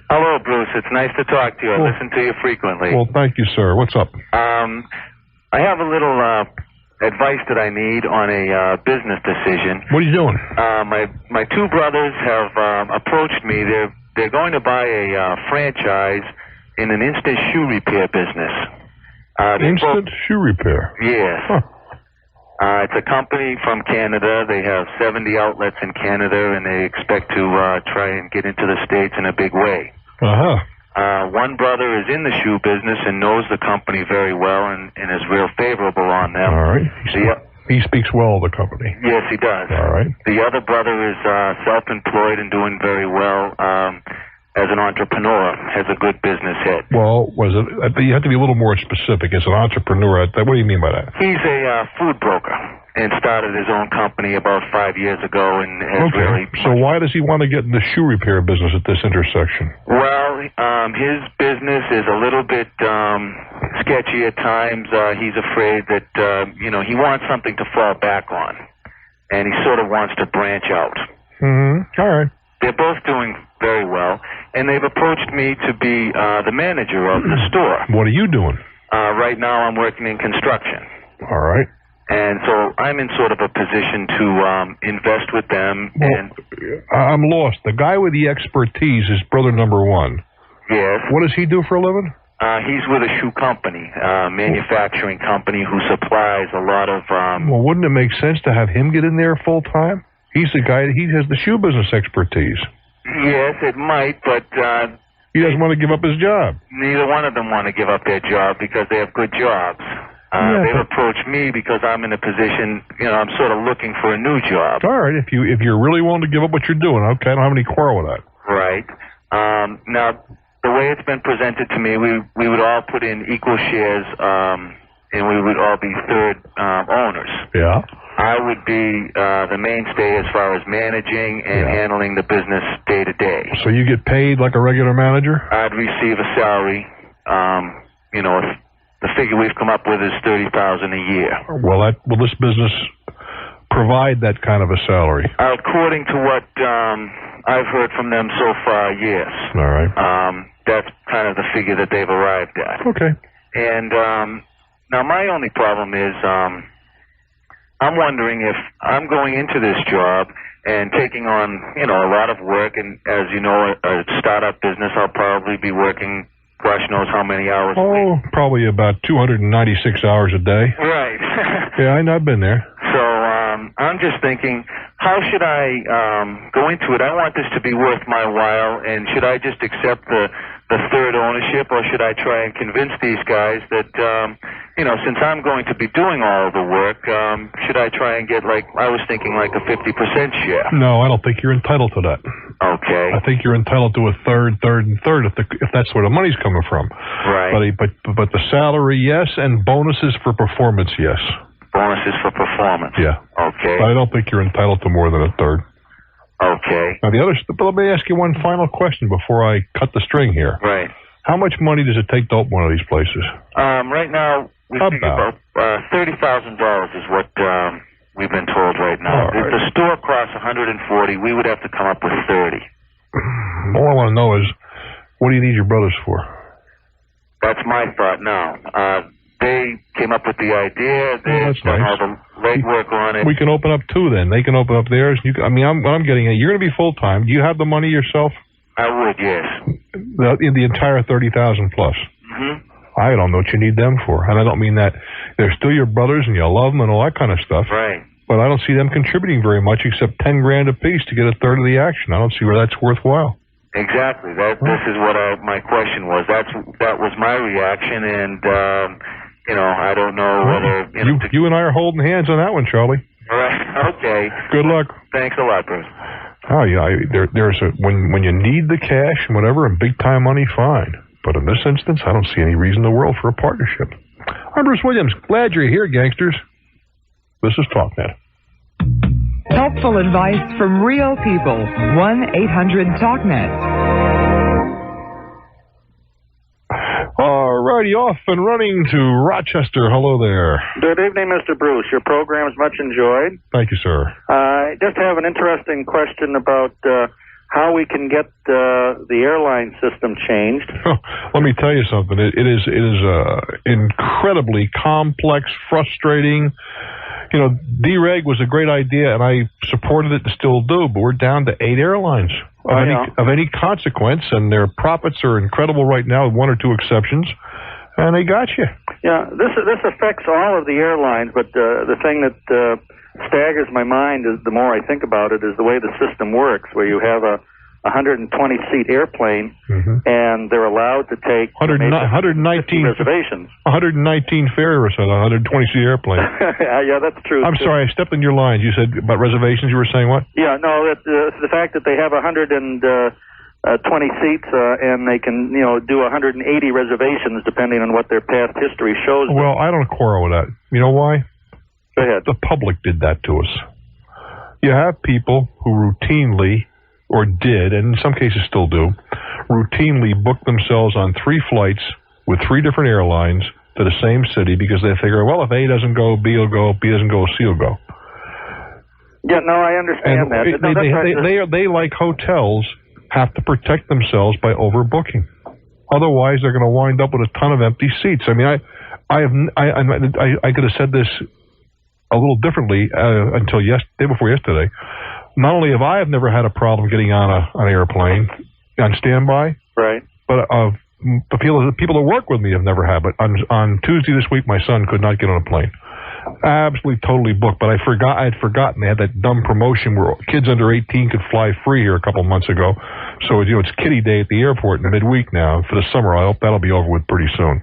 Hello, Bruce. It's nice to talk to you. I listen to you frequently. Well, thank you, sir. What's up? I have a little advice that I need on a business decision. What are you doing? My two brothers have approached me. They're going to buy a franchise in an instant shoe repair business. Instant shoe repair? Yes. Huh. It's a company from Canada. They have 70 outlets in Canada, and they expect to try and get into the States in a big way. One brother is in the shoe business and knows the company very well and is real favorable on them. All right. He speaks well of the company. Yes, he does. All right. The other brother is self-employed and doing very well as an entrepreneur, has a good business head. Well, you have to be a little more specific. As an entrepreneur, what do you mean by that? He's a food broker and started his own company about 5 years ago and has really... So why does he want to get in the shoe repair business at this intersection? Well, his business is a little bit sketchy at times. He's afraid that, he wants something to fall back on, and he sort of wants to branch out. All right. They're both doing very well, and they've approached me to be the manager of the store. What are you doing? Right now I'm working in construction. All right. And so I'm in sort of a position to invest with them. I'm lost. The guy with the expertise is brother number one. Yes. What does he do for a living? He's with a shoe company, manufacturing company who supplies a lot of... Well, wouldn't it make sense to have him get in there full time? He's the guy, he has the shoe business expertise. Yes, it might, but... he doesn't want to give up his job. Neither one of them want to give up their job because they have good jobs. They've approached me because I'm in a position, I'm sort of looking for a new job. All right, if you're really willing to give up what you're doing, okay, I don't have any quarrel with that. Right. Now, the way it's been presented to me, we would all put in equal shares, and we would all be third owners. Yeah. I would be the mainstay as far as managing and handling the business day to day. So you get paid like a regular manager? I'd receive a salary. The figure we've come up with is $30,000 a year. Will this business provide that kind of a salary? According to what I've heard from them so far, yes. All right. That's kind of the figure that they've arrived at. Okay. And now my only problem is I'm wondering if I'm going into this job and taking on, a lot of work, and as you know, a startup business, I'll probably be working gosh knows how many hours a week. Probably about 296 hours a day. Right. Yeah, I've been there. So I'm just thinking, how should I go into it? I want this to be worth my while, and should I just accept the third ownership, or should I try and convince these guys that, since I'm going to be doing all of the work, should I try and get, I was thinking like a 50% share? No, I don't think you're entitled to that. Okay. I think you're entitled to a third, and third if that's where the money's coming from. Right. But the salary, yes, and bonuses for performance, yes. Bonuses for performance. Yeah. Okay. But I don't think you're entitled to more than a third. Okay. Now let me ask you one final question before I cut the string here. Right. How much money does it take to open one of these places? Right now, we figure about $30,000 is what we've been told right now. If the store costs $140, we would have to come up with $30. All I want to know is, what do you need your brothers for? That's my thought now. They came up with the idea. They've done all the legwork on it. We can open up two then. They can open up theirs. What I'm getting at, you're going to be full-time. Do you have the money yourself? I would, yes. The entire $30,000 plus? Mm-hmm. I don't know what you need them for. And I don't mean that they're still your brothers and you love them and all that kind of stuff. Right. But I don't see them contributing very much except $10,000 apiece to get a third of the action. I don't see where that's worthwhile. Exactly. This is what my question was. That was my reaction, and I don't know whether you and I are holding hands on that one, Charlie. All right. Okay. Good luck. Thanks a lot, Bruce. Oh yeah, there's when you need the cash and whatever and big time money, fine. But in this instance, I don't see any reason in the world for a partnership. I'm Bruce Williams. Glad you're here, gangsters. This is Talknet. Helpful advice from real people. 1-800-TALKNET. All righty, off and running to Rochester. Hello there. Good evening, Mr. Bruce. Your program is much enjoyed. Thank you, sir. I just have an interesting question about how we can get the airline system changed. Let me tell you something. It is incredibly complex, frustrating. dereg was a great idea, and I supported it and still do, but we're down to 8 airlines of any consequence, and their profits are incredible right now, with 1 or 2 exceptions, and they got you. Yeah, this affects all of the airlines, but the thing that staggers my mind is, the more I think about it, is the way the system works, where you have a 120-seat airplane, and they're allowed to take 119 reservations. 119 ferries on a 120-seat airplane. Yeah, that's true. I'm sorry, I stepped on your lines. You said about reservations. You were saying what? Yeah, no, the fact that they have 120 seats and they can, do 180 reservations depending on what their past history shows. Well, I don't quarrel with that. You know why? Go ahead. The public did that to us. You have people who routinely, or did, and in some cases still do, routinely book themselves on 3 flights with 3 different airlines to the same city because they figure, well, if A doesn't go, B will go, B doesn't go, C will go. Yeah, no, I understand that. They, like hotels, have to protect themselves by overbooking. Otherwise, they're going to wind up with a ton of empty seats. I mean, I could have said this a little differently until day before yesterday. Not only have I never had a problem getting on an airplane on standby, right? But the people that work with me have never had. But on Tuesday this week, my son could not get on a plane. Absolutely, totally booked. But I had forgotten they had that dumb promotion where kids under 18 could fly free here a couple months ago. So, it's kiddie day at the airport in midweek now for the summer. I hope that'll be over with pretty soon.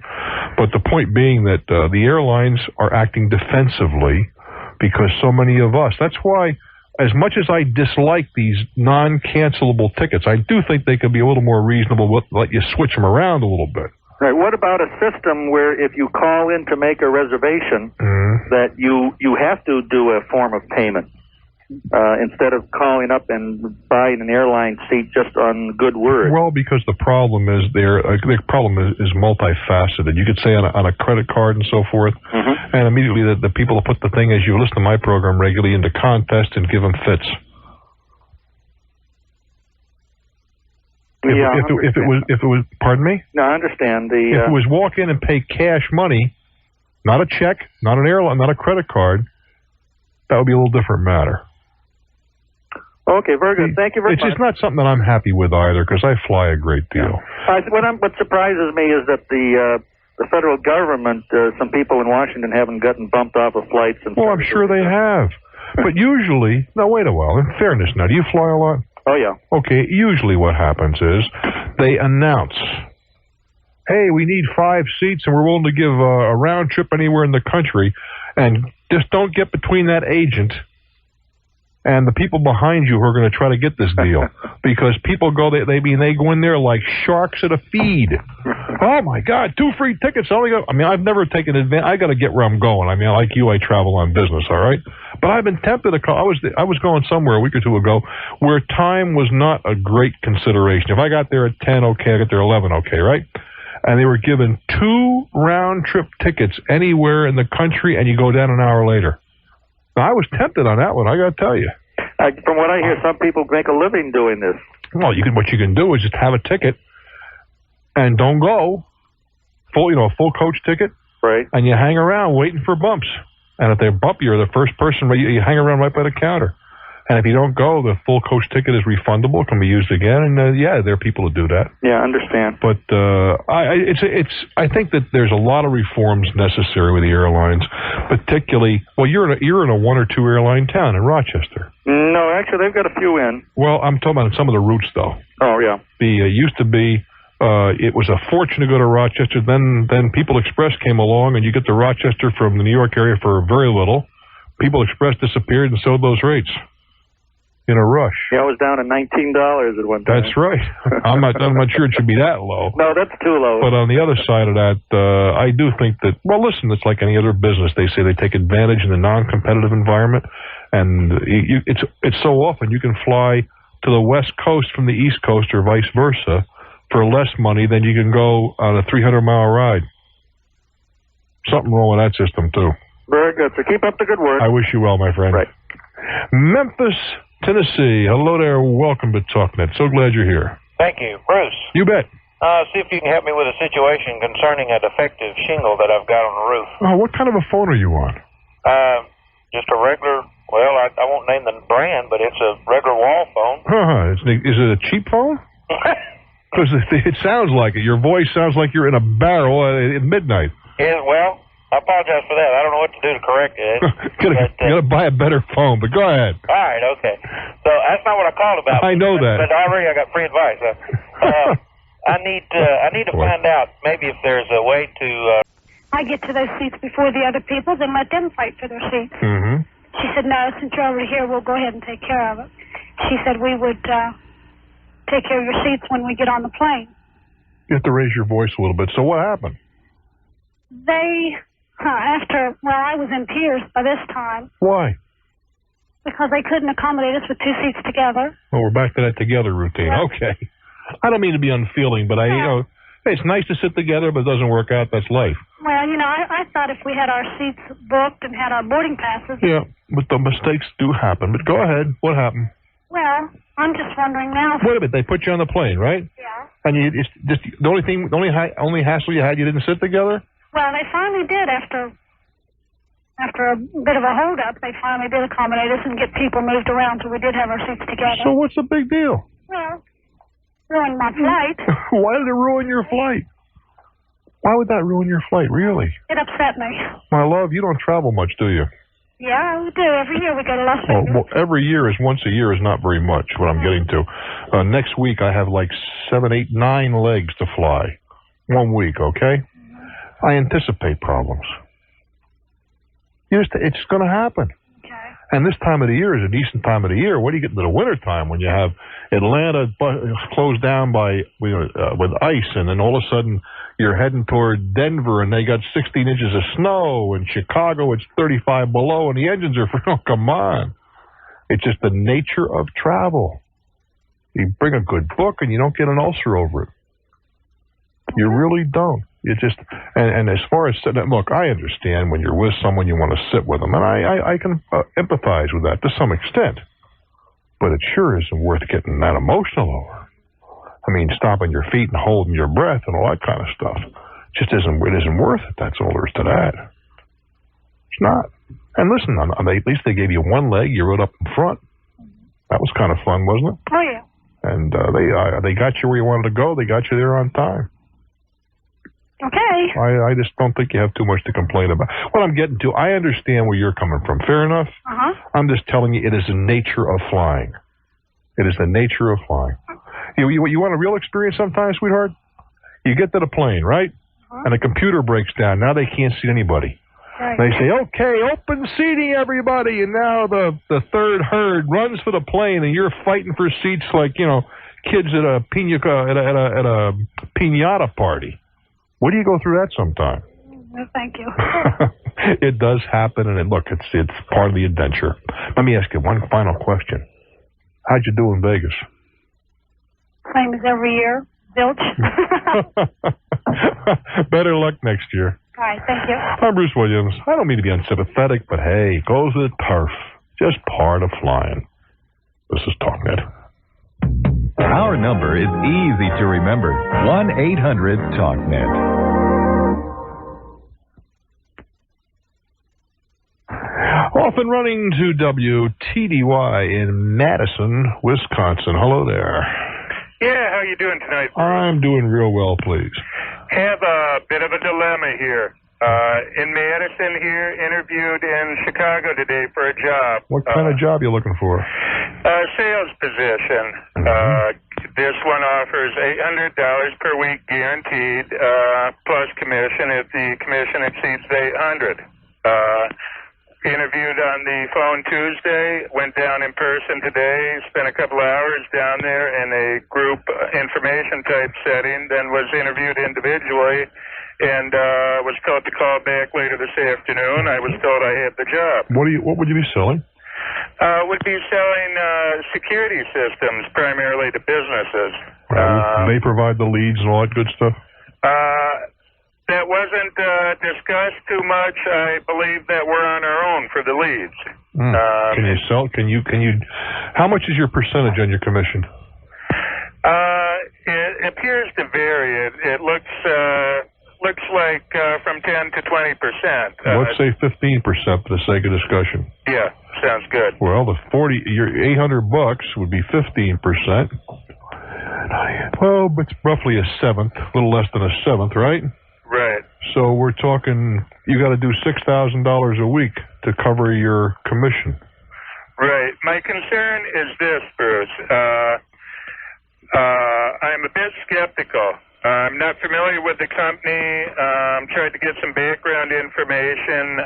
But the point being that the airlines are acting defensively because so many of us. That's why, as much as I dislike these non-cancelable tickets, I do think they could be a little more reasonable, let you switch them around a little bit. Right. What about a system where if you call in to make a reservation, that you have to do a form of payment instead of calling up and buying an airline seat just on good word? Well, because the problem is the problem is multifaceted. You could say on a credit card and so forth, and immediately the people that put the thing, as you listen to my program regularly, into contest and give them fits. If it was, pardon me? No, I understand. If it was walk in and pay cash money, not a check, not an airline, not a credit card, that would be a little different matter. Okay, very good. Thank you very much. It's just not something that I'm happy with either, because I fly a great deal. What surprises me is that the federal government, some people in Washington haven't gotten bumped off of flights. Well, I'm sure they have. But usually, now wait a while, in fairness now, do you fly a lot? Oh, yeah. Okay, usually what happens is they announce, hey, we need 5 seats and we're willing to give a round trip anywhere in the country, and just don't get between that agent and the people behind you who are going to try to get this deal. Because people go, they go in there like sharks at a feed. Oh, my God, 2 free tickets. I've never taken advantage. I got to get where I'm going. Like you, I travel on business, all right? But I've been tempted to call. I was going somewhere a week or two ago where time was not a great consideration. If I got there at 10, okay, I got there at 11, okay, right? And they were given 2 round-trip tickets anywhere in the country, and you go down an hour later. Now, I was tempted on that one, I got to tell you. From what I hear, some people make a living doing this. Well, what you can do is just have a ticket and don't go. A full coach ticket. Right. And you hang around waiting for bumps. And if they bump you, you're the first person, you hang around right by the counter. And if you don't go, the full coach ticket is refundable, can be used again. And there are people who do that. Yeah, I understand. But I think that there's a lot of reforms necessary with the airlines, particularly. Well, you're in a 1 or 2 airline town in Rochester. No, actually, they've got a few in. Well, I'm talking about some of the routes, though. Oh, yeah. Used to be. It was a fortune to go to Rochester. Then People Express came along, and you get to Rochester from the New York area for very little. People Express disappeared, and so those rates. In a rush. Yeah, I was down to $19 at one time. That's right. I'm not sure it should be that low. No, that's too low. But on the other side of that, I do think that, well, listen, it's like any other business. They say they take advantage in the non-competitive environment, and it's so often you can fly to the West Coast from the East Coast or vice versa for less money than you can go on a 300-mile ride. Something wrong with that system, too. Very good. So keep up the good work. I wish you well, my friend. Right. Memphis, Tennessee. Hello there. Welcome to Talknet. So glad you're here. Thank you. Bruce. You bet. See if you can help me with a situation concerning a defective shingle that I've got on the roof. Oh, what kind of a phone are you on? Just a regular, well, I won't name the brand, but it's a regular wall phone. Is it a cheap phone? Because it sounds like it. Your voice sounds like you're in a barrel at midnight. Well, I apologize for that. I don't know what to do to correct it. You gotta buy a better phone, but go ahead. All right, okay. So that's not what I called about. I know that. But already I got free advice. I need to find out maybe if there's a way to. I get to those seats before the other people, then let them fight for their seats. Mm-hmm. She said, no, since you're already here, we'll go ahead and take care of it. She said we would take care of your seats when we get on the plane. You have to raise your voice a little bit. So what happened? I was in tears by this time. Why? Because they couldn't accommodate us with 2 seats together. Well, we're back to that together routine. Yeah. Okay. I don't mean to be unfeeling, but hey, it's nice to sit together, but it doesn't work out. That's life. Well, I thought if we had our seats booked and had our boarding passes. Yeah, but the mistakes do happen. But go ahead. What happened? Well, I'm just wondering now. Wait a minute. They put you on the plane, right? Yeah. And it's just the only hassle you had, you didn't sit together? Well, they finally did after a bit of a hold-up. They finally did accommodate us and get people moved around, so we did have our seats together. So what's the big deal? Well, ruined my flight. Why did it ruin your flight? Why would that ruin your flight, really? It upset me. My love, you don't travel much, do you? Yeah, we do. Every year we go to Las Vegas. Well, every year is once a year is not very much, what I'm getting to. Next week I have like 7, 8, 9 legs to fly. 1 week, okay? I anticipate problems. It's going to happen. And this time of the year is a decent time of the year. What do you get into the winter time when you have Atlanta closed down with ice, and then all of a sudden you're heading toward Denver and they got 16 inches of snow, and Chicago it's 35 below, and the engines are come on. It's just the nature of travel. You bring a good book and you don't get an ulcer over it. You really don't. You just and as far as look, I understand when you're with someone you want to sit with them, and I can empathize with that to some extent. But it sure isn't worth getting that emotional over. I mean, stomping your feet and holding your breath and all that kind of stuff. It isn't worth it. That's all there is to that. It's not. And listen, at least they gave you one leg. You rode up in front. That was kind of fun, wasn't it? Oh yeah. And they got you where you wanted to go. They got you there on time. Okay. I just don't think you have too much to complain about. What I'm getting to, I understand where you're coming from. Fair enough? Uh-huh. I'm just telling you, it is the nature of flying. It is the nature of flying. You want a real experience sometimes, sweetheart? You get to the plane, right? And the computer breaks down. Now they can't see anybody. Right. They say, okay, open seating, everybody. And now the third herd runs for the plane, and you're fighting for seats like, kids at a piñata party. What do you go through that sometime? No, thank you. It does happen, and it's part of the adventure. Let me ask you one final question. How'd you do in Vegas? Same as every year. Zilch. Better luck next year. All right, thank you. I'm Bruce Williams. I don't mean to be unsympathetic, but hey, goes with the turf. Just part of flying. This is Talknet. Our number is easy to remember. 1-800-TALKNET. Off and running to WTDY in Madison, Wisconsin. Hello there. Yeah, how you doing tonight? I'm doing real well, please. Have a bit of a dilemma here. In Madison here, interviewed in Chicago today for a job. What kind of job are you looking for? Sales position. This one offers $800 per week guaranteed, plus commission if the commission exceeds $800. Interviewed on the phone Tuesday, went down in person today, spent a couple hours down there in a group information type setting, then was interviewed individually, and was told to call back later this afternoon. I was told I had the job. What would you be selling? Would be selling security systems, primarily to businesses. They provide the leads and all that good stuff? That wasn't discussed too much. I believe that we're on our own for the leads. Can you sell? Can you? How much is your percentage on your commission? It appears to vary. It looks like from 10 to 20%. Let's say 15% for the sake of discussion. Yeah, sounds good. Well, your $800 would be 15%. Well, it's roughly a seventh, a little less than a seventh, right? Right. So we're talking, you got to do $6,000 a week to cover your commission. Right. My concern is this, Bruce. I'm a bit skeptical. I'm not familiar with the company. Tried to get some background information.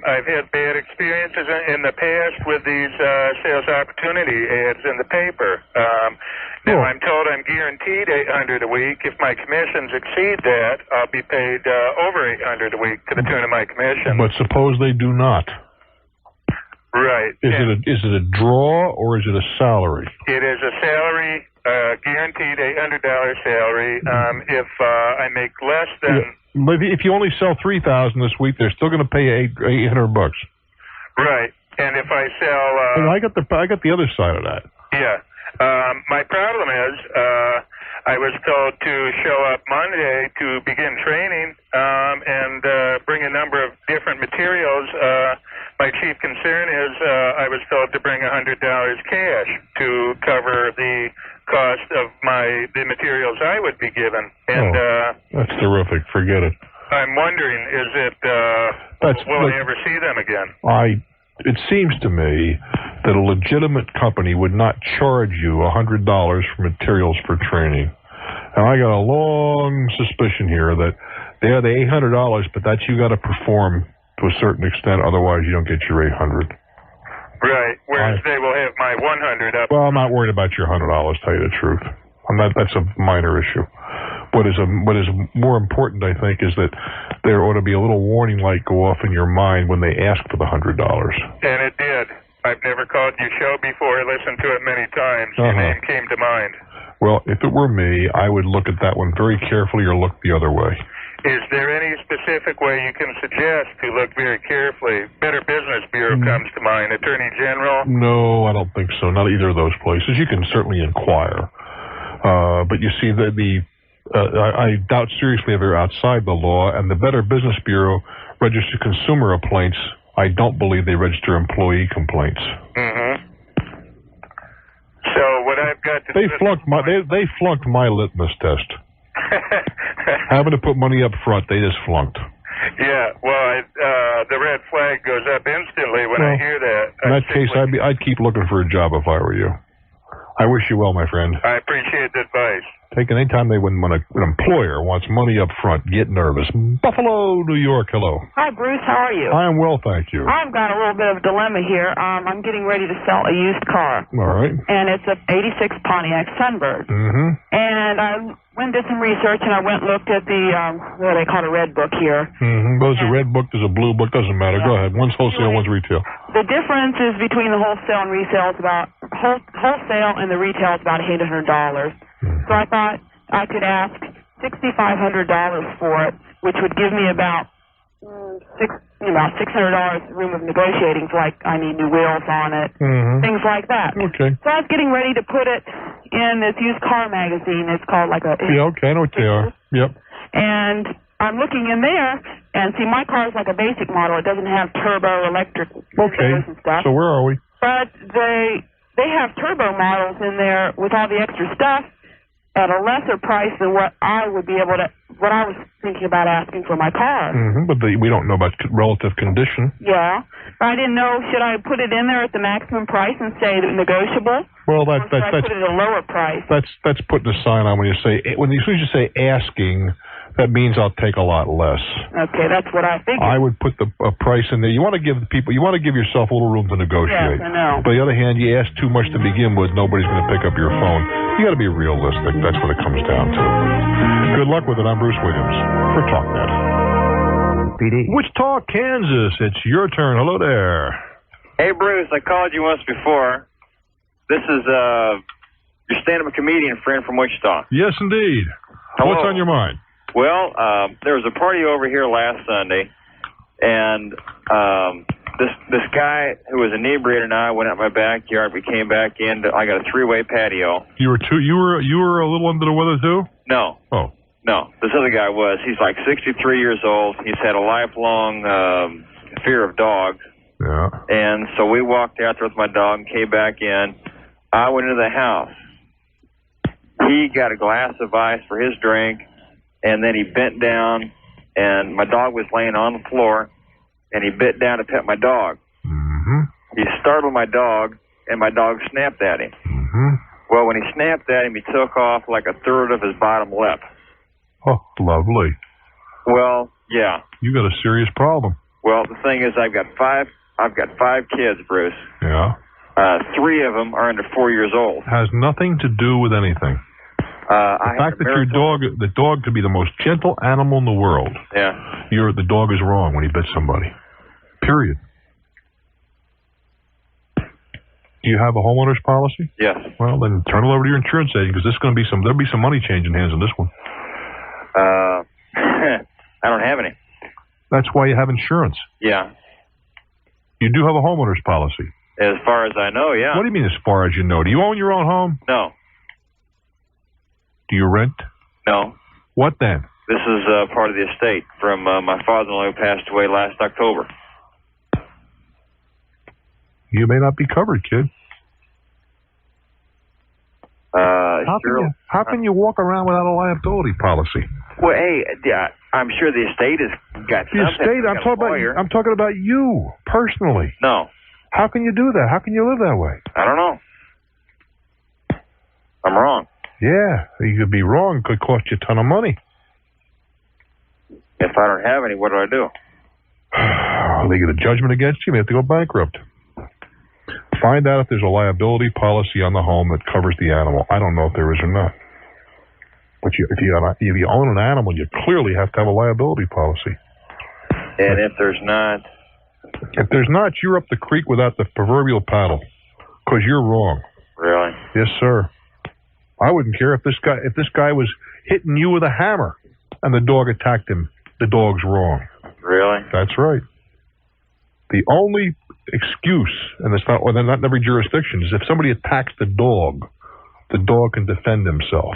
I've had bad experiences in the past with these sales opportunity ads in the paper. Now, I'm told I'm guaranteed $800 a week. If my commissions exceed that, I'll be paid over $800 a week to the tune of my commission. But suppose they do not. Right. Is it a draw or is it a salary? It is a salary, guaranteed $800 salary. If I make less than... If you only sell $3,000 this week, they're still going to pay you $800. Right. And if I sell... I got the other side of that. Yeah. My problem is, I was told to show up Monday to begin training and bring a number of different materials. My chief concern is I was told to bring $100 cash to cover the cost of the materials I would be given. And that's terrific. Forget it. I'm wondering, is it, will I ever see them again? it seems to me that a legitimate company would not charge you $100 for materials for training. And I got a long suspicion here that they're the $800, but that you got to perform to a certain extent, otherwise you don't get your $800. Right, whereas they will have my $100 up. Well, I'm not worried about your $100, tell you the truth. That's a minor issue. What is more important, I think, is that there ought to be a little warning light go off in your mind when they ask for the $100. And it did. I've never called your show before. I listened to it many times. Your name came to mind. Well, if it were me, I would look at that one very carefully or look the other way. Is there any specific way you can suggest to look very carefully? Better Business Bureau comes to mind. Attorney General? No, I don't think so. Not either of those places. You can certainly inquire. But you see, I doubt seriously if they're outside the law, and the Better Business Bureau registers consumer complaints. I don't believe they register employee complaints. So what I've got to they flunked my litmus test. Having to put money up front, they just flunked. Yeah, well, the red flag goes up instantly when I hear that. In that case, I'd keep looking for a job if I were you. I wish you well, my friend. I appreciate the advice. Taking any time when an employer wants money up front, get nervous. Buffalo, New York, hello. Hi, Bruce. How are you? I am well, thank you. I've got a little bit of a dilemma here. I'm getting ready to sell a used car. All right. And it's a '86 Pontiac Sunbird. And I went and did some research, and I went and looked at the, what they call a red book here. There's a red book, there's a blue book, doesn't matter. Go ahead. One's wholesale, one's retail. The difference is between the wholesale and resale is about, wholesale and the retail is about $800. So I thought I could ask $6,500 for it, which would give me about $600 room of negotiating, for like I need new wheels on it, things like that. Okay. So I was getting ready to put it in this used car magazine. It's called like a... Yeah, okay, I know what they are. Yep. And I'm looking in there, and see, my car is like a basic model. It doesn't have turbo electric motors and stuff. So where are we? But they have turbo models in there with all the extra stuff at a lesser price than what I would be able to, what I was thinking about asking for my car. But we don't know about relative condition. Yeah. I didn't know, should I put it in there at the maximum price and say negotiable? Well, or should I put it at a lower price? That's putting a sign on when you say, as soon as you say asking, that means I'll take a lot less. Okay, that's what I figured. I would put a price in there. You want to give yourself a little room to negotiate. Yes, I know. But on the other hand, you ask too much to begin with, nobody's going to pick up your phone. You got to be realistic. That's what it comes down to. Good luck with it. I'm Bruce Williams for Talknet. PD. Wichita, Kansas. It's your turn. Hello there. Hey, Bruce. I called you once before. This is your stand-up comedian friend from Wichita. Yes, indeed. Hello. What's on your mind? Well, there was a party over here last Sunday, and this guy who was inebriated and I went out my backyard. We came back in. I got a three-way patio. You were a little under the weather too? No. Oh. No. This other guy was. He's like 63 years old. He's had a lifelong fear of dogs. Yeah. And so we walked out there with my dog and came back in. I went into the house. He got a glass of ice for his drink. And then he bent down, and my dog was laying on the floor, and he bent down to pet my dog. He startled my dog, and my dog snapped at him. Well, when he snapped at him, he took off like a third of his bottom lip. Oh, lovely. Well, yeah. You got a serious problem. Well, the thing is, I've got five kids, Bruce. Yeah. 3 of them are under 4 years old. Has nothing to do with anything. The fact that the dog could be the most gentle animal in the world. Yeah. The dog is wrong when he bit somebody. Period. Do you have a homeowner's policy? Yes. Well, then turn it over to your insurance agent, because there'll be some money changing hands on this one. I don't have any. That's why you have insurance. Yeah. You do have a homeowner's policy. As far as I know, yeah. What do you mean, as far as you know? Do you own your own home? No. Do you rent? No. What then? This is part of the estate from my father-in-law who passed away last October. You may not be covered, kid. How can you walk around without a liability policy? Well, hey, I'm sure the estate has got the something. Estate? I'm talking about you personally. No. How can you do that? How can you live that way? I don't know. I'm wrong. Yeah, you could be wrong. It could cost you a ton of money. If I don't have any, what do I do? They get a judgment against you. You may have to go bankrupt. Find out if there's a liability policy on the home that covers the animal. I don't know if there is or not. But if you own an animal, you clearly have to have a liability policy. And if there's not? If there's not, you're up the creek without the proverbial paddle, because you're wrong. Really? Yes, sir. I wouldn't care if this guy was hitting you with a hammer and the dog attacked him. The dog's wrong. Really? That's right. The only excuse, and it's not in every jurisdiction, is if somebody attacks the dog can defend himself.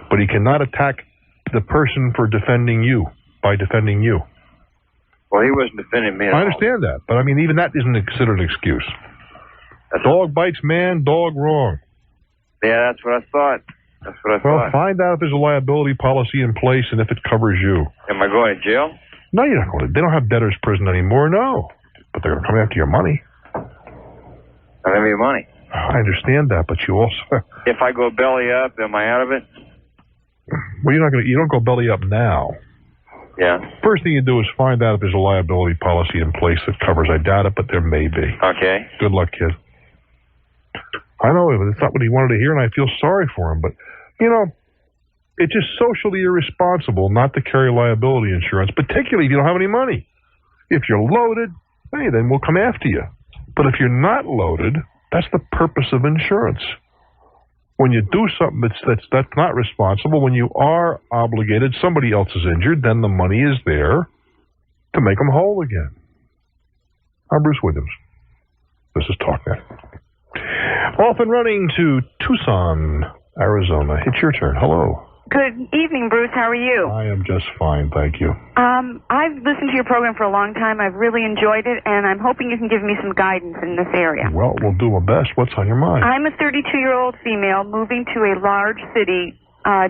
But he cannot attack the person for defending you, by defending you. Well, he wasn't defending me at all. I understand that, but I mean, even that isn't considered an excuse. Dog bites man, dog wrong. Yeah, that's what I thought. Well, find out if there's a liability policy in place and if it covers you. Am I going to jail? No, you're not going to. They don't have debtor's prison anymore, no. But they're going to come after your money. I'm going to get money. I understand that, but you also... If I go belly up, am I out of it? Well, you don't go belly up now. Yeah. First thing you do is find out if there's a liability policy in place that covers. I doubt it, but there may be. Okay. Good luck, kid. I know it's not what he wanted to hear, and I feel sorry for him, but, it's just socially irresponsible not to carry liability insurance, particularly if you don't have any money. If you're loaded, hey, then we'll come after you. But if you're not loaded, that's the purpose of insurance. When you do something that's not responsible, when you are obligated, somebody else is injured, then the money is there to make them whole again. I'm Bruce Williams. This is Talknet. Off and running to Tucson, Arizona. It's your turn. Hello. Good evening, Bruce. How are you? I am just fine, thank you. I've listened to your program for a long time. I've really enjoyed it, and I'm hoping you can give me some guidance in this area. Well, we'll do our best. What's on your mind? I'm a 32-year-old female moving to a large city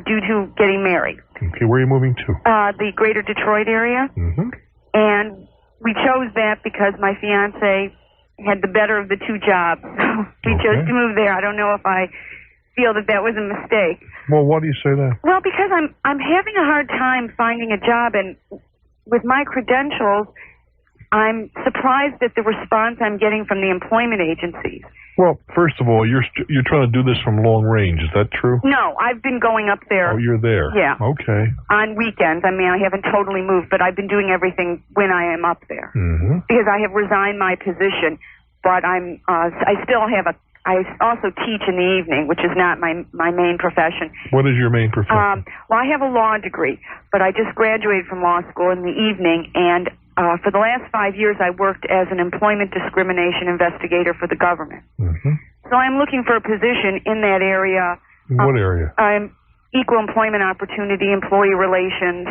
due to getting married. Okay, where are you moving to? The greater Detroit area. Mm-hmm. And we chose that because my fiancé had the better of the two jobs. We chose to move there. I don't know if I feel that was a mistake. Well, why do you say that? Well, because I'm having a hard time finding a job, and with my credentials, I'm surprised at the response I'm getting from the employment agencies. Well, first of all, you're trying to do this from long range. Is that true? No, I've been going up there. Oh, you're there. Yeah. Okay. On weekends. I mean, I haven't totally moved, but I've been doing everything when I am up there. Mm-hmm. Because I have resigned my position, but I also teach in the evening, which is not my main profession. What is your main profession? Well, I have a law degree, but I just graduated from law school in the evening, and for the last 5 years I worked as an employment discrimination investigator for the government. Mm-hmm. So I'm looking for a position in that area. What area? Equal employment opportunity, employee relations,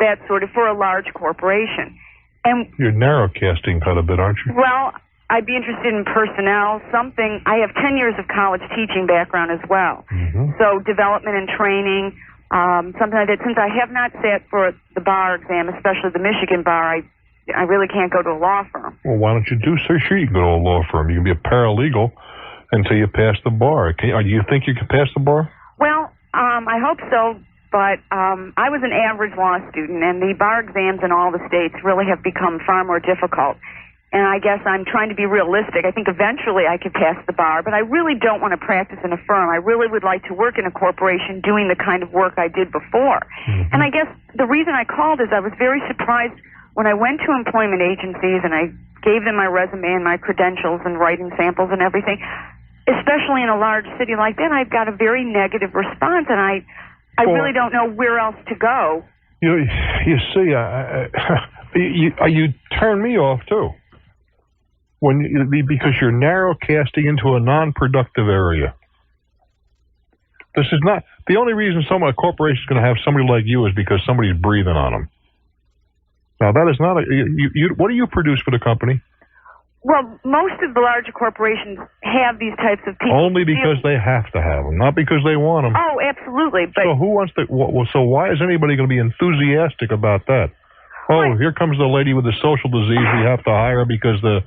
that sort of, for a large corporation. And you're narrowcasting quite a bit, aren't you? Well, I'd be interested in personnel, something. I have 10 years of college teaching background as well. Mm-hmm. So development and training, something like that. Since I have not sat for the bar exam, especially the Michigan bar, I really can't go to a law firm. Well, why don't you do so? Sure, you can go to a law firm. You can be a paralegal until you pass the bar. Do you think you can pass the bar? Well, I hope so. But I was an average law student, and the bar exams in all the states really have become far more difficult. And I guess I'm trying to be realistic. I think eventually I could pass the bar, but I really don't want to practice in a firm. I really would like to work in a corporation doing the kind of work I did before. Mm-hmm. And I guess the reason I called is I was very surprised when I went to employment agencies and I gave them my resume and my credentials and writing samples and everything, especially in a large city like that. I got a very negative response, and I really don't know where else to go. You see, you turn me off too. Because you're narrowcasting into a non-productive area. This is not the only reason a corporation is going to have somebody like you is because somebody's breathing on them. Now that is not what do you produce for the company? Well, most of the larger corporations have these types of people. Only because they have to have them, not because they want them. Oh, absolutely. But so who wants to? So why is anybody going to be enthusiastic about that? Oh, here comes the lady with the social disease. We have to hire her because the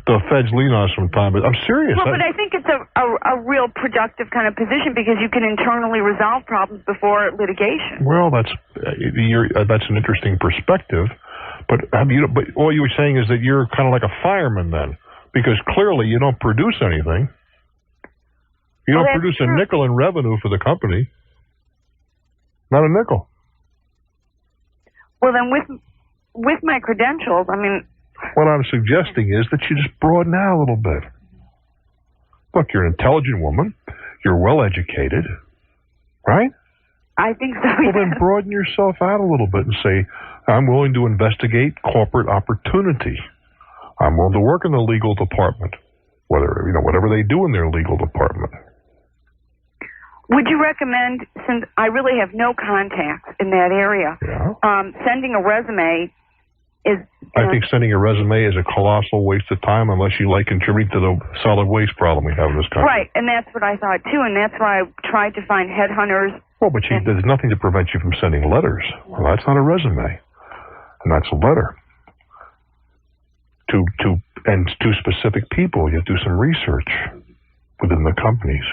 the feds lean on us from time, but I'm serious. Well, but I think it's a real productive kind of position because you can internally resolve problems before litigation. Well, that's an interesting perspective, but all you were saying is that you're kind of like a fireman then, because clearly you don't produce anything. You don't produce a nickel in revenue for the company. Not a nickel. Well, then with my credentials, I mean... What I'm suggesting is that you just broaden out a little bit. Look, you're an intelligent woman. You're well-educated. Right? I think so, Well, then broaden yourself out a little bit and say, I'm willing to investigate corporate opportunity. I'm willing to work in the legal department, whatever they do in their legal department. Would you recommend, since I really have no contacts in that area, sending a resume is... I think sending a resume is a colossal waste of time unless you contribute to the solid waste problem we have in this country. Right, and that's what I thought too, and that's why I tried to find headhunters. Well, but there's nothing to prevent you from sending letters. Well, that's not a resume, and that's a letter. To specific people, you have to do some research within the companies.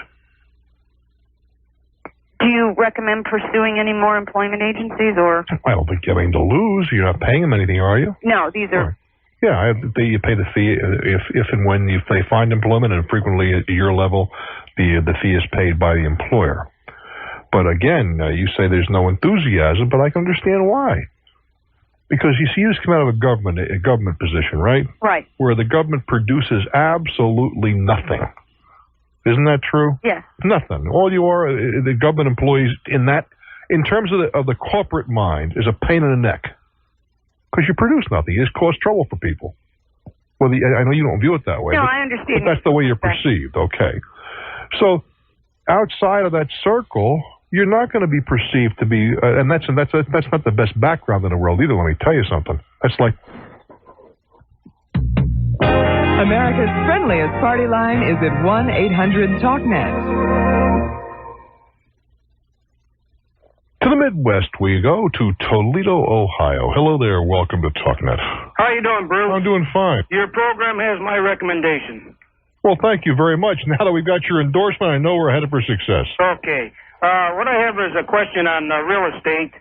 Do you recommend pursuing any more employment agencies, or? I don't think you have anything to lose. You're not paying them anything, are you? No, these are... Yeah, you pay the fee if and when they find employment, and frequently at your level, the fee is paid by the employer. But again, you say there's no enthusiasm, but I can understand why. Because you see, you just come out of a government position, right? Right. Where the government produces absolutely nothing. Isn't that true? Yeah. Nothing. All you are, the government employees, in terms of the corporate mind, is a pain in the neck. Because you produce nothing. You just cause trouble for people. Well, I know you don't view it that way. No, I understand. But that's the way you're perceived. Okay. So, outside of that circle, you're not going to be perceived to be, and that's not the best background in the world either. Let me tell you something. That's like. America's friendliest party line is at 1-800-TALKNET. To the Midwest we go, to Toledo, Ohio. Hello there. Welcome to Talknet. How you doing, Bruce? I'm doing fine. Your program has my recommendation. Well, thank you very much. Now that we've got your endorsement, I know we're headed for success. Okay. What I have is a question on real estate.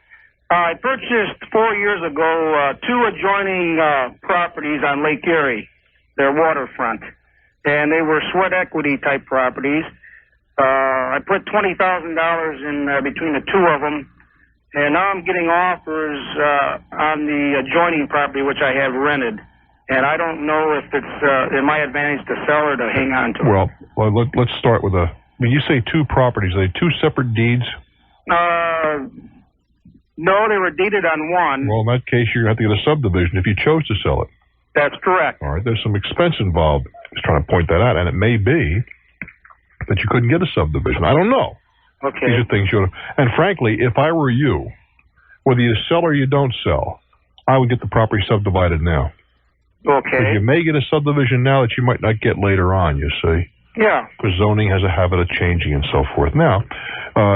I purchased 4 years ago 2 adjoining properties on Lake Erie. They're waterfront, and they were sweat equity type properties. I put $20,000 in between the 2 of them, and now I'm getting offers on the adjoining property, which I have rented. And I don't know if it's in my advantage to sell or to hang on to it. Well, let's start with when you say 2 properties, are they 2 separate deeds? No, they were deeded on one. Well, in that case, you're going to have to get a subdivision if you chose to sell it. That's correct. All right, there's some expense involved. Just trying to point that out, and it may be that you couldn't get a subdivision. I don't know. Okay. These are things and frankly, if I were you, whether you sell or you don't sell, I would get the property subdivided now. Okay. Because you may get a subdivision now that you might not get later on, you see. Yeah. Because zoning has a habit of changing and so forth. Now,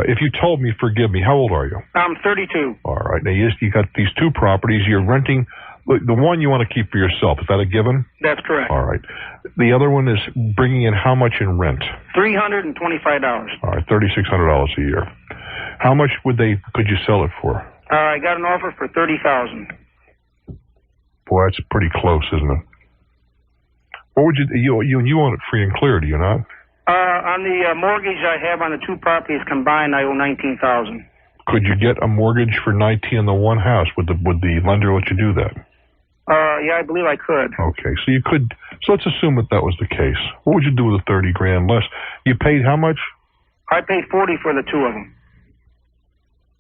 if you told me, forgive me, how old are you? I'm 32. All right. Now, you got these 2 properties. You're renting. The one you want to keep for yourself. Is that a given? That's correct. All right. The other one is bringing in how much in rent? $325. All right, $3,600 a year. How much could you sell it for? I got an offer for $30,000. Boy, that's pretty close, isn't it? What would you own it free and clear, do you not? On the mortgage I have on the 2 properties combined, I owe $19,000. Could you get a mortgage for $19,000 on the one house? Would the lender let you do that? Yeah, I believe I could. Okay, so you could. So let's assume that was the case. What would you do with the $30,000 less? You paid how much? I paid $40,000 for the 2 of them.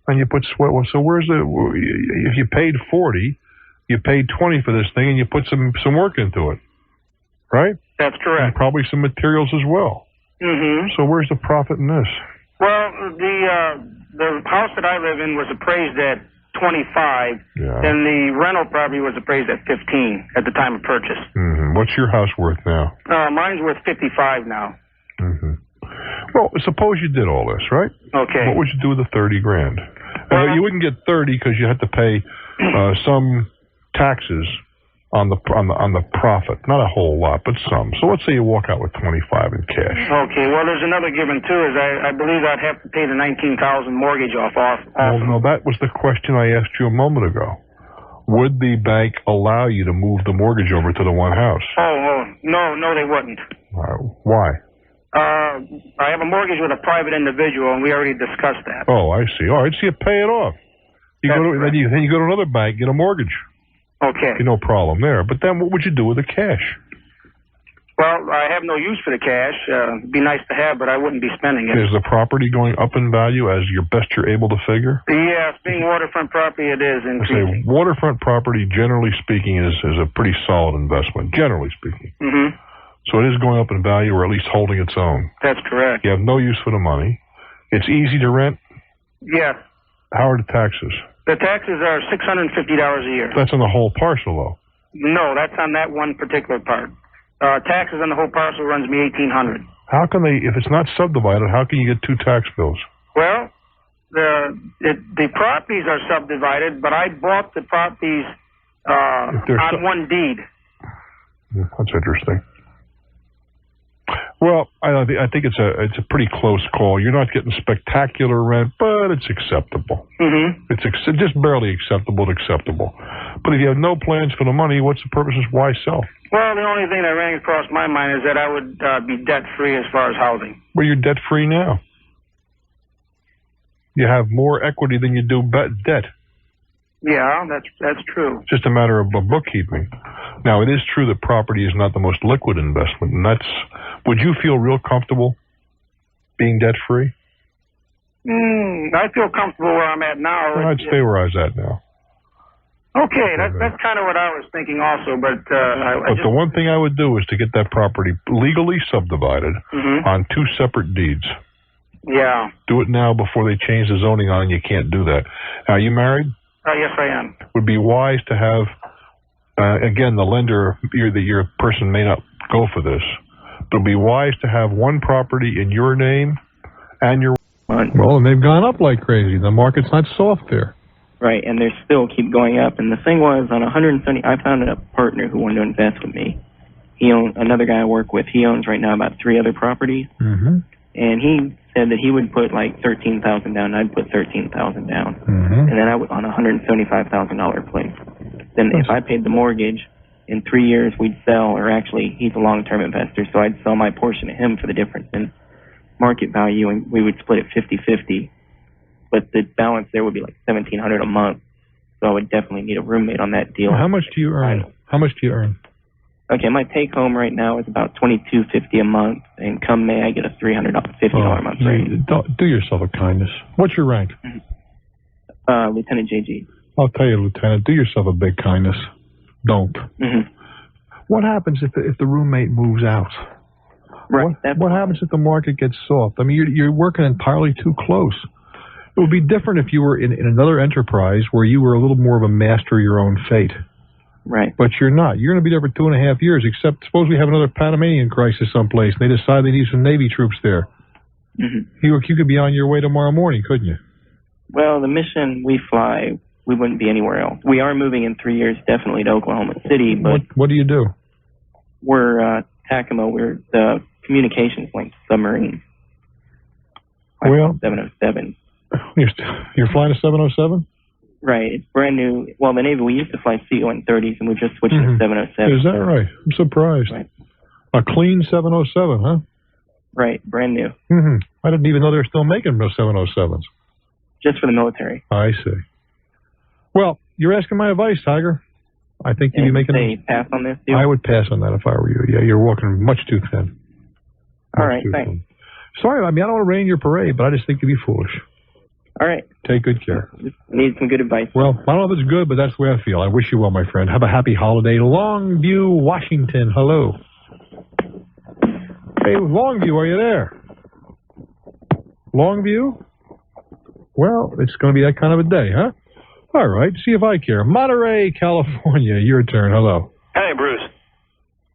And you put sweat. So where's if you paid $40,000, you paid $20,000 for this thing, and you put some work into it, right? That's correct. And probably some materials as well. Mm-hmm. So where's the profit in this? Well, the house that I live in was appraised at $25,000, and the rental property was appraised at $15,000 at the time of purchase. Mm-hmm. What's your house worth now? Mine's worth $55,000 now. Mm-hmm. Well, suppose you did all this, right? Okay. What would you do with the $30,000? You wouldn't get $30,000 because you had to pay some taxes on the profit. Not a whole lot, but some. So let's say you walk out with $25 in cash. Okay, well, there's another given, too, is I believe I'd have to pay the $19,000 mortgage off. Well, no, that was the question I asked you a moment ago. Would the bank allow you to move the mortgage over to the one house? Oh, no, they wouldn't. Why? I have a mortgage with a private individual, and we already discussed that. Oh, I see. All right, so you pay it off. Then you go to another bank, get a mortgage. Okay. No problem there. But then what would you do with the cash? Well, I have no use for the cash. It'd be nice to have, but I wouldn't be spending it. Is the property going up in value as you're able to figure? Yes, being waterfront property, it is increasing. Waterfront property, generally speaking, is a pretty solid investment, generally speaking. Mm-hmm. So it is going up in value, or at least holding its own. That's correct. You have no use for the money. It's easy to rent? Yes. How are the taxes? The taxes are $650 a year. That's on the whole parcel, though. No, that's on that one particular part. Taxes on the whole parcel runs me $1,800. How can if it's not subdivided, how can you get two tax bills? Well, the properties are subdivided, but I bought the properties on one deed. That's interesting. Well, I think it's a pretty close call. You're not getting spectacular rent, but it's acceptable. Mm-hmm. It's just barely acceptable. But if you have no plans for the money, what's the purpose? Why sell? Well, the only thing that rang across my mind is that I would be debt-free as far as housing. Well, you're debt-free now. You have more equity than you do debt. Yeah, that's true. It's just a matter of bookkeeping. Now, it is true that property is not the most liquid investment, and would you feel real comfortable being debt-free? I feel comfortable where I'm at now. Well, I'd stay where I was at now. Okay, that's kind of what I was thinking also, but the one thing I would do is to get that property legally subdivided on two separate deeds. Yeah. Do it now before they change the zoning on, and you can't do that. Are you married? Yes, I am. Would be wise to have, again, the lender, your person may not go for this, but it would be wise to have one property in your name and your... Well, and they've gone up like crazy. The market's not soft there. Right, and they still keep going up. And the thing was, on 170, I found a partner who wanted to invest with me. He owned, another guy I work with, he owns right now about 3 other properties. Mm-hmm. And he said that he would put like $13,000 down, and I'd put $13,000 down. Mm-hmm. And then I would on a $175,000 place. Then if I paid the mortgage, in 3 years we'd sell, or actually he's a long-term investor, so I'd sell my portion to him for the difference in market value, and we would split it 50-50. But the balance there would be like $1,700 a month. So I would definitely need a roommate on that deal. Well, how much do you earn? How much do you earn? Okay, my take home right now is about $22.50 a month, and come May I get a $350 a month rate. Do yourself a kindness. What's your rank? Lieutenant JG. I'll tell you, Lieutenant, do yourself a big kindness. Don't. Mm-hmm. What happens if the roommate moves out? Right. What happens if the market gets soft? I mean, you're working entirely too close. It would be different if you were in another enterprise where you were a little more of a master of your own fate. Right. But you're not. You're going to be there for 2.5 years, except suppose we have another Panamanian crisis someplace, and they decide they need some Navy troops there. Mm-hmm. You could be on your way tomorrow morning, couldn't you? Well, the mission we fly, we wouldn't be anywhere else. We are moving in 3 years, definitely to Oklahoma City, but... What do you do? We're TACMO. We're the communications link submarine. Well... 707. You're flying a 707? Right. It's brand new. Well, the Navy, we used to fly C-130s, and we just switched to 707. Is that right? I'm surprised. Right. A clean 707, huh? Right. Brand new. Mm-hmm. I didn't even know they were still making those 707s. Just for the military. I see. Well, you're asking my advice, Tiger. I think you'd be making... pass on this, too? I would pass on that if I were you. Yeah, you're walking much too thin. All right, thanks. Sorry, I mean, I don't want to rain your parade, but I just think you'd be foolish. All right. Take good care. Need some good advice. Well, I don't know if it's good, but that's the way I feel. I wish you well, my friend. Have a happy holiday. Longview, Washington. Hello. Hey, Longview, are you there? Longview? Well, it's going to be that kind of a day, huh? All right. See if I care. Monterey, California. Your turn. Hello. Hey, Bruce.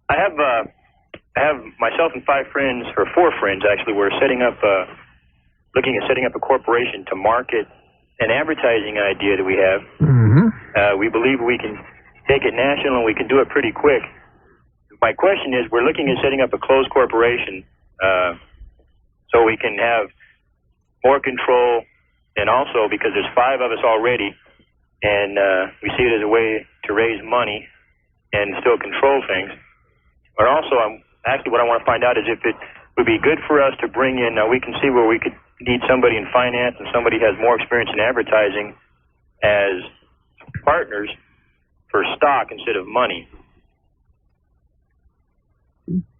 I have myself and 5 friends, or 4 friends actually. We're looking at setting up a corporation to market an advertising idea that we have. Mm-hmm. We believe we can take it national, and we can do it pretty quick. My question is, we're looking at setting up a closed corporation so we can have more control, and also because there's 5 of us already, and we see it as a way to raise money and still control things. But also, what I want to find out is if it would be good for us to bring in, we can see where we could need somebody in finance and somebody who has more experience in advertising as partners for stock instead of money.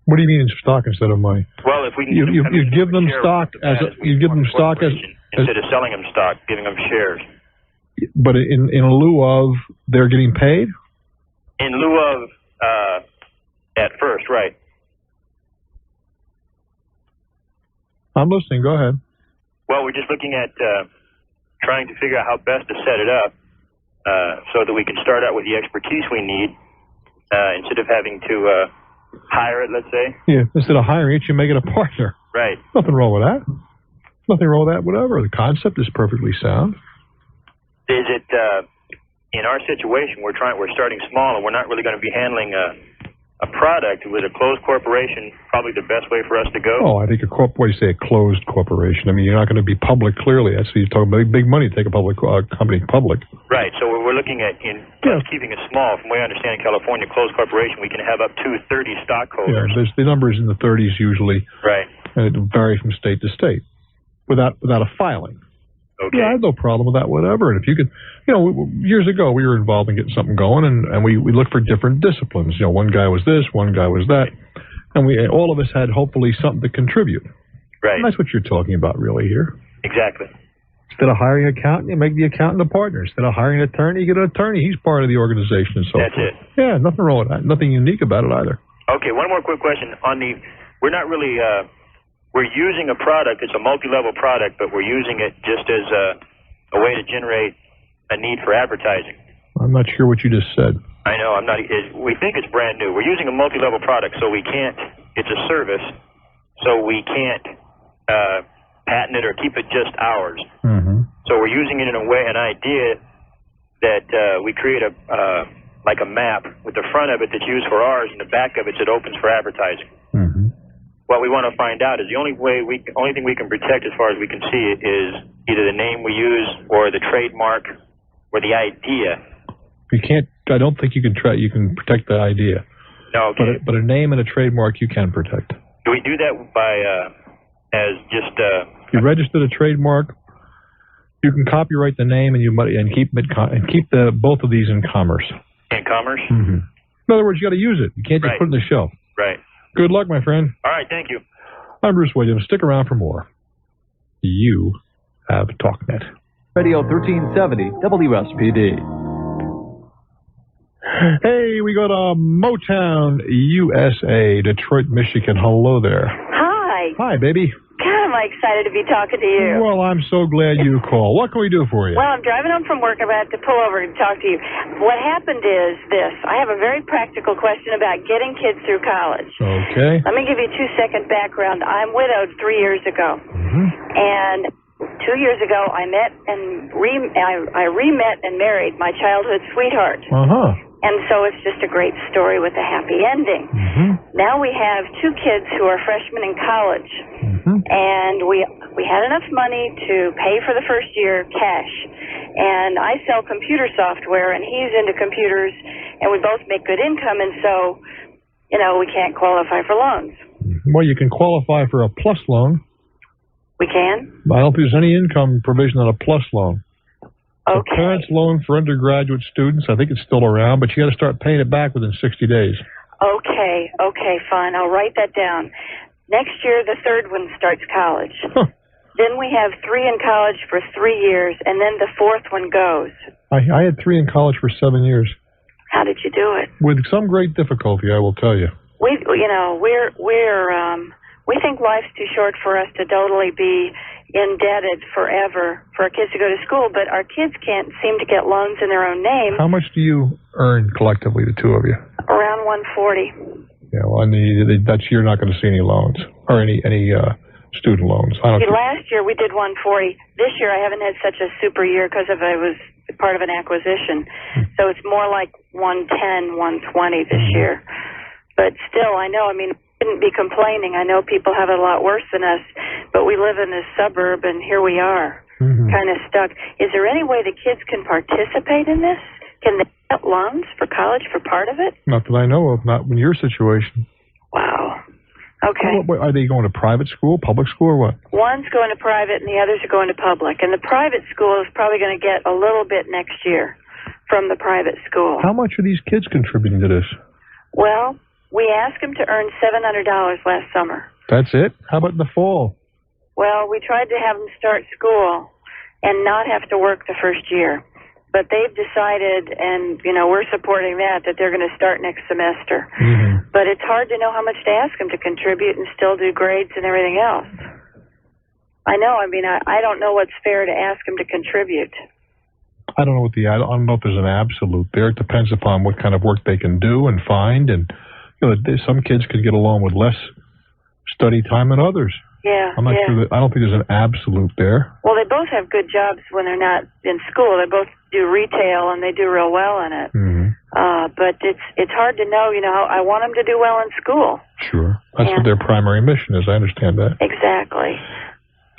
What do you mean in stock instead of money? Well, if we can you give them stock instead of selling them stock, giving them shares. But in lieu of they're getting paid? In lieu of at first, right. I'm listening. Go ahead. Well, we're just looking at trying to figure out how best to set it up so that we can start out with the expertise we need instead of having to hire it, let's say. Yeah, instead of hiring it, you make it a partner. Right. Nothing wrong with that. Nothing wrong with that, whatever. The concept is perfectly sound. Is it, in our situation, we're starting small, and we're not really going to be handling a product with a closed corporation, probably the best way for us to go? Oh, I think when you say a closed corporation, I mean, you're not going to be public, clearly. That's what you're talking about. Big money to take a public company public. Right, so we're looking at, keeping it small. From what I understand, in California, closed corporation, we can have up to 30 stockholders. Yeah, the number is in the 30s usually. Right. And it varies from state to state without a filing. Okay. Yeah, I have no problem with that, whatever. And if you could, years ago we were involved in getting something going, and we looked for different disciplines. One guy was this, one guy was that, and all of us had hopefully something to contribute. Right. And that's what you're talking about, really, here. Exactly. Instead of hiring an accountant, you make the accountant a partner. Instead of hiring an attorney, you get an attorney. He's part of the organization and so forth. That's it. Yeah, nothing wrong with that. Nothing unique about it either. Okay, one more quick question. We're not really. We're using a product. It's a multi-level product, but we're using it just as a way to generate a need for advertising. I'm not sure what you just said. I know. I'm not. We think it's brand new. We're using a multi-level product, so we can't. It's a service, so we can't patent it or keep it just ours. Mm-hmm. So we're using it in a way, an idea that we create like a map with the front of it that's used for ours, and the back of it that opens for advertising. Mm-hmm. What we want to find out is the only thing we can protect as far as we can see it is either the name we use or the trademark or the idea. You can't. I don't think you can protect the idea. No, okay. But a name and a trademark you can protect. Do we do that by as just? You register the trademark. You can copyright the name and keep both of these in commerce. In commerce. Mm-hmm. In other words, you got to use it. You can't just put it in the show. Right. Good luck, my friend. All right, thank you. I'm Bruce Williams. Stick around for more. You have Talknet. Radio 1370, WSPD. Hey, we go to Motown, USA, Detroit, Michigan. Hello there. Hi. Hi, baby. God, am I excited to be talking to you. Well, I'm so glad you called. What can we do for you? Well, I'm driving home from work. I'm about to pull over and talk to you. What happened is this. I have a very practical question about getting kids through college. Okay. Let me give you a 2-second background. I'm widowed 3 years ago. Mm-hmm. And 2 years ago, I met and I re-met and married my childhood sweetheart. Uh-huh. And so it's just a great story with a happy ending. Mm-hmm. Now we have 2 kids who are freshmen in college. Mm-hmm. And we had enough money to pay for the first year cash. And I sell computer software, and he's into computers, and we both make good income, and so, we can't qualify for loans. Well, you can qualify for a plus loan. We can? I don't think there's any income provision on a plus loan. Okay. A parent's loan for undergraduate students, I think it's still around, but you got to start paying it back within 60 days. Okay, fine. I'll write that down. Next year, the third one starts college. Huh. Then we have 3 in college for 3 years, and then the fourth one goes. I had 3 in college for 7 years. How did you do it? With some great difficulty, I will tell you. We think life's too short for us to totally be indebted forever for our kids to go to school, but our kids can't seem to get loans in their own name. How much do you earn collectively, the 2 of you? Around $140. Yeah, well, you're not going to see any loans or any student loans. Last year we did $140. This year I haven't had such a super year because I was part of an acquisition. So it's more like 110, 120 this year. But still, I know, I mean, I shouldn't be complaining. I know people have it a lot worse than us, but we live in this suburb, and here we are, kind of stuck. Is there any way the kids can participate in this? Can they get loans for college for part of it? Not that I know of, not in your situation. Wow. Okay. Are they going to private school, public school, or what? One's going to private, and the others are going to public. And the private school is probably going to get a little bit next year from the private school. How much are these kids contributing to this? Well, we asked them to earn $700 last summer. That's it? How about in the fall? Well, we tried to have them start school and not have to work the first year. But they've decided, and, you know, we're supporting that they're going to start next semester. But it's hard to know how much to ask them to contribute and still do grades and everything else. I know, I mean, I don't know what's fair to ask them to contribute. I don't know I don't know if there's an absolute there. It depends upon what kind of work they can do and find. And, you know, some kids could get along with less study time than others. Yeah, I'm not sure I don't think there's an absolute there. Well, they both have good jobs when they're not in school. They both do retail, and they do real well in it. But it's hard to know, you know, I want them to do well in school. Sure. That's what their primary mission is. I understand that. Exactly.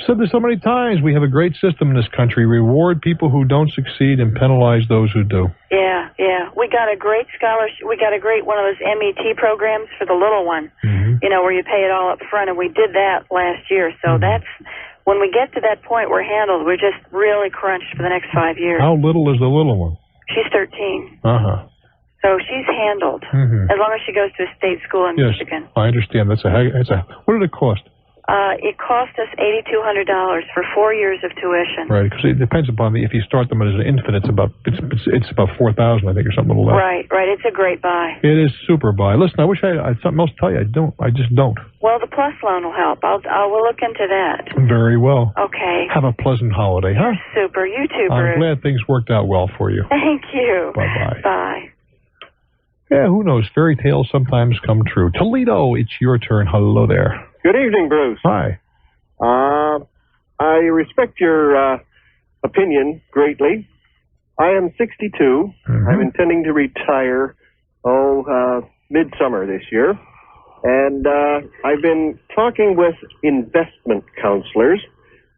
Said this so many times. We have a great system in this country. Reward people who don't succeed and penalize those who do. Yeah, yeah. We got a great scholarship. We got a great one of those MET programs for the little one, you know, where you pay it all up front, and we did that last year. So that's, when we get to that point, we're handled. We're just really crunched for the next 5 years. How little is the little one? She's 13. So she's handled, as long as she goes to a state school in Michigan. I understand. What did it cost? It cost us $8,200 for 4 years of tuition. Right, because it depends upon if you start them as an infant, it's about $4,000, I think, or something like that. Right. It's a great buy. It is super buy. Listen, I wish I had something else to tell you. I just don't. Well, the Plus loan will help. We'll look into that. Very well. Okay. Have a pleasant holiday, huh? Super. You too, Bruce. I'm glad things worked out well for you. Thank you. Bye-bye. Bye. Yeah, who knows? Fairy tales sometimes come true. Toledo, it's your turn. Hello there. Good evening, Bruce. Hi. I respect your opinion greatly. I am 62. I'm intending to retire, midsummer this year. And I've been talking with investment counselors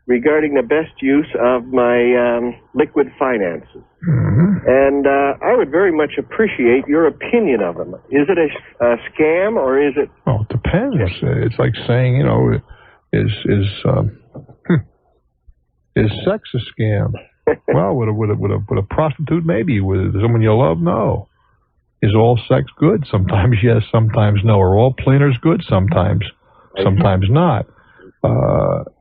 regarding the best use of my liquid finances. And I would very much appreciate your opinion of them. Is it a scam, or is it... Well, it depends. It's like saying, you know, is sex a scam? Well, would a prostitute maybe? With someone you love? No. Is all sex good? Sometimes yes, sometimes no. Are all planners good? Sometimes not.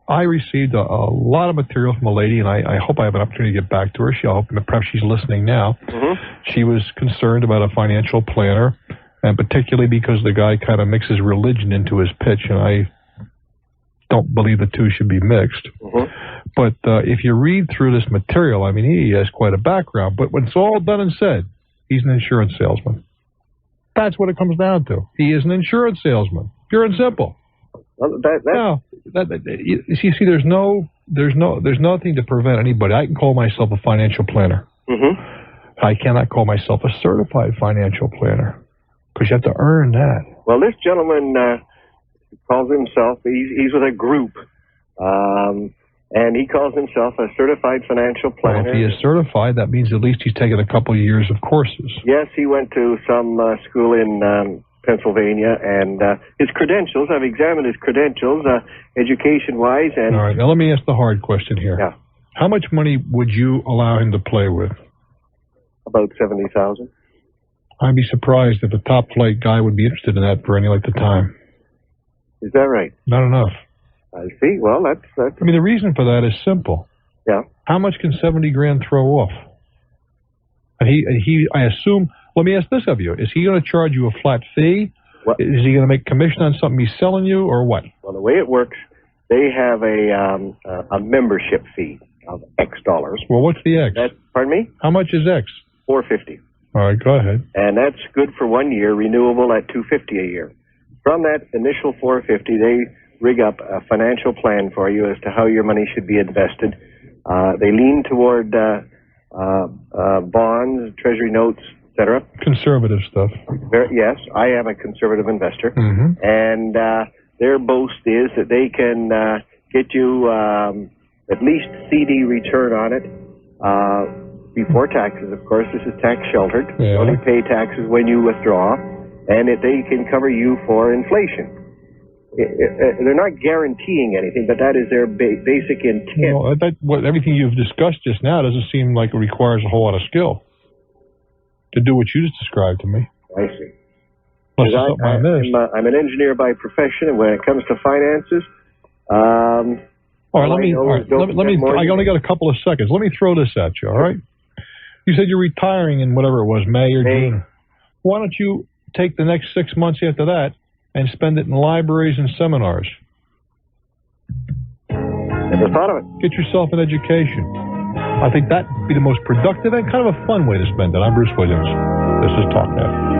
I received a lot of material from a lady, and I hope I have an opportunity to get back to her. I hope perhaps she's listening now. She was concerned about a financial planner, and particularly because the guy kind of mixes religion into his pitch, and I don't believe the two should be mixed. But if you read through this material, I mean, he has quite a background. But when it's all done and said, he's an insurance salesman. That's what it comes down to. He is an insurance salesman, pure and simple. Well, you see, there's nothing to prevent anybody. I can call myself a financial planner. I cannot call myself a certified financial planner because you have to earn that. Well, this gentleman calls himself. He's with a group, and he calls himself a certified financial planner. Well, if he is certified, that means at least he's taken a couple of years of courses. Yes, he went to some school in Pennsylvania, and his credentials, I've examined his credentials, education-wise. And all right, now let me ask the hard question here. Yeah. How much money would you allow him to play with? About $70,000. I'd be surprised if a top-flight guy would be interested in that for any length of time. Is that right? Not enough. I see. Well, that's... I mean, the reason for that is simple. Yeah. How much can $70,000 throw off? And he, I assume... Let me ask this of you. Is he going to charge you a flat fee? What? Is he going to make commission on something he's selling you, or what? Well, the way it works, they have a membership fee of X dollars. Well, what's the X? Pardon me? How much is X? $450. All right, go ahead. And that's good for 1 year, renewable at $250 a year. From that initial $450, they rig up a financial plan for you as to how your money should be invested. They lean toward bonds, treasury notes, etc. Conservative stuff. Yes, I am a conservative investor, Mm-hmm. and their boast is that they can get you at least CD return on it before taxes. Of course, this is tax sheltered. Yeah. You only pay taxes when you withdraw, and they can cover you for inflation. They're not guaranteeing anything, but that is their basic intent. Well, everything you've discussed just now doesn't seem like it requires a whole lot of skill to do what you just described to me. I see. I'm an engineer by profession, and when it comes to finances, all right, let me. I only got a couple of seconds. Let me throw this at you. All right. You said you're retiring in whatever it was, May or June. Why don't you take the next 6 months after that and spend it in libraries and seminars? Never thought of it. Get yourself an education. I think that would be the most productive and kind of a fun way to spend it. I'm Bruce Williams. This is Talknet.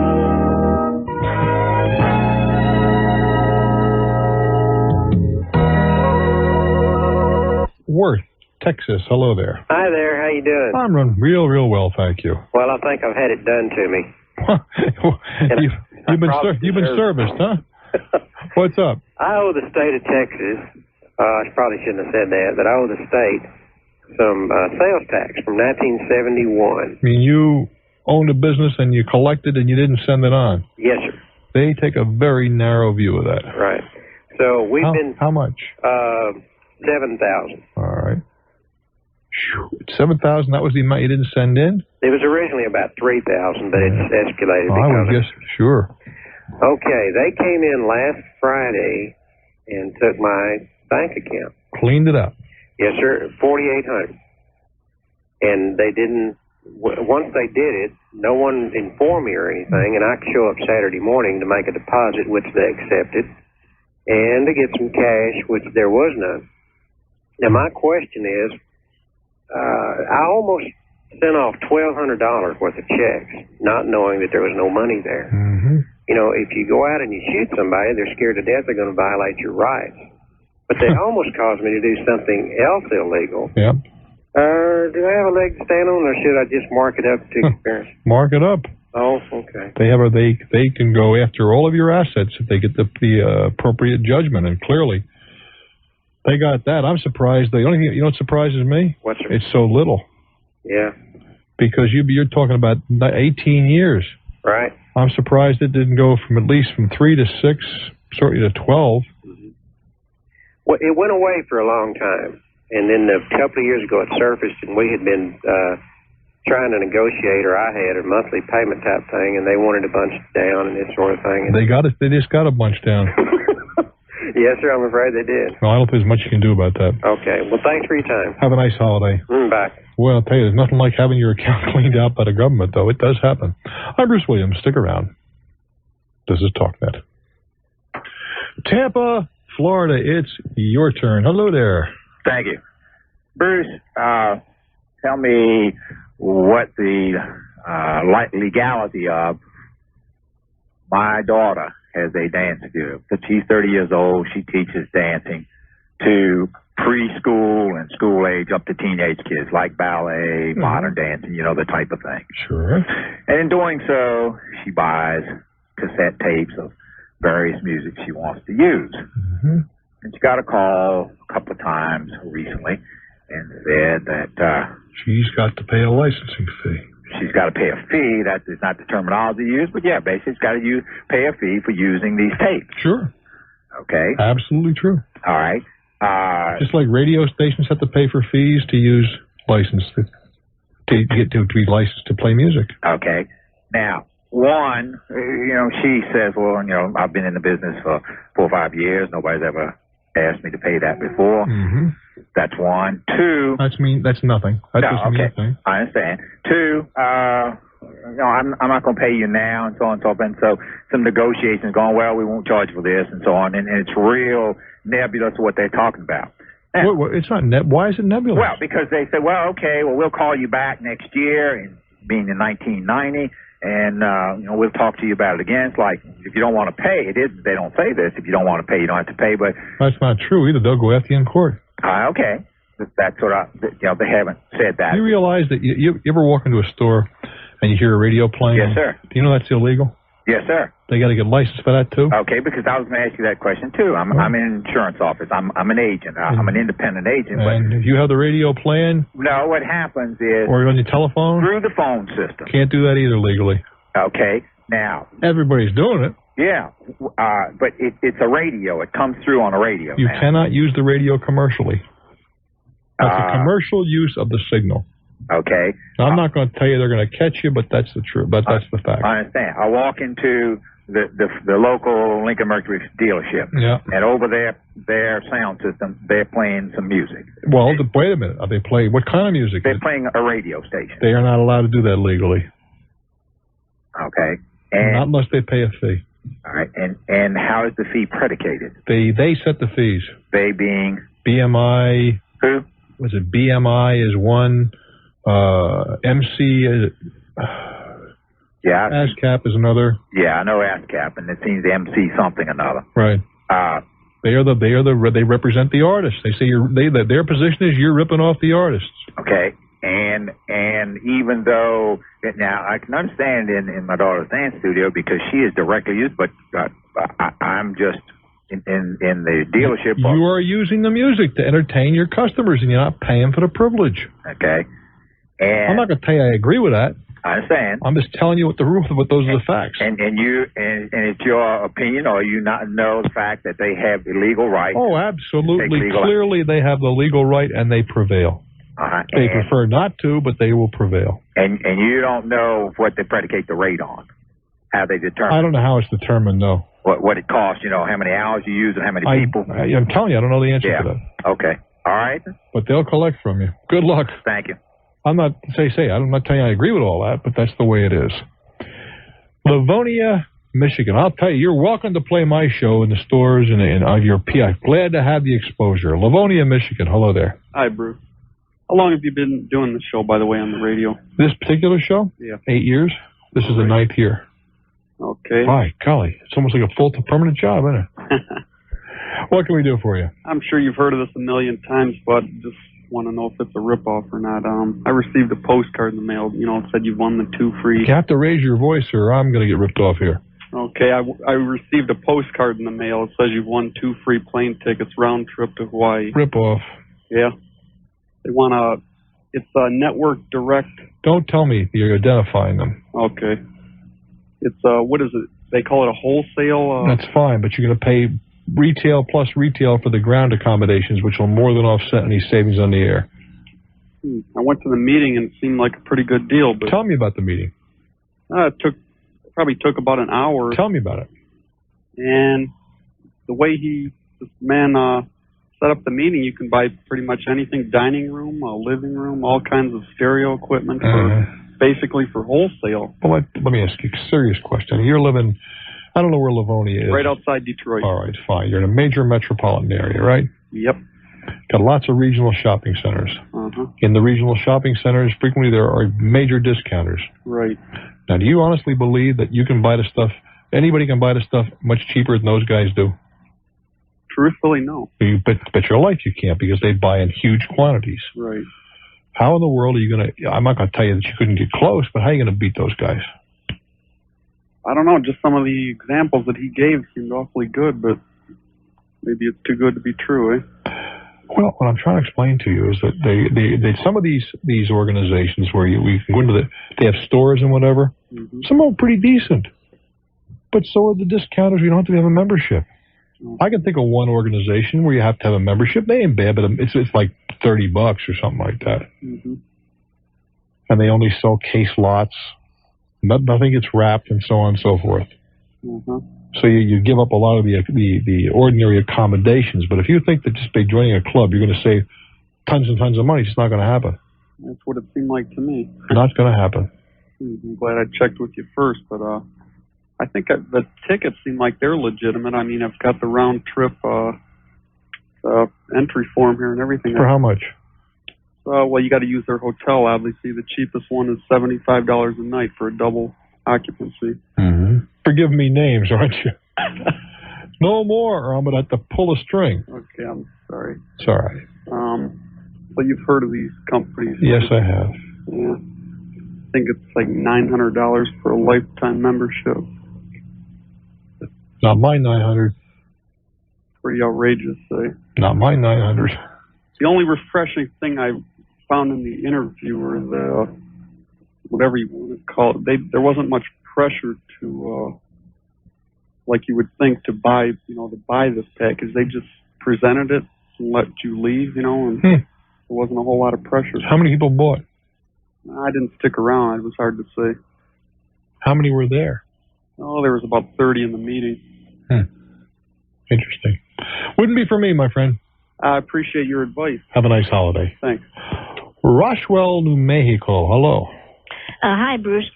Worth, Texas. Hello there. Hi there. How you doing? I'm running real well, thank you. Well, I think I've had it done to me. You've been serviced, huh? What's up? I owe the state of Texas. I probably shouldn't have said that, but I owe the state some sales tax from 1971. I mean, you owned a business and you collected and you didn't send it on. Yes, sir. They take a very narrow view of that. Right. So we've been. How much? 7,000. All right. 7,000. That was the amount you didn't send in. It was originally about 3,000, but it's escalated. I would guess. Sure. Okay, they came in last Friday and took my bank account. Cleaned it up. Yes, sir. 4,800. And they didn't. Once they did it, no one informed me or anything, and I could show up Saturday morning to make a deposit, which they accepted, and to get some cash, which there was none. Now, my question is, I almost sent off $1,200 worth of checks, not knowing that there was no money there. Mm-hmm. You know, if you go out and you shoot somebody, they're scared to death they're going to violate your rights. But they almost caused me to do something else illegal. Yep. Do I have a leg to stand on, or should I just mark it up to experience? Mark it up. Oh, okay. They can go after all of your assets if they get the appropriate judgment, and clearly they got that. I'm surprised. The only thing, you know what surprises me? What's it? It's so little. Yeah. Because you're talking about 18 years. Right. I'm surprised it didn't go from 3 to 6, certainly to 12. Mm-hmm. Well, it went away for a long time, and then a couple of years ago it surfaced, and we had been trying to negotiate, or I had, a monthly payment type thing, and they wanted a bunch down and this sort of thing. They got it. They just got a bunch down. Yes, sir. I'm afraid they did. Well, I don't think there's much you can do about that. Okay. Well, thanks for your time. Have a nice holiday. Bye. Well, I'll tell you, there's nothing like having your account cleaned out by the government, though. It does happen. I'm Bruce Williams. Stick around. This is Talknet. Tampa, Florida, it's your turn. Hello there. Thank you. Bruce, tell me what the legality of my daughter has a dance studio. She's 30 years old. She teaches dancing to preschool and school age up to teenage kids, like ballet, modern dancing, you know, the type of thing. Sure. And in doing so, she buys cassette tapes of various music she wants to use. Mm-hmm. And she got a call a couple of times recently and said that she's got to pay a licensing fee. She's got to pay a fee. That is not the terminology used, but yeah, basically she's got to pay a fee for using these tapes. Sure. Okay. Absolutely true. All right. Just like radio stations have to pay for fees to use license to be licensed to play music. Okay. Now, one, you know, she says, well, you know, I've been in the business for 4 or 5 years. Nobody's ever asked me to pay that before. Mm-hmm. That's one. Two. That's nothing. That doesn't mean nothing. I understand. Two, you know, I'm not going to pay you now, and so on and so forth. And so some negotiations going, well, we won't charge for this, and so on. And it's real nebulous what they're talking about. Now, it's not why is it nebulous? Well, because they say, well, okay, well, we'll call you back next year, and being in 1990, and you know, we'll talk to you about it again. It's like, if you don't want to pay, they don't say this. If you don't want to pay, you don't have to pay. But that's not true either. They'll go after you in court. Okay. That's what they haven't said that. You realize that you ever walk into a store and you hear a radio playing. Yes, sir. Do you know that's illegal? Yes, sir. They got to get licensed for that too. Okay, because I was going to ask you that question too. I'm in an insurance office. I'm an agent. I'm an independent agent. And if you have the radio playing, no, what happens is or on your telephone through the phone system. Can't do that either legally. Okay, now everybody's doing it. Yeah, but it's a radio. It comes through on a radio. You cannot use the radio commercially. That's a commercial use of the signal. Okay. Now, I'm not going to tell you they're going to catch you, but that's the truth. But that's the fact. I understand. I walk into the local Lincoln Mercury dealership. Yeah. And over their sound system, they're playing some music. Well, wait a minute. Are they playing what kind of music? They're playing a radio station. They are not allowed to do that legally. Okay. And not unless they pay a fee. All right. And how is the fee predicated? They set the fees. They being BMI. Who? Was it BMI is one? MC is. Yeah. ASCAP is another. Yeah, I know ASCAP, and it seems MC something another. Right. They represent the artists. They say their position is you're ripping off the artists. Okay. And even though now I can understand in my daughter's dance studio because she is directly used, but I'm just in the dealership. You are using the music to entertain your customers, and you're not paying for the privilege. Okay. And I'm not going to tell you I agree with that. I understand. I'm just telling you what those are the facts. And it's your opinion, or you not know the fact that they have the legal right? Oh, absolutely. Clearly, they have the legal right, and they prevail. They prefer not to, but they will prevail. And you don't know what they predicate the rate on, how they determine. I don't know how it's determined, no. What it costs, how many hours you use and how many people. I'm telling you, I don't know the answer to that. Okay. All right. But they'll collect from you. Good luck. Thank you. I'm not I'm not telling you I agree with all that, but that's the way it is. Livonia, Michigan. I'll tell you, you're welcome to play my show in the stores and on your PI. Glad to have the exposure. Livonia, Michigan. Hello there. Hi, Bruce. How long have you been doing the show, by the way, on the radio? This particular show? Yeah. 8 years. This is the 9th year. Okay. Hi, golly. It's almost like a full permanent job, isn't it? What can we do for you? I'm sure you've heard of this a million times, but just want to know if it's a ripoff or not. I received a postcard in the mail. It said you won the 2 free. You have to raise your voice, or I'm going to get ripped off here. Okay, I received a postcard in the mail. It says you've won 2 free plane tickets round trip to Hawaii. Rip off. Yeah. They want it's a network direct. Don't tell me you're identifying them. Okay. It's what is it? They call it a wholesale. That's fine, but you're going to pay retail plus retail for the ground accommodations, which will more than offset any savings on the air. I went to the meeting and it seemed like a pretty good deal. But tell me about the meeting. It probably took about an hour. Tell me about it. And the way this man set up the meeting, you can buy pretty much anything: dining room, a living room, all kinds of stereo equipment, basically for wholesale. Well, let me ask you a serious question. You're living, I don't know where Livonia is. Right outside Detroit. All right, fine. You're in a major metropolitan area, right? Yep. Got lots of regional shopping centers. In the regional shopping centers, frequently there are major discounters. Right. Now, do you honestly believe that you can buy the stuff, anybody can buy the stuff much cheaper than those guys do? Truthfully, no. You bet your life you can't, because they buy in huge quantities. Right. How in the world are you going to, I'm not going to tell you that you couldn't get close, but how are you going to beat those guys? I don't know. Just some of the examples that he gave seemed awfully good, but maybe it's too good to be true, eh? Well, what I'm trying to explain to you is that they some of these organizations where we go into they have stores and whatever. Some of them are pretty decent, but so are the discounters. You don't have to have a membership. I can think of one organization where you have to have a membership. They ain't bad, but it's like $30 or something like that. And they only sell case lots. Nothing gets wrapped, and so on and so forth. So you give up a lot of the ordinary accommodations. But if you think that just by joining a club you're going to save tons and tons of money, it's not going to happen. That's what it seemed like to me. Not going to happen. I'm glad I checked with you first, but I think the tickets seem like they're legitimate. I mean, I've got the round trip entry form here and everything. For how much? Well, you got to use their hotel, obviously. The cheapest one is $75 a night for a double occupancy. Forgive me names, aren't you? No more, or I'm going to have to pull a string. Okay, I'm sorry. It's all right. But you've heard of these companies. Yes, I have. Yeah. think it's like $900 for a lifetime membership. Not my 900. Pretty outrageous, Not my 900. The only refreshing thing I found in the interview, or the whatever you want to call it, there wasn't much pressure to, like you would think, to buy this package. They just presented it and let you leave, and there wasn't a whole lot of pressure. How many people bought? I didn't stick around. It was hard to say. How many were there? Oh, there was about 30 in the meeting. Interesting. Wouldn't be for me, my friend. I appreciate your advice. Have a nice holiday. Thanks. Roswell, New Mexico. Hello. Hi, Bruce.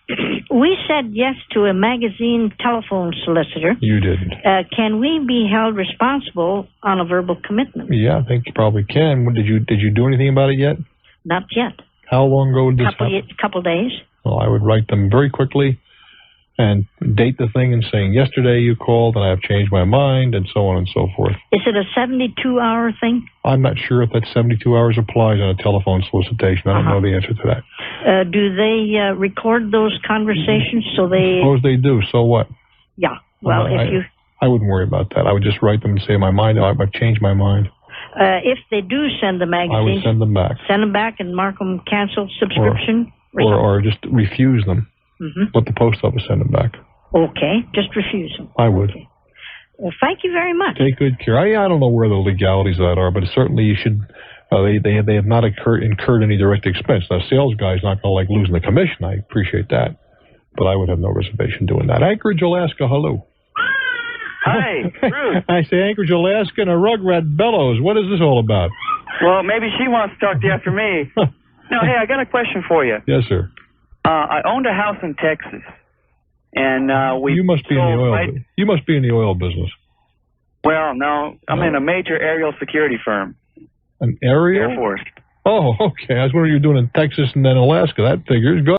We said yes to a magazine telephone solicitor. You didn't. Can we be held responsible on a verbal commitment? Yeah, I think you probably can. Did you do anything about it yet? Not yet. How long ago did this happen? Couple days. Well, I would write them very quickly and date the thing and saying, yesterday you called and I have changed my mind, and so on and so forth. Is it a 72-hour thing? I'm not sure if that 72 hours applies on a telephone solicitation. I don't know the answer to that. Do they record those conversations so they... Suppose they do, so what? Yeah, well, I wouldn't worry about that. I would just write them and say, I've changed my mind. If they do send the magazine... I would send them back. Send them back and mark them canceled subscription? Or just refuse them. Let the post office send them back. Okay, just refuse them. I would. Okay. Well, thank you very much. Take good care. I don't know where the legalities of that are, but certainly you should. They have not incurred any direct expense. Now, sales guy's not going to like losing the commission. I appreciate that, but I would have no reservation doing that. Anchorage, Alaska. Hello. Hi, Bruce. I say Anchorage, Alaska, and a rugrat bellows. What is this all about? Well, maybe she wants to talk to you after me. No, hey, I got a question for you. Yes, sir. I owned a house in Texas, and You must be in the oil. You must be in the oil business. Well, no, I'm in a major aerial security firm. An aerial? Air Force. Oh, okay. I was wondering you were doing in Texas and then Alaska. That figures. Go